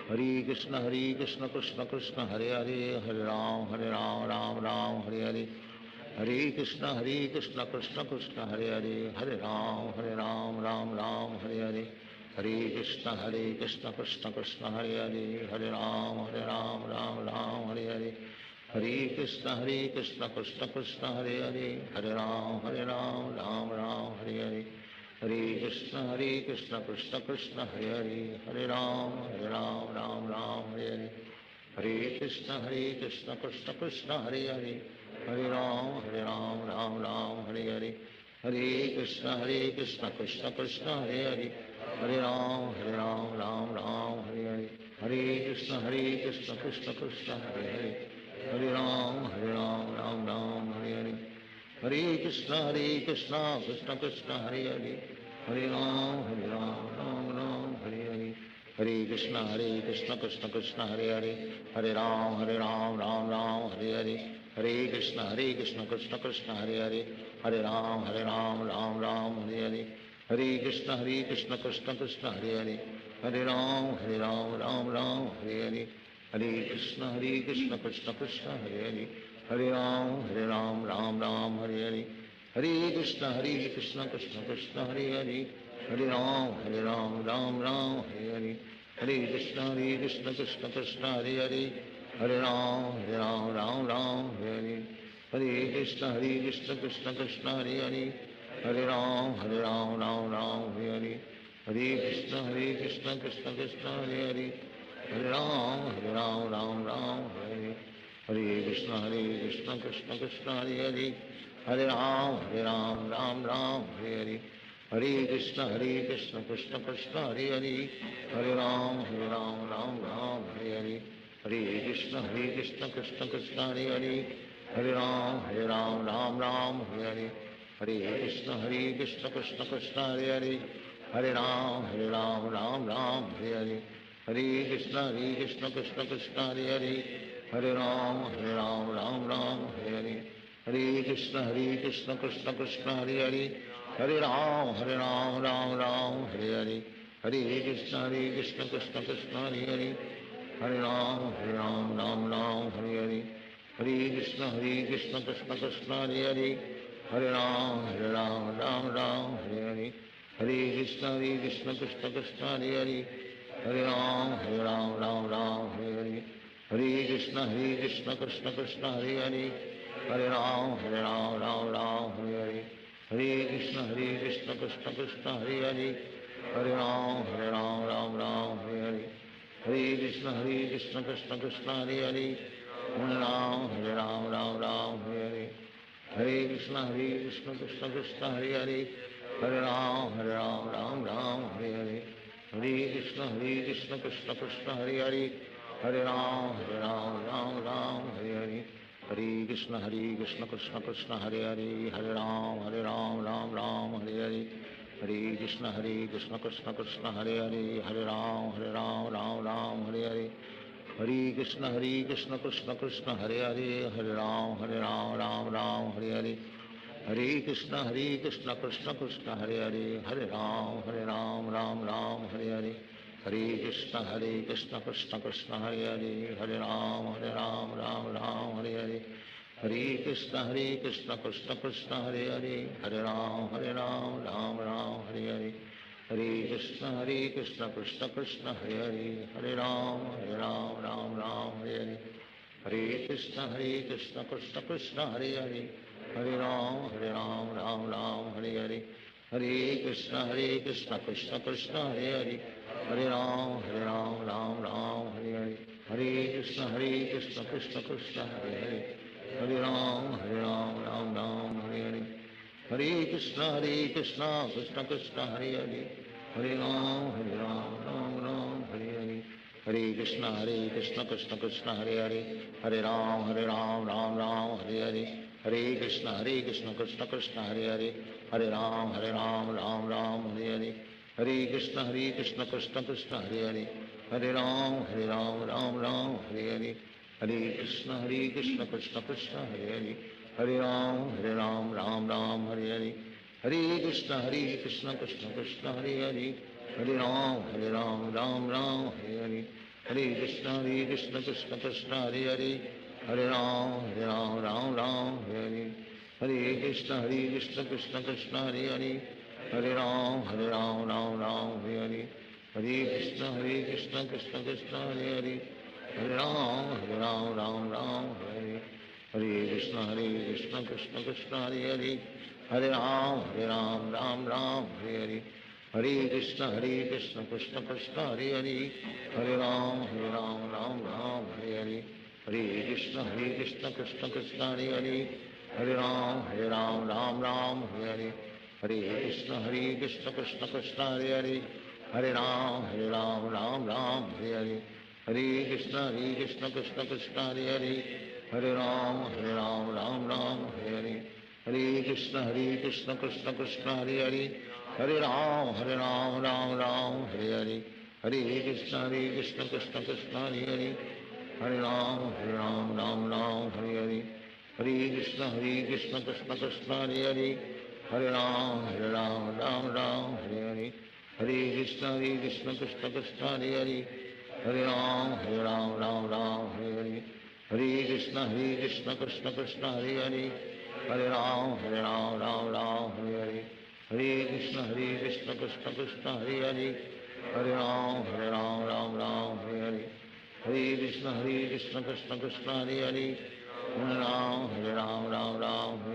Hare Krishna Krishna Krishna Hare Hare, Hare Ram Ram Hare Hare, Hare Krishna Krishna Krishna Hare Hare, Hare Ram Ram Hare Hare, Hare Krishna Krishna Krishna Hare Hare, Hare Ram Ram Hare Hare, Hare Krishna Krishna Krishna Hare Hare, Hare Ram Ram Hare Hare, Hare Krishna Krishna Krishna Hare Hare, Hare Ram Ram Hare Hare, Hare Krishna Krishna Krishna Hare Hare, Hare Ram Ram Hare Hare, Hare Krishna Krishna Krishna Hare Hare, Hare Ram Ram Hare Hare, Hare Krishna Krishna Krishna Hare Hare, Hare Ram Ram Ram Hare Hare, Hare Krishna Krishna Krishna Hare Hare, Hare Ram Ram Hare Hare, Hare Krishna Krishna Krishna Hare Hare, Hare Ram Ram Hare Hare, Hare Krishna Krishna Krishna Hare Hare, Hare Ram Ram Hare Hare, Hare Krishna Krishna Krishna Hare Hare, Hare Ram Ram Hare Hare, Hare Krishna Krishna Krishna Hare Hare, Hare Ram Ram Hare Hare, Hare Krishna Krishna Krishna Hare Hare, Hare Ram Ram Hare Hare, Hare Krishna Krishna Krishna Hare Hare, Hare Ram Ram Hare Hare, Hare Krishna Krishna Krishna Hare Hare, Hare Ram Ram Hare Hare, Hare Krishna Krishna Krishna Hare Hare, Hare Ram Ram Hare Hare, Hare Krishna Krishna Krishna Hare Hare, Hare Ram Ram Hare Hare, Hare Krishna Krishna Krishna Hare Hare, Hare Ram Ram Hare Hare, Hare Krishna Krishna Krishna Hare Hare, Hare Ram Ram Hare Hare, Hare Krishna Krishna Krishna Hare Hare, Hare Ram Ram Hare Hare, Hare Krishna Krishna Krishna Hare Hare, Hare Ram Ram Hare Hare, Hare Krishna Krishna Krishna Hare Hare, Hare Ram Ram Hare Hare, Hare Krishna Krishna Krishna Hare Hare, Hare Ram Ram Hare Hare, Hare Krishna Krishna Krishna Hare Hare, Hare Ram Ram Hare Hare, Hare Krishna Krishna Krishna Hare Hare, Hare Ram Ram Hare Hare, Hare Krishna Krishna Krishna Hare Hare, Hare Ram Ram Hare Hare, Hare Krishna Krishna Krishna Hare Hare, Hare Ram Ram Hare Hare, Hare Krishna Krishna Krishna Hare Hare, Hare Ram Ram Hare Hare, Hare Krishna Krishna Krishna Hare Hare, Hare Ram Ram Hare Hare, Hare Krishna Krishna Krishna Hare Hare, Hare Ram Ram Hare Hare, Hare Krishna Krishna Krishna Hare Hare, Hare Ram Ram Hare Hare, Hare Krishna Krishna Krishna Hare Hare, Hare Ram Ram Ram Hare Hare, Hare Krishna Krishna Krishna Hare Hare, Hare Ram Ram Ram Hare Hare, Hare Krishna Krishna Krishna Hare Hare, Hare Ram Ram Ram Hare Hare, Hare Krishna Krishna Krishna Hare Hare, Hare Ram Ram Ram Hare Hare, Hare Krishna Krishna Krishna Hare Hare, Hare Ram Ram Hare Hare, Hare Krishna Krishna Krishna Hare Hare, Hare Ram Ram Ram Hare Hare, Hare Krishna Krishna Krishna Hare Hare, Hare Ram Ram Ram Hare Hare, Hare Krishna Krishna Krishna Hare Hare, Hare Ram Ram Ram Hare Hare, Hare Krishna Krishna Krishna Hare Hare, Hare Ram Ram Ram Hare Hare, Hare Krishna Krishna Krishna Hare Hare, Hare Ram Ram Ram Hare Hare, Hare Krishna Krishna Krishna Hare Hare, Hare Ram Ram Ram Hare Hare, Hare Krishna Krishna Krishna Hare Hare, Hare Ram Ram Hare Hare, Hare Krishna Krishna Krishna Hare Hare, Hare Ram Ram Hare Hare, Hare Krishna Krishna Krishna Hare Hare, Hare Ram Ram Hare Hare, Hare Krishna Krishna Krishna Hare Hare, Hare Ram Ram Hare Hare, Hare Krishna Krishna Krishna Hare Hare, Hare Ram Ram Hare Hare, Hare Krishna Krishna Krishna Hare Hare, Hare Ram Ram Hare Hare, Hare Krishna Krishna Krishna Hare Hare, Hare Ram Ram Ram Hare Hare, Hare Krishna Krishna Krishna Hare Hare, Hare Ram Ram Hare Hare, Hare Krishna Krishna Krishna Hare Hare, Hare Ram Ram Hare Hare, Hare Krishna Krishna Krishna Hare Hare, Hare Ram Ram Hare Hare, Hare Krishna Krishna Krishna Hare Hare, Hare Ram Ram Hare Hare, Hare Krishna Krishna Krishna Hare Hare, Hare Ram Ram Hare Hare, Hare Krishna Krishna Krishna Hare Hare, Hare Ram Ram Hare Hare, Hare Krishna Krishna Krishna Hare Hare, Hare Ram Ram Hare Hare, Hare Krishna Krishna Krishna Hare Hare, Hare Ram Ram Hare Hare, Hare Krishna Krishna Krishna Hare Hare, Hare Ram Ram Hare Hare, Hare Krishna Krishna Krishna Hare Hare, Hare Ram Ram Hare Hare, Hare Krishna Krishna Krishna Hare Hare, Hare Ram Ram Hare Hare, Hare Krishna Krishna Krishna Hare Hare, Hare Ram Ram Hare Hare,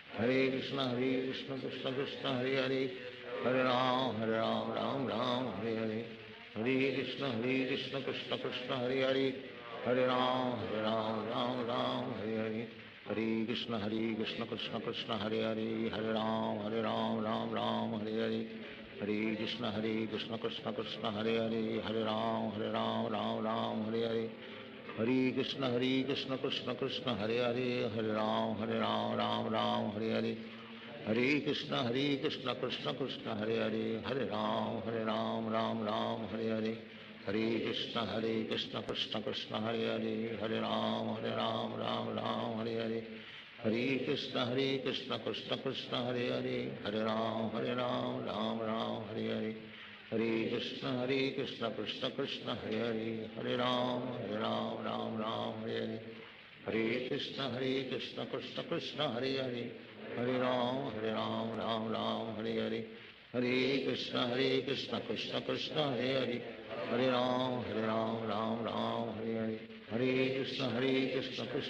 Hare Krishna Krishna Krishna Hare Hare, Hare Ram Ram Hare Hare, Hare Krishna Krishna Krishna Hare Hare, Hare Ram Ram Hare Hare, Hare Krishna Krishna Krishna Hare Hare, Hare Ram Ram Hare Hare, Hare Krishna Krishna Krishna Hare Hare, Hare Ram Ram Hare Hare, Hare Krishna Krishna Krishna Hare Hare, Hare Ram Ram Hare Hare, Hare Krishna Krishna Krishna Hare Hare, Hare Ram Ram Hare Hare, Hare Krishna Krishna Krishna Hare Hare, Hare Ram Ram Hare Hare, Hare Krishna Krishna Krishna Hare Hare, Hare Ram Ram Hare Hare, Hare Krishna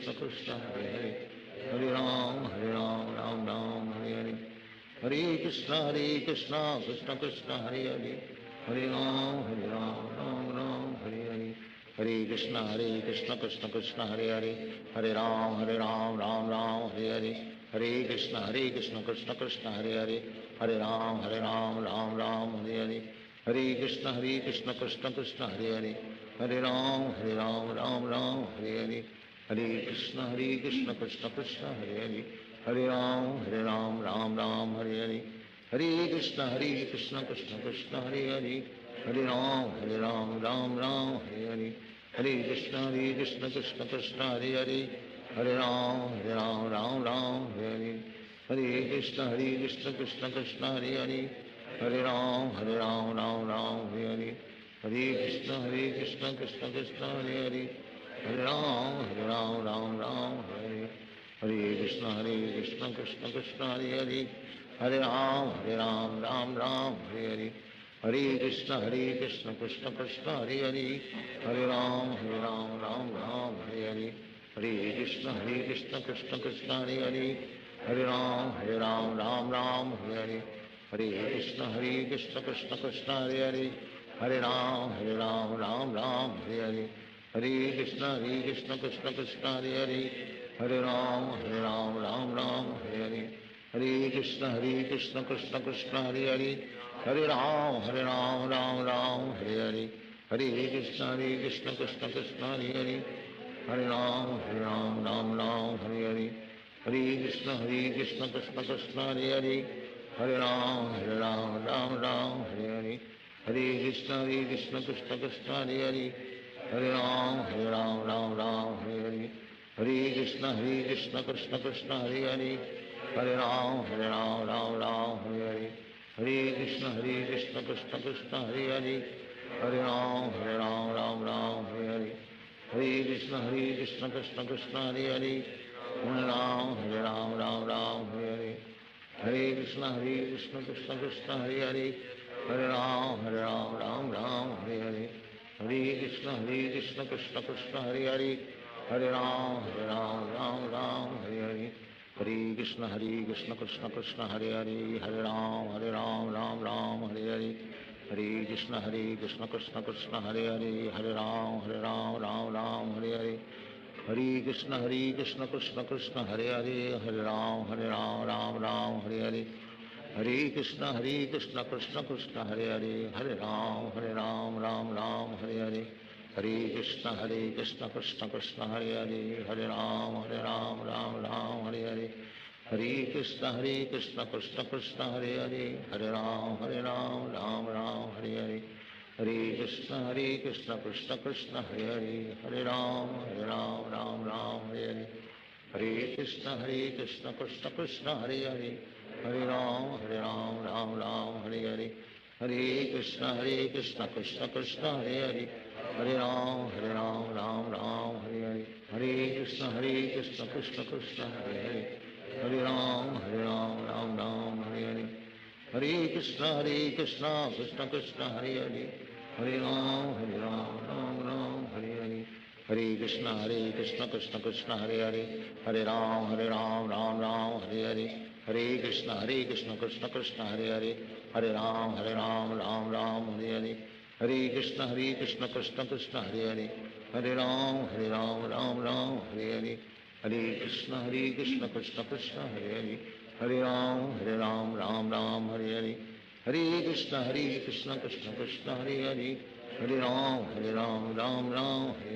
Krishna Krishna Hare Hare, Hare Ram Ram Hare Hare, Hare Krishna Krishna Krishna Hare Hare, Hare Ram Ram Hare Hare, Hare Krishna Krishna Krishna Hare Hare, Hare Ram Ram Hare Hare, Hare Krishna Krishna Krishna Hare Hare, Hare Ram Ram Hare Hare, Hare Krishna Krishna Krishna Hare Hare, Hare Ram Ram Hare Hare, Hare Krishna Krishna Krishna Hare Hare, Hare Ram Ram Hare Hare, Hare Krishna Krishna Krishna Hare Hare, Hare Ram Ram Hare Hare, Hare Krishna Krishna Krishna Hare Hare, Hare Ram Ram Hare Hare, Hare Krishna Krishna Krishna Hare Hare, Hare Ram Ram Hare Hare, Hare Krishna Krishna Krishna Hare Hare, Hare Ram Ram Ram Hare Hare, Hare Krishna Krishna Krishna Hare Hare, Hare Ram Ram Hare, Hare Krishna Krishna Krishna Hare Hare, Hare Ram Ram Hare Hare, Hare Krishna Krishna Krishna Hare Hare, Hare Ram Ram Hare Hare, Hare Krishna Krishna Krishna Hare Hare, Hare Ram Ram Hare Hare, Hare Krishna Krishna Krishna Hare Hare, Hare Ram Ram Hare Hare, Hare Krishna Krishna Krishna Hare Hare, Hare Ram Ram Hare Hare, Hare Krishna Krishna Krishna Hare Hare, Hare Ram Ram Hare Hare, Hare Krishna Krishna Krishna Hare Hare, Hare Ram Ram Hare Hare, Hare Krishna Krishna Krishna Hare Hare, Hare Ram Ram Hare Hare, Hare Krishna Krishna Krishna Hare Hare, Hare Ram Ram Hare Hare, Hare Krishna Krishna Krishna Hare Hare, Hare Ram Ram Hare Hare, Hare Krishna Krishna Krishna Hare Hare, Hare Ram Ram Hare Hare, Hare Krishna Krishna Krishna Hare Hare, Hare Ram Hare Hare, Hare Krishna Krishna Krishna Hare Hare, Hare Ram Ram Hare Hare, Hare Krishna Krishna Krishna Hare Hare, Hare Ram Ram Hare Hare, Hare Krishna Krishna Krishna Hare Hare, Hare Ram Ram Hare Hare, Hare Krishna Krishna Krishna Hare Hare, Hare Ram Ram Hare Hare, Hare Krishna Krishna Krishna Hare Hare, Hare Ram Ram Hare Hare, Hare Krishna Krishna Krishna Hare Hare, Hare Ram Ram Hare Hare, Hare Krishna Krishna Krishna Hare Hare, Hare Ram Ram Hare Hare, Hare Krishna Krishna Krishna Hare Hare, Hare Ram Ram Hare Hare, Hare Krishna Krishna Krishna Hare Hare, Hare Ram Ram Hare Hare, Hare Krishna Krishna Krishna Hare Hare, Hare Ram Ram Hare Hare, Hare Krishna Krishna Krishna Hare Hare, Hare Ram Ram Hare Hare, Hare Krishna Krishna Krishna Hare Hare, Hare Ram Ram Hare Hare, Hare Krishna Krishna Krishna Hare Hare, Hare Ram Hare Hare, Hare Krishna Krishna Krishna Hare Hare, Hare Ram Ram Hare Hare, Hare Krishna Krishna Krishna Hare Hare, Hare Ram Ram Hare Hare, Hare Krishna Krishna Krishna Hare Hare, Hare Ram Ram Hare Hare, Hare Krishna Krishna Krishna Hare Hare, Hare Ram Ram Hare Hare, Hare Krishna Krishna Krishna Hare Hare, Hare Ram Ram Hare Hare, Hare Krishna Krishna Krishna Hare Hare, Hare Ram Ram Hare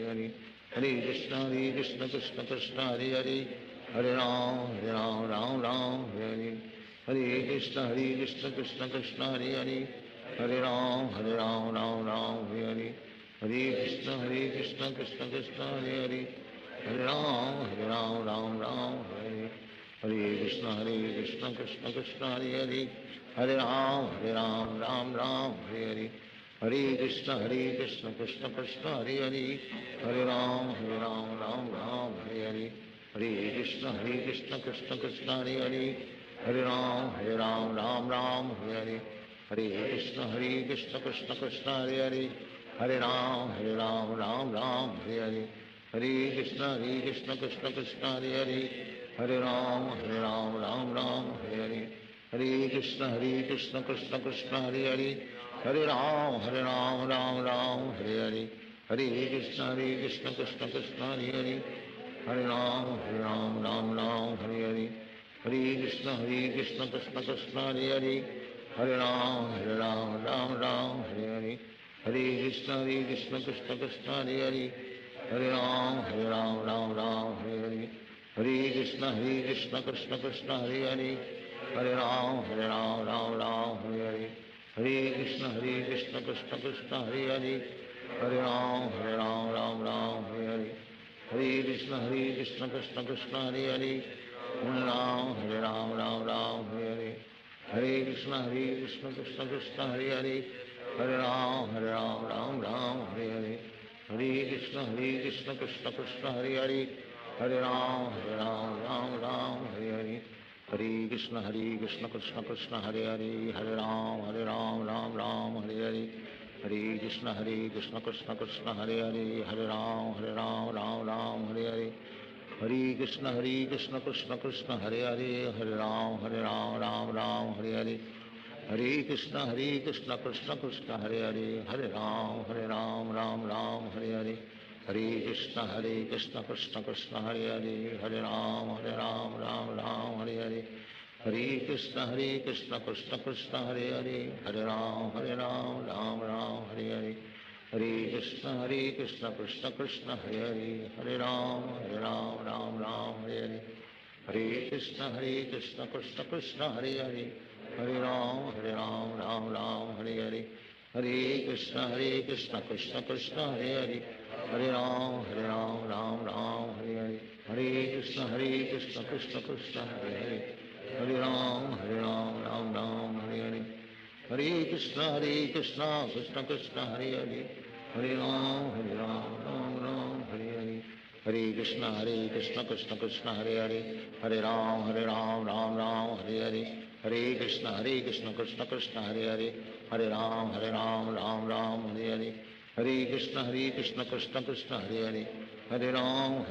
Hare, Hare Krishna Krishna Krishna Hare Hare, Hare Ram Ram Hare Hare, Hare Krishna Krishna Krishna Hare Hare, Hare Ram Ram Hare Hare, Hare Krishna Krishna Krishna Hare Hare, Hare Ram Ram Hare Hare, Hare Krishna Krishna Krishna Hare Hare, Hare Ram Ram Hare Hare, Hare Krishna Krishna Krishna Hare Hare, Hare Ram Ram Hare Hare, Hare Krishna Krishna Krishna Hare Hare, Hare Ram Ram Hare Hare, Hare Krishna Krishna Krishna Hare Hare, Hare Ram Ram Hare Hare, Hare Krishna Krishna Krishna Hare Hare, Hare Ram Ram Hare Hare, Hare Krishna Krishna Krishna Hare Hare, Hare Ram Ram Hare Hare, Hare Krishna Krishna Krishna Hare Hare, Hare Ram Hare Hare, Hare Krishna Krishna Krishna Hare Hare, Hare Ram Hare Hare, Hare Krishna Krishna Krishna Hare Hare, Hare Ram Hare Hare, Hare Krishna Krishna Krishna Hare Hare, Hare Ram Ram Hare Hare, Hare Krishna Krishna Krishna Hare Hare, Hare Ram, Ram Ram, Hare Hare, Hare Krishna, Krishna Krishna, Hare Hare, Hare Ram, Ram Ram, Hare Hare, Hare Krishna, Krishna Krishna, Hare Hare, Hare Ram, Ram Ram, Hare Hare, Hare Krishna, Krishna Krishna, Hare Hare, Hare Ram, Ram Ram, Hare Hare, Hare Krishna, Krishna Krishna, Hare Hare, Hare Ram, Ram Ram, Hare Hare, Hare Krishna, Krishna Krishna, Hare Hare, Hare Ram, Ram Ram, Hare Hare, Hare Krishna, Krishna Krishna, Hare Hare, Hare Ram, Ram Ram, Hare Hare, Hare Krishna, Krishna Krishna, Hare Hare, Hare Ram, Ram Ram, Hare Hare, Hare Krishna, Krishna Krishna, Hare Hare, Hare Ram, Ram Ram, Hare Hare, Hare Krishna, Krishna Krishna, Hare Hare, Hare Ram, Ram Ram, Hare Hare, Hare Krishna, Krishna Krishna, Hare Hare, Hare Ram, Ram Ram, Hare Hare, Hare Krishna, Krishna Krishna, Hare Hare, Hare Ram, Ram Ram, Hare Hare, Hare Krishna, Krishna Krishna, Hare Hare, Hare Ram, Ram Ram, Hare Hare, Hare Krishna, Krishna Krishna, Hare Hare, Hare Ram, Ram Ram, Hare Hare, Hare Krishna, Krishna Krishna, Hare Hare, Hare Ram, Ram Ram, Hare Hare, Hare Krishna, Krishna Krishna, Hare Hare, Hare Ram, Ram Ram, Hare Hare, Hare Krishna, Krishna Krishna, Hare Hare, Hare Ram, Ram Ram, Hare Hare, Hare Krishna, Krishna Krishna, Hare Hare, Hare Ram,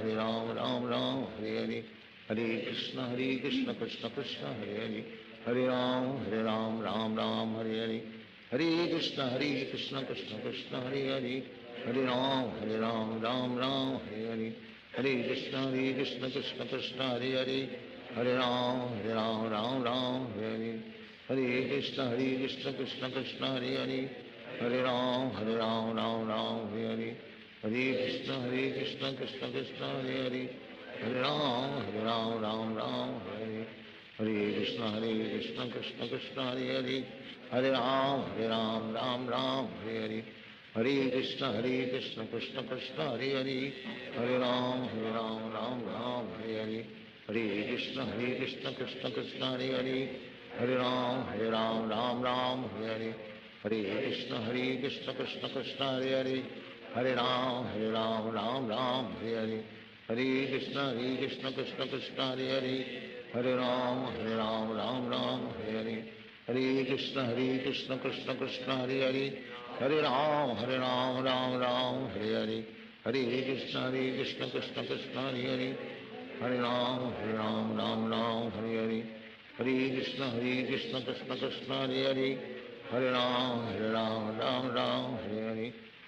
Ram Ram, Hare Hare, Hare Krishna, Krishna Krishna, Hare Hare, Hare Ram, Ram Ram, Hare Hare, Hare Krishna, Krishna Krishna, Hare Hare, Hare Ram, Ram Ram, Hare Hare, Hare Krishna, Krishna Krishna, Hare Hare, Hare Ram, Ram Ram, Hare Hare, Hare Krishna, Krishna Krishna, Hare Hare, Hare Ram, Ram Ram, Hare Hare, Hare Krishna, Krishna Krishna, Hare Hare, Hare Ram, Ram Ram, Hare Hare, Hare Krishna, Krishna Krishna, Hare Hare, Hare Ram, Ram Ram, Hare Hare, Hare Krishna, Krishna Krishna, Hare Hare, Hare Ram, Ram Ram, Hare Hare, Hare Krishna, Krishna Krishna, Hare Hare, Hare Ram, Ram Ram, Hare Hare, Hare Krishna, Krishna Krishna, Hare Hare, Hare Ram, Ram Ram, Hare Hare, Hare Krishna, Krishna Krishna, Hare Hare, Hare Ram, Ram Hare Hare, Hare Krishna, Krishna Krishna, Hare Hare, Hare Ram, Ram Hare Hare, Hare Krishna, Krishna Krishna, Hare Hare, Hare Ram, Ram Hare Hare,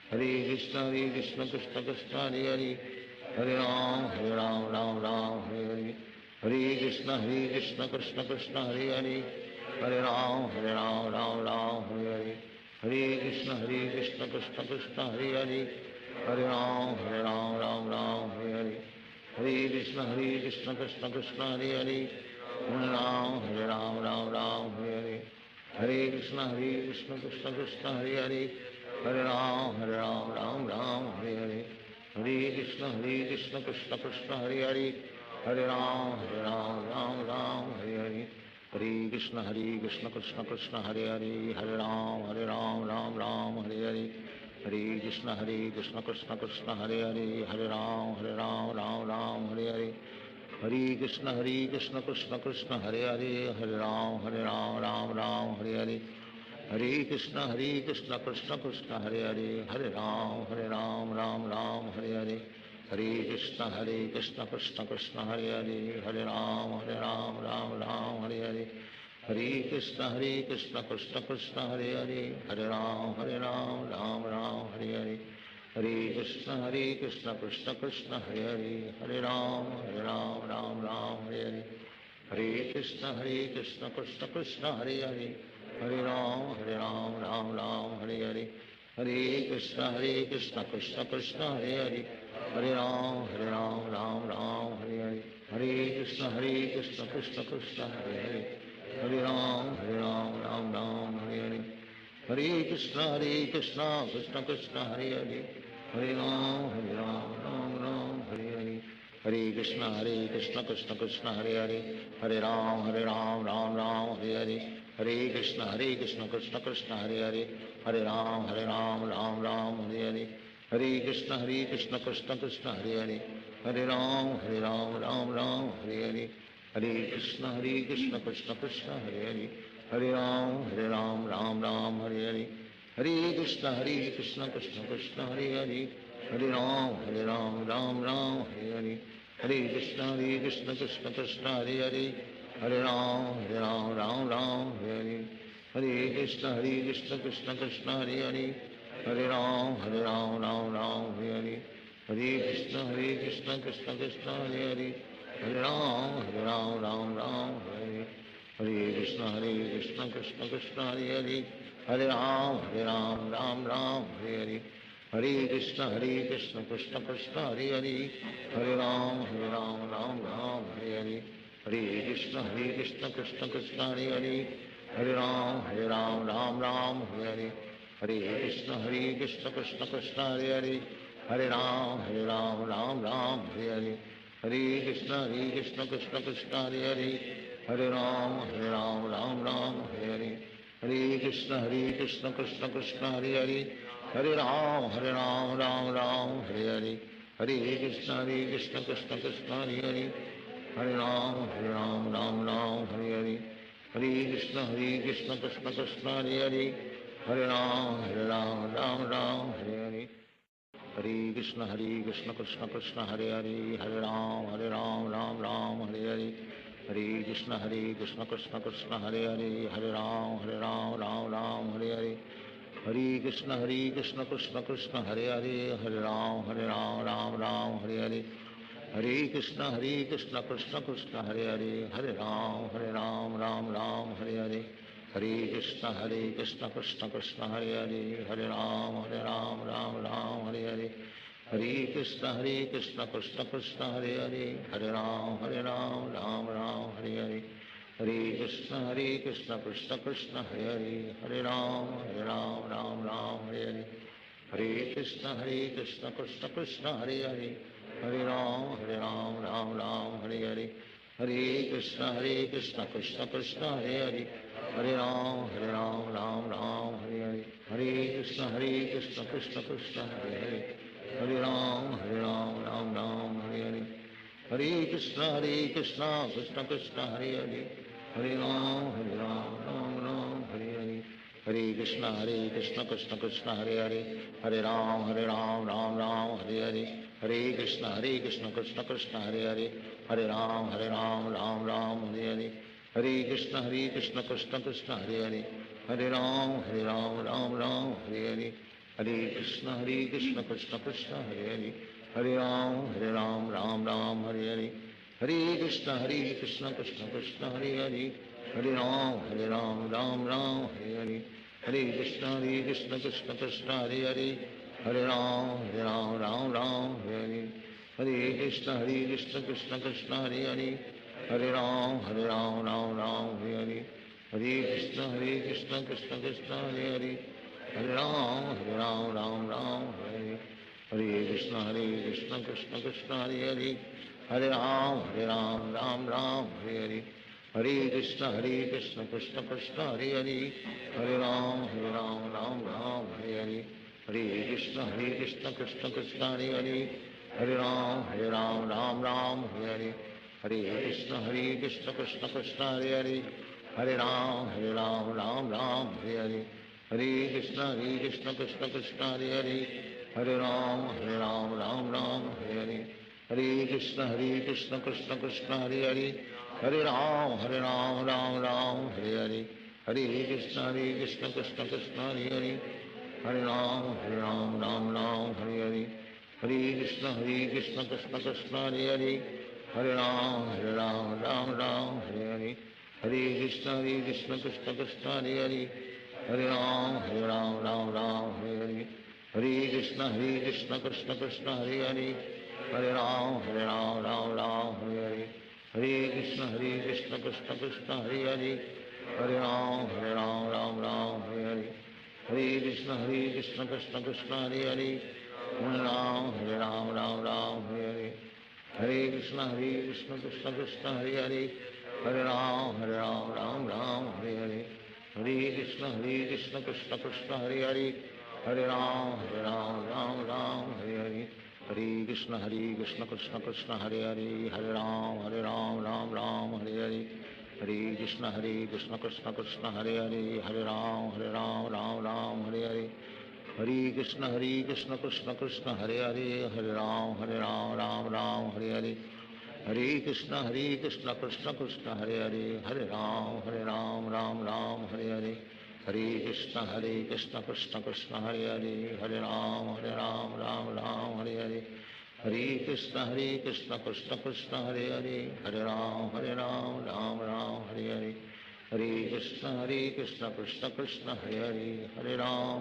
Hare Krishna, Krishna Krishna, Hare Hare, Hare Ram, Ram Hare Hare, Hare Krishna, Krishna Krishna, Hare Hare, Hare Ram, Ram Hare Hare, Hare Krishna, Krishna Krishna, Hare Hare, Hare Ram, Ram Hare Hare, Hare Krishna, Krishna Krishna, Hare Hare, Hare Ram, Ram Hare Hare, Hare Krishna, Krishna Krishna, Hare Hare, Hare Ram, Ram Hare Hare, Hare Krishna, Krishna Krishna, Hare Hare, Hare Ram, Ram Hare Hare, Hare Krishna, Krishna Krishna, Hare Hare, Hare Ram, Ram Hare Hare, Hare Krishna, Krishna Krishna, Hare Hare, Hare Ram, Ram Hare Hare, Hare Krishna, Krishna Krishna, Hare Hare, Hare Ram, Ram Hare Hare, Hare Krishna, Krishna Krishna, Hare Hare, Hare Ram, Ram Hare Hare, Hare Krishna, Krishna Krishna, Hare Hare, Hare Ram, Ram Hare Hare, Hare Krishna, Krishna Krishna, Hare Hare, Hare Ram, Ram Hare Hare, Hare Krishna, Krishna Krishna, Hare Hare, Hare Ram, Ram Hare Hare, Hare Krishna, Krishna Krishna, Hare Hare, Hare Ram, Ram Hare Hare, Hare Krishna, Krishna Krishna, Hare Hare, Hare Ram, Ram Hare Hare, Hare Krishna, Krishna Krishna, Hare Hare, Hare Ram, Ram Hare Hare, Hare Krishna, Krishna Krishna, Hare Hare, Hare Ram, Ram Hare Hare, Hare Krishna Krishna Krishna Hare Hare, Hare Ram Ram Ram Hare Hare, Hare Krishna Krishna Krishna Hare Hare, Hare Ram Ram Ram Hare Hare, Hare Krishna Krishna Krishna Hare Hare, Hare Ram Ram Ram Hare Hare, Hare Krishna Krishna Krishna Hare Hare, Hare Ram Ram Hare Hare, Hare Krishna Krishna Krishna Hare Hare, Hare Ram Ram Hare Hare, Hare Krishna Krishna Krishna Hare Hare, Hare Ram Ram Hare Hare, Hare Krishna Krishna Krishna Hare Hare, Hare Ram Ram Hare Hare, Hare Krishna Krishna Krishna Hare Hare, Hare Ram Ram Hare Hare, Hare Krishna Krishna Krishna Hare Hare, Hare Ram Ram Hare Hare, Hare Krishna Krishna Krishna Hare Hare, Hare Ram Ram Hare Hare, Hare Krishna Krishna Krishna Hare Hare, Hare Ram Ram Hare Hare, Hare Krishna Krishna Krishna Hare Hare, Hare Ram Ram Hare Hare, Hare Krishna Krishna Krishna Hare Hare, Hare Ram Ram Hare Hare, Hare Krishna Krishna Krishna Hare Hare, Hare Ram Ram Hare Hare, Hare Krishna Krishna Krishna Hare Hare, Hare Ram Ram Hare Hare, Hare Krishna Krishna Krishna Hare Hare, Hare Ram Ram Hare Hare, Hare Krishna Krishna Krishna Hare Hare, Hare Ram Ram Hare Hare, Hare Krishna Krishna Krishna Hare Hare, Hare Ram Ram Hare Hare, Hare Krishna Krishna Krishna Hare Hare, Hare Ram Ram Hare Hare, Hare Krishna Krishna Krishna Hare Hare, Hare Ram Ram Hare Hare, Hare Krishna Krishna Krishna Hare Hare, Hare Ram Ram Hare Hare, Hare Krishna Krishna Krishna Hare Hare, Hare Ram Ram Hare Hare, Hare Krishna Krishna Krishna Hare Hare, Hare Ram Ram Hare Hare, Hare Krishna Krishna Krishna Hare Hare, Hare Ram Ram Hare Hare, Hare Krishna Krishna Krishna Hare Hare, Hare Ram Ram Hare Hare, Hare Krishna Krishna Krishna Hare Hare, Hare Ram Ram Hare Hare, Hare Krishna Krishna Krishna Hare Hare, Hare Ram Ram Hare Hare, Hare Krishna Krishna Krishna Hare Hare, Hare Ram Ram Hare Hare, Hare Krishna Krishna Krishna Hare Hare, Hare Ram Ram Hare Hare, Hare Krishna Krishna Krishna Hare Hare, Hare Ram Ram Hare Hare, Hare Krishna Krishna Krishna Hare Hare, Hare Ram Ram Hare Hare, Hare Krishna Krishna Krishna Hare Hare, Hare Ram Ram Hare Hare, Hare Krishna Krishna Krishna Hare Hare, Hare Ram Ram Hare Hare, Hare Krishna Krishna Krishna Hare Hare, Hare Ram Ram Hare Hare, Hare Krishna Krishna Krishna Hare Hare, Hare Ram Ram Hare Hare, Hare Krishna Krishna Krishna Hare Hare, Hare Ram Ram Hare Hare, Hare Krishna Krishna Krishna Hare Hare, Hare Ram Ram Hare Hare, Hare Krishna Krishna Krishna Hare Hare, Hare Ram Ram Hare Hare, Hare Krishna Krishna Krishna Hare Hare, Hare Ram Ram Hare Hare, Hare Krishna Krishna Krishna Hare Hare, Hare Ram Ram Hare Hare, Hare Krishna Krishna Krishna Hare Hare, Hare Ram Ram Hare Hare, Hare Krishna Krishna Krishna Hare Hare, Hare Ram Ram Hare Hare, Hare Krishna Krishna Krishna Hare Hare, Hare Ram Ram Hare Hare, Hare Krishna Krishna Krishna Hare Hare, Hare Ram Ram Hare Hare, Hare Krishna Krishna Krishna Hare Hare, Hare Ram Ram Hare Hare, Hare Krishna Krishna Krishna Hare Hare, Hare Ram Ram Hare Hare, Hare Krishna Krishna Krishna Hare Hare, Hare Ram Ram Hare Hare, Hare Krishna Krishna Hare Hare Hare Ram Ram Ram Hare Hare Hare Krishna Krishna Krishna Hare Hare Hare Ram Ram Ram Hare Hare Hare Krishna Krishna Krishna Hare Hare Hare Ram Ram Hare Hare Hare Krishna Krishna Krishna Hare Hare Hare Ram Ram Hare Hare Hare Krishna Krishna Krishna Hare Hare Hare Ram Ram Hare Hare Hare Krishna Krishna Krishna Hare Hare Hare Ram Ram Hare Hare Hare Krishna Krishna Krishna Hare Hare Hare Ram Ram Hare Hare Hare Krishna Krishna Krishna Hare Hare Hare Ram Ram Hare Hare Hare Krishna Krishna Krishna Hare Hare Hare Ram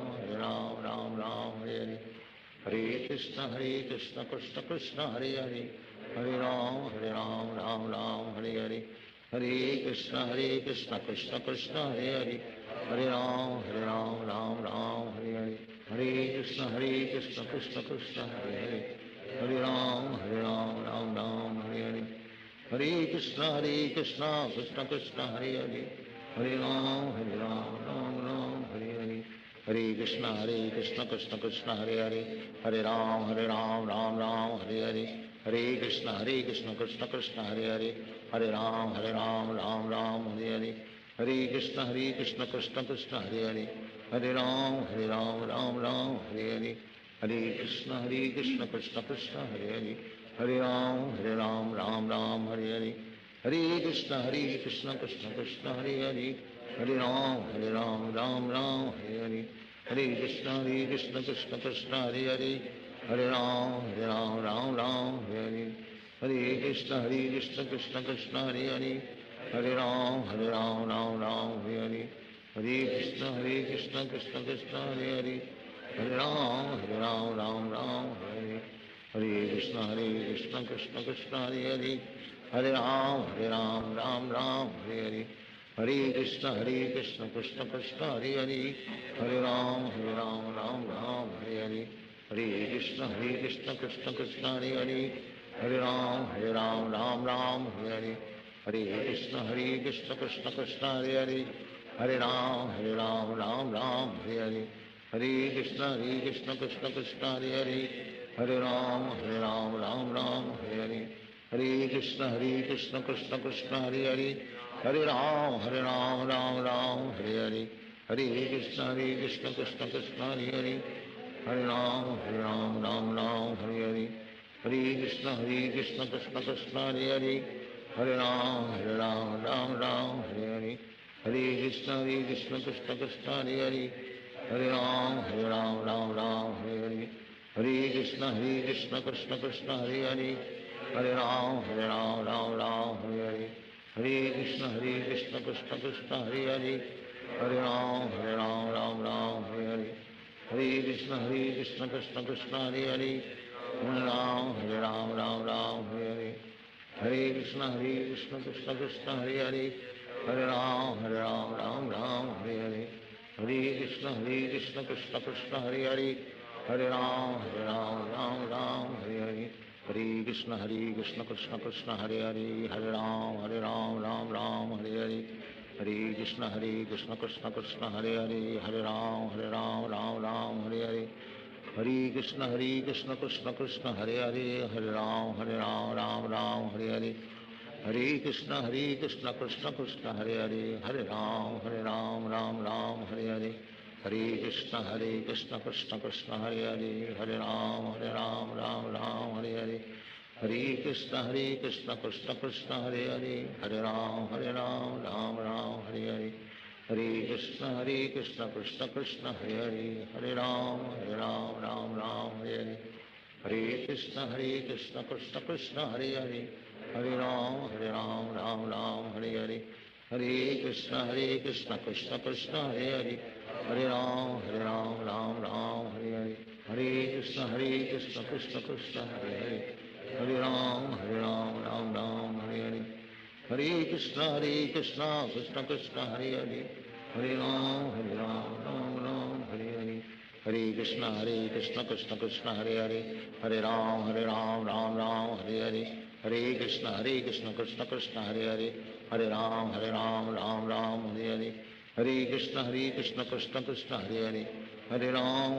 Ram Hare Hare Hare Krishna Krishna Krishna Hare Hare Hare Ram Ram Hare Hare Hare Krishna Krishna Krishna Hare Hare Hare Ram Ram Hare Hare Hare Krishna Krishna Krishna Hare Hare Hare Ram Ram Hare Hare Hare Krishna Krishna Krishna Hare Hare Hare Ram Ram Hare Hare Hare Krishna Krishna Krishna Hare Hare Hare Ram Ram Hare Hare Hare Krishna Krishna Krishna Hare Hare Hare Ram Ram Hare Hare Hare Krishna Krishna Krishna Hare Hare Hare Ram Ram Hare Hare Hare Krishna Krishna Krishna Hare Hare Hare Ram Ram Hare Hare Hare Krishna Krishna Krishna Hare Hare Hare Ram Ram Hare Hare Hare Krishna Krishna Krishna Hare Hare Hare Ram Ram Hare Hare Hare Krishna Krishna Krishna Hare Hare Hare Ram Ram Hare Hare Hare Krishna Krishna Krishna Hare Hare Hare Ram Ram Hare Hare Hare Krishna Krishna Krishna Hare Hare Hare Ram Ram Hare Hare Hare Krishna Krishna Krishna Hare Hare Hare Ram Ram Hare Hare Hare Krishna Krishna Krishna Hare Hare Hare Ram Ram Hare Hare Hare Krishna Krishna Krishna Hare Hare Hare Ram Ram Hare Hare Hare Krishna Krishna Krishna Hare Hare Hare Ram Ram Hare Hare Hare Krishna Krishna Krishna Hare Hare Hare Ram Ram Hare Hare Hare Krishna Krishna Krishna Hare Hare Hare Ram Ram Hare Hare Hare Krishna Krishna Krishna Hare Hare Hare Ram Ram Hare Hare Hare Krishna Krishna Krishna Hare Hare Hare Ram Hare Hare Hare Krishna Krishna Krishna Hare Hare Hare Ram Hare Hare Hare Krishna Krishna Krishna Hare Hare Hare Ram Hare Hare Hare Krishna Krishna Krishna Hare Hare Hare Ram Hare Hare Hare Krishna Krishna Krishna Hare Hare Hare Ram Hare Hare Hare Krishna Krishna Krishna Hare Hare Hare Ram Hare Hare Hare Krishna Krishna Krishna Hare Hare Hare Ram Hare Hare Hare Krishna Krishna Krishna Hare Hare Hare Ram Hare Hare Hare Krishna Krishna Krishna Hare Hare Hare Ram Hare Hare Hare Krishna Krishna Krishna Hare Hare Hare Ram Ram Hare Hare Hare Krishna Krishna Krishna Hare Hare Hare Ram Ram Hare Hare Hare Krishna Krishna Krishna Hare Hare Hare Ram Ram Hare Hare Hare Krishna Krishna Krishna Hare Hare Hare Ram Ram Hare Hare Hare Krishna Krishna Krishna Hare Hare Hare Ram Hare Hare Hare Krishna Krishna Krishna Hare Hare Hare Ram Hare Hare Hare Krishna Krishna Krishna Hare Hare Hare Ram Hare Hare Hare Krishna Krishna Krishna Hare Hare Hare Ram Hare Ram Hare Hare Hare Krishna Krishna Krishna Hare Hare, Hare Ram Ram Ram Hare Hare, Hare Krishna Krishna Krishna Hare Hare, Hare Ram Ram Ram Hare Hare, Hare Krishna Krishna Krishna Hare Hare, Hare Ram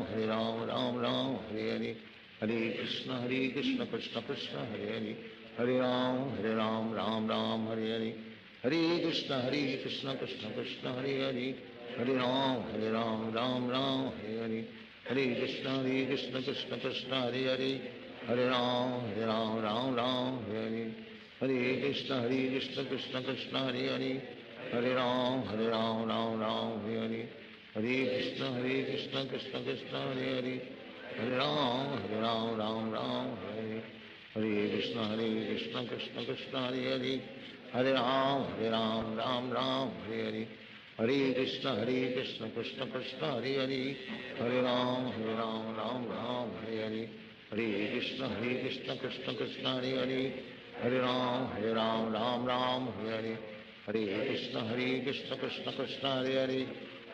Ram Ram Hare Hare, Hare Krishna Krishna Krishna Hare Hare, Hare Ram Ram Hare Hare, Hare Krishna Krishna Krishna Hare Hare, Hare Ram Ram Hare Hare, Hare Krishna Krishna Krishna Hare Hare, Hare Ram Ram Hare Hare, Hare Krishna Krishna Krishna Hare Hare, Hare Ram Ram Hare Hare, Hare Krishna Krishna Krishna Hare Hare, Hare Ram Ram Hare, Hare Krishna Krishna Krishna Hare Hare, Hare Ram Ram Hare Hare, Hare Krishna Krishna Krishna Hare Hare, Hare Ram Ram Hare Hare, Hare Krishna Krishna Krishna Hare Hare, Hare Ram Ram Hare Hare, Hare Krishna Krishna Krishna Hare Hare, Hare Ram Ram Hare Hare, Hare Krishna Krishna Krishna Hare Hare,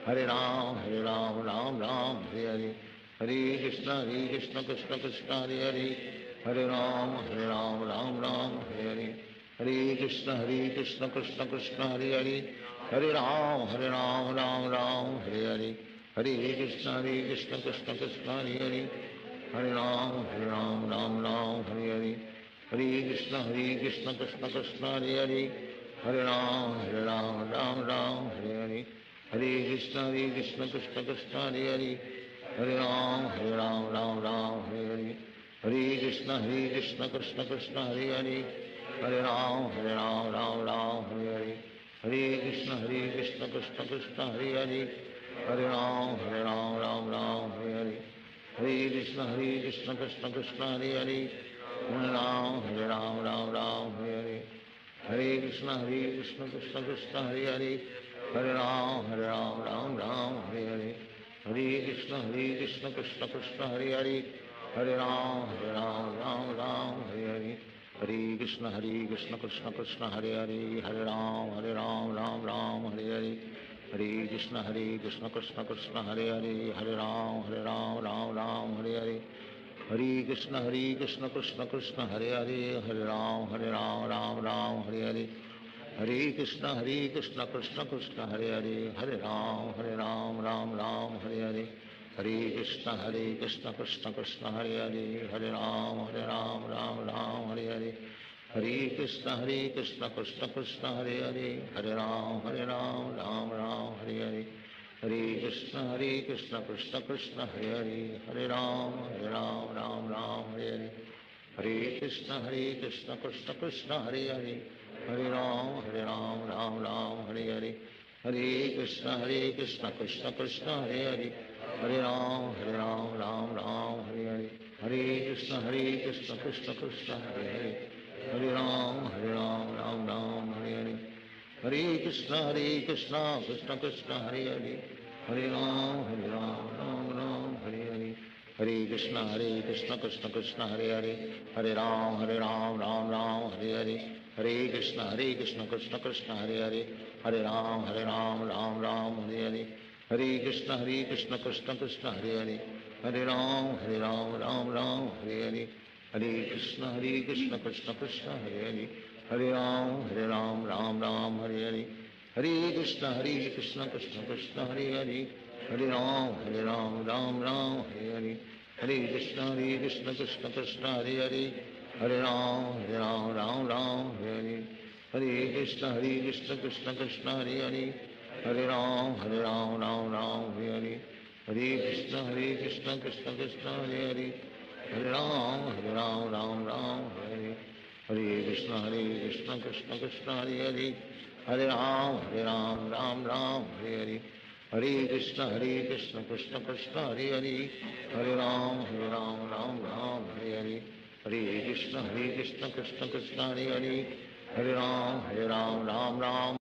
Hare Ram Ram Hare Hare, Hare Krishna Krishna Krishna Hare Hare, Hare Ram Ram Hare Hare, Hare Krishna Krishna Krishna Hare Hare, Hare Ram Ram Hare Hare, Hare Krishna Krishna Krishna Hare Hare, Hare Ram Ram Hare Hare, Hare Krishna Krishna Krishna Hare Hare, Hare Ram Ram Hare Hare, Hare Krishna Krishna Krishna Hare Hare, Hare Ram Ram Hare Hare, Hare Krishna Krishna Krishna Hare Hare, Hare Ram Ram Hare Hare, Hare Krishna Krishna Krishna Hare Hare, Hare Ram Hare Hare, Hare Krishna Krishna Krishna Hare Hare, Hare Ram Ram Hare Hare, Hare Krishna Krishna Krishna Hare Hare, Hare Ram Ram Hare Hare, Hare Krishna Krishna Krishna Hare Hare, Hare Ram Ram Hare Hare, Hare Krishna Krishna Krishna Hare Hare, Hare Ram Ram Hare Hare, Hare Krishna Krishna Krishna Hare Hare, Hare Ram Ram Hare Hare, Hare Krishna Krishna Krishna Hare Hare, Hare Ram Ram Hare Hare, Hare Krishna Krishna Krishna Hare Hare, Hare Ram Ram Hare Hare, Hare Krishna Krishna Krishna Hare Hare, Hare Ram Ram Hare Hare, Hare Krishna Krishna Krishna Hare Hare, Hare Ram Ram Hare Hare, Hare Krishna Krishna Krishna Hare Hare, Hare Ram Ram Hare Hare, Hare Krishna Krishna Krishna Hare Hare, Hare Ram Ram Hare Hare, Hare Krishna Krishna Krishna Hare Hare, Hare Ram Ram Hare Hare, Hare Krishna Krishna Krishna Hare Hare, Hare Ram Ram Hare Hare, Hare Krishna Krishna Krishna Hare Hare, Hare Ram Ram Hare Hare, Hare Krishna Krishna Krishna Hare Hare, Hare Ram Ram Hare Hare, Hare Krishna Krishna Krishna Hare Hare, Hare Ram Ram Hare Hare, Hare Krishna Krishna Krishna Hare Hare, Hare Ram Ram Hare Hare, Hare Krishna Krishna Krishna Hare Hare, Hare Ram Ram Hare Hare, Hare Krishna Krishna Krishna Hare Hare, Hare Ram Ram Hare Hare, Hare Krishna Krishna Krishna Hare Hare, Hare Ram Ram Hare Hare, Hare Krishna Krishna Krishna Hare Hare, Hare Ram Ram Hare Hare, Hare Krishna Krishna Krishna Hare Hare, Hare Ram Ram Hare Hare, Hare Krishna Krishna Krishna Hare Hare, Hare Ram Ram Hare Hare, Hare Krishna Krishna Krishna Hare Hare, Hare Ram Ram